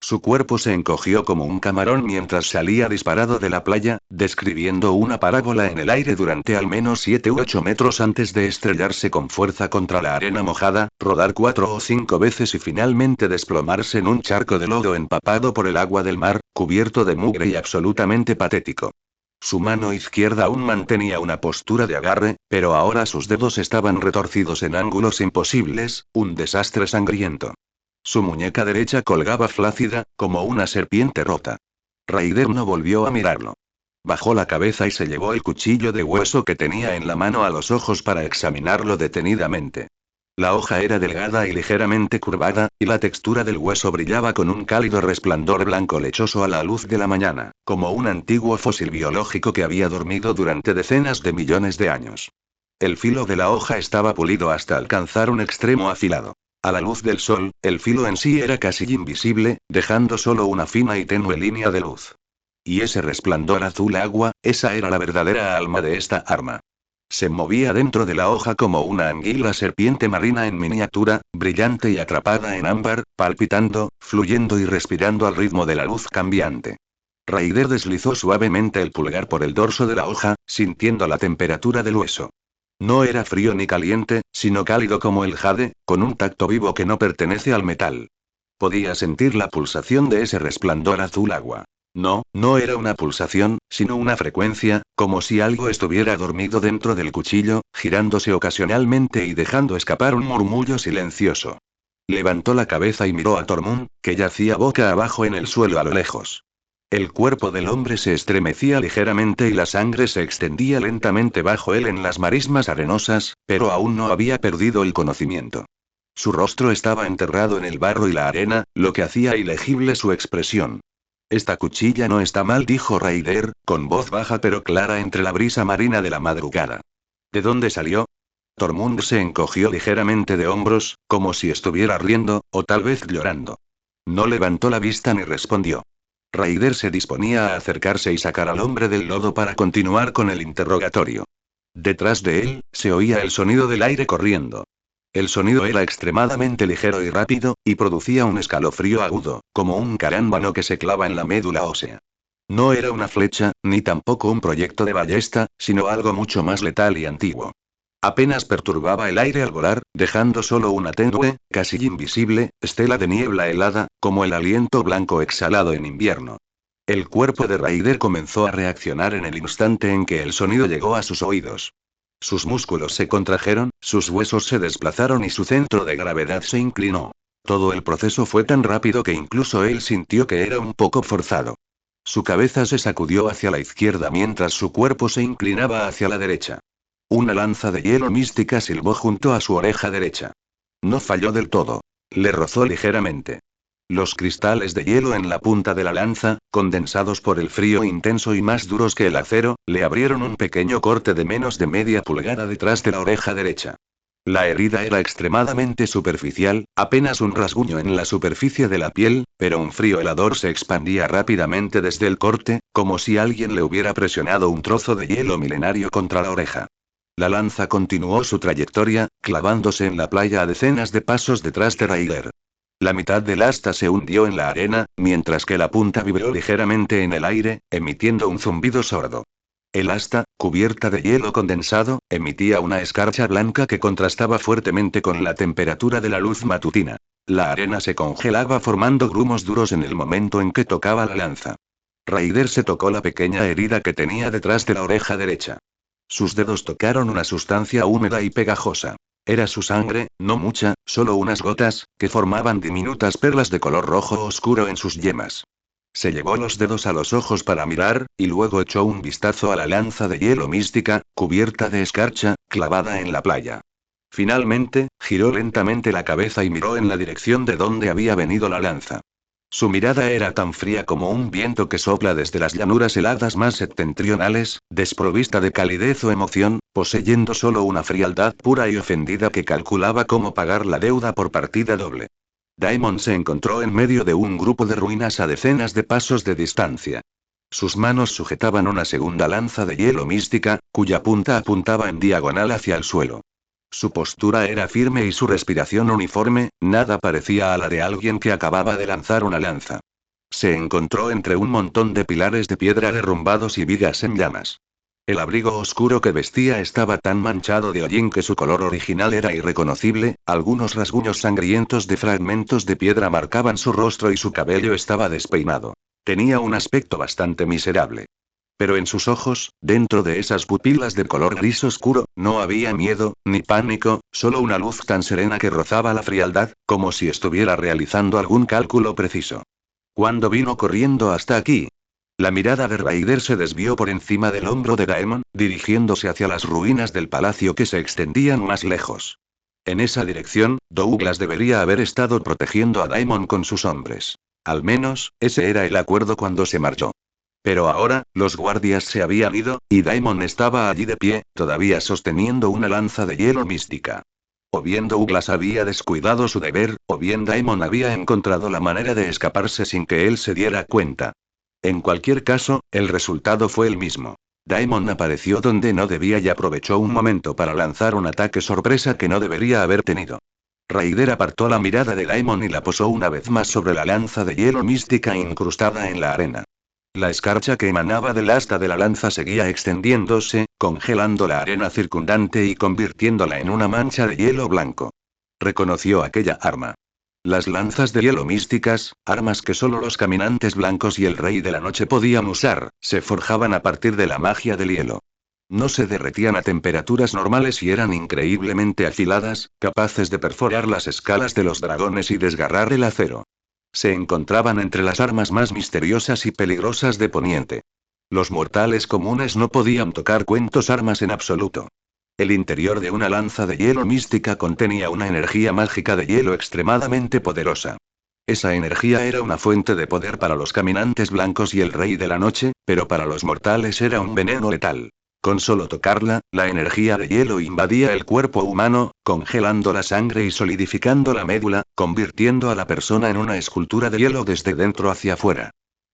Su cuerpo se encogió como un camarón mientras salía disparado de la playa, describiendo una parábola en el aire durante al menos 7 u 8 metros antes de estrellarse con fuerza contra la arena mojada, rodar 4 o 5 veces y finalmente desplomarse en un charco de lodo empapado por el agua del mar, cubierto de mugre y absolutamente patético. Su mano izquierda aún mantenía una postura de agarre, pero ahora sus dedos estaban retorcidos en ángulos imposibles, un desastre sangriento. Su muñeca derecha colgaba flácida, como una serpiente rota. Raider no volvió a mirarlo. Bajó la cabeza y se llevó el cuchillo de hueso que tenía en la mano a los ojos para examinarlo detenidamente. La hoja era delgada y ligeramente curvada, y la textura del hueso brillaba con un cálido resplandor blanco lechoso a la luz de la mañana, como un antiguo fósil biológico que había dormido durante decenas de millones de años. El filo de la hoja estaba pulido hasta alcanzar un extremo afilado. A la luz del sol, el filo en sí era casi invisible, dejando solo una fina y tenue línea de luz. Y ese resplandor azul agua, esa era la verdadera alma de esta arma. Se movía dentro de la hoja como una anguila serpiente marina en miniatura, brillante y atrapada en ámbar, palpitando, fluyendo y respirando al ritmo de la luz cambiante. Raider deslizó suavemente el pulgar por el dorso de la hoja, sintiendo la temperatura del hueso. No era frío ni caliente, sino cálido como el jade, con un tacto vivo que no pertenece al metal. Podía sentir la pulsación de ese resplandor azul agua. No, no era una pulsación, sino una frecuencia, como si algo estuviera dormido dentro del cuchillo, girándose ocasionalmente y dejando escapar un murmullo silencioso. Levantó la cabeza y miró a Tormund, que yacía boca abajo en el suelo a lo lejos. El cuerpo del hombre se estremecía ligeramente y la sangre se extendía lentamente bajo él en las marismas arenosas, pero aún no había perdido el conocimiento. Su rostro estaba enterrado en el barro y la arena, lo que hacía ilegible su expresión. Esta cuchilla no está mal, dijo Raider, con voz baja pero clara entre la brisa marina de la madrugada. ¿De dónde salió? Tormund se encogió ligeramente de hombros, como si estuviera riendo, o tal vez llorando. No levantó la vista ni respondió. Raider se disponía a acercarse y sacar al hombre del lodo para continuar con el interrogatorio. Detrás de él, se oía el sonido del aire corriendo. El sonido era extremadamente ligero y rápido, y producía un escalofrío agudo, como un carámbano que se clava en la médula ósea. No era una flecha, ni tampoco un proyecto de ballesta, sino algo mucho más letal y antiguo. Apenas perturbaba el aire al volar, dejando solo una tenue, casi invisible, estela de niebla helada, como el aliento blanco exhalado en invierno. El cuerpo de Raider comenzó a reaccionar en el instante en que el sonido llegó a sus oídos. Sus músculos se contrajeron, sus huesos se desplazaron y su centro de gravedad se inclinó. Todo el proceso fue tan rápido que incluso él sintió que era un poco forzado. Su cabeza se sacudió hacia la izquierda mientras su cuerpo se inclinaba hacia la derecha. Una lanza de hielo mística silbó junto a su oreja derecha. No falló del todo. Le rozó ligeramente. Los cristales de hielo en la punta de la lanza, condensados por el frío intenso y más duros que el acero, le abrieron un pequeño corte de menos de media pulgada detrás de la oreja derecha. La herida era extremadamente superficial, apenas un rasguño en la superficie de la piel, pero un frío helador se expandía rápidamente desde el corte, como si alguien le hubiera presionado un trozo de hielo milenario contra la oreja. La lanza continuó su trayectoria, clavándose en la playa a decenas de pasos detrás de Raider. La mitad del asta se hundió en la arena, mientras que la punta vibró ligeramente en el aire, emitiendo un zumbido sordo. El asta, cubierta de hielo condensado, emitía una escarcha blanca que contrastaba fuertemente con la temperatura de la luz matutina. La arena se congelaba formando grumos duros en el momento en que tocaba la lanza. Raider se tocó la pequeña herida que tenía detrás de la oreja derecha. Sus dedos tocaron una sustancia húmeda y pegajosa. Era su sangre, no mucha, solo unas gotas, que formaban diminutas perlas de color rojo oscuro en sus yemas. Se llevó los dedos a los ojos para mirar, y luego echó un vistazo a la lanza de hielo mística, cubierta de escarcha, clavada en la playa. Finalmente, giró lentamente la cabeza y miró en la dirección de donde había venido la lanza. Su mirada era tan fría como un viento que sopla desde las llanuras heladas más septentrionales, desprovista de calidez o emoción, poseyendo solo una frialdad pura y ofendida que calculaba cómo pagar la deuda por partida doble. Daimon se encontró en medio de un grupo de ruinas a decenas de pasos de distancia. Sus manos sujetaban una segunda lanza de hielo mística, cuya punta apuntaba en diagonal hacia el suelo. Su postura era firme y su respiración uniforme, nada parecía a la de alguien que acababa de lanzar una lanza. Se encontró entre un montón de pilares de piedra derrumbados y vigas en llamas. El abrigo oscuro que vestía estaba tan manchado de hollín que su color original era irreconocible, algunos rasguños sangrientos de fragmentos de piedra marcaban su rostro y su cabello estaba despeinado. Tenía un aspecto bastante miserable. Pero en sus ojos, dentro de esas pupilas de color gris oscuro, no había miedo, ni pánico, solo una luz tan serena que rozaba la frialdad, como si estuviera realizando algún cálculo preciso. ¿Cuándo vino corriendo hasta aquí? La mirada de Raider se desvió por encima del hombro de Daemon, dirigiéndose hacia las ruinas del palacio que se extendían más lejos. En esa dirección, Douglas debería haber estado protegiendo a Daemon con sus hombres. Al menos, ese era el acuerdo cuando se marchó. Pero ahora, los guardias se habían ido, y Daimon estaba allí de pie, todavía sosteniendo una lanza de hielo mística. O bien Douglas había descuidado su deber, o bien Daimon había encontrado la manera de escaparse sin que él se diera cuenta. En cualquier caso, el resultado fue el mismo. Daimon apareció donde no debía y aprovechó un momento para lanzar un ataque sorpresa que no debería haber tenido. Raider apartó la mirada de Daimon y la posó una vez más sobre la lanza de hielo mística incrustada en la arena. La escarcha que emanaba del asta de la lanza seguía extendiéndose, congelando la arena circundante y convirtiéndola en una mancha de hielo blanco. Reconoció aquella arma. Las lanzas de hielo místicas, armas que solo los caminantes blancos y el rey de la noche podían usar, se forjaban a partir de la magia del hielo. No se derretían a temperaturas normales y eran increíblemente afiladas, capaces de perforar las escalas de los dragones y desgarrar el acero. Se encontraban entre las armas más misteriosas y peligrosas de Poniente. Los mortales comunes no podían tocar cuentos armas en absoluto. El interior de una lanza de hielo mística contenía una energía mágica de hielo extremadamente poderosa. Esa energía era una fuente de poder para los caminantes blancos y el rey de la noche, pero para los mortales era un veneno letal. Con solo tocarla, la energía de hielo invadía el cuerpo humano, congelando la sangre y solidificando la médula, convirtiendo a la persona en una escultura de hielo desde dentro hacia afuera.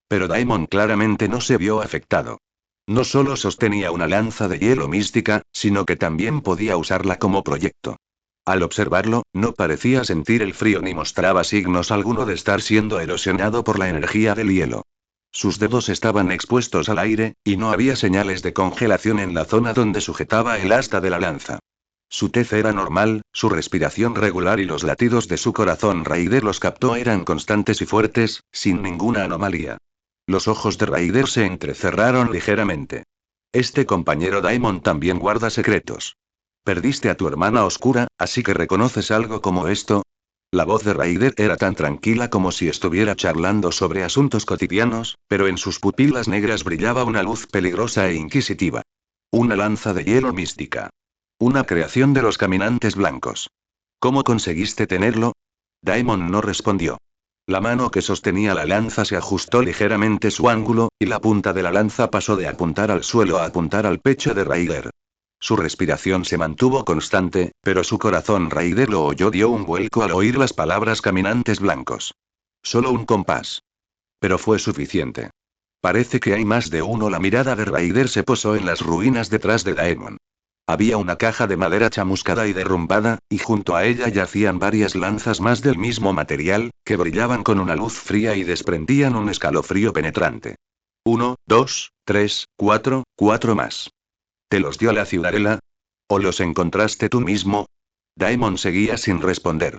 Pero Daimon claramente no se vio afectado. No solo sostenía una lanza de hielo mística, sino que también podía usarla como proyecto. Al observarlo, no parecía sentir el frío ni mostraba signos alguno de estar siendo erosionado por la energía del hielo. Sus dedos estaban expuestos al aire, y no había señales de congelación en la zona donde sujetaba el asta de la lanza. Su tez era normal, su respiración regular y los latidos de su corazón Raider los captó eran constantes y fuertes, sin ninguna anomalía. Los ojos de Raider se entrecerraron ligeramente. Este compañero Daimon también guarda secretos. Perdiste a tu hermana oscura, así que reconoces algo como esto. La voz de Raider era tan tranquila como si estuviera charlando sobre asuntos cotidianos, pero en sus pupilas negras brillaba una luz peligrosa e inquisitiva. Una lanza de hielo mística. Una creación de los caminantes blancos. ¿Cómo conseguiste tenerlo? Daimon no respondió. La mano que sostenía la lanza se ajustó ligeramente su ángulo, y la punta de la lanza pasó de apuntar al suelo a apuntar al pecho de Raider. Su respiración se mantuvo constante, pero su corazón Raider lo oyó dio un vuelco al oír las palabras caminantes blancos. Solo un compás. Pero fue suficiente. Parece que hay más de uno. La mirada de Raider se posó en las ruinas detrás de Daemon. Había una caja de madera chamuscada y derrumbada, y junto a ella yacían varias lanzas más del mismo material, que brillaban con una luz fría y desprendían un escalofrío penetrante. 1, 2, 3, 4, 4 más. ¿Te los dio la ciudadela? ¿O los encontraste tú mismo? Daemon seguía sin responder.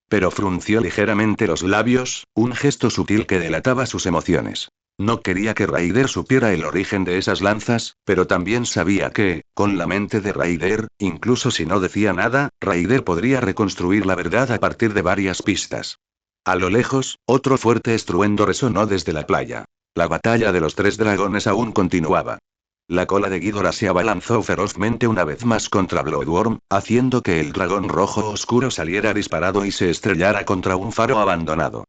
Pero frunció ligeramente los labios, un gesto sutil que delataba sus emociones. No quería que Raider supiera el origen de esas lanzas, pero también sabía que, con la mente de Raider, incluso si no decía nada, Raider podría reconstruir la verdad a partir de varias pistas. A lo lejos, otro fuerte estruendo resonó desde la playa. La batalla de los tres dragones aún continuaba. La cola de Ghidorah se abalanzó ferozmente una vez más contra Bloodworm, haciendo que el dragón rojo oscuro saliera disparado y se estrellara contra un faro abandonado.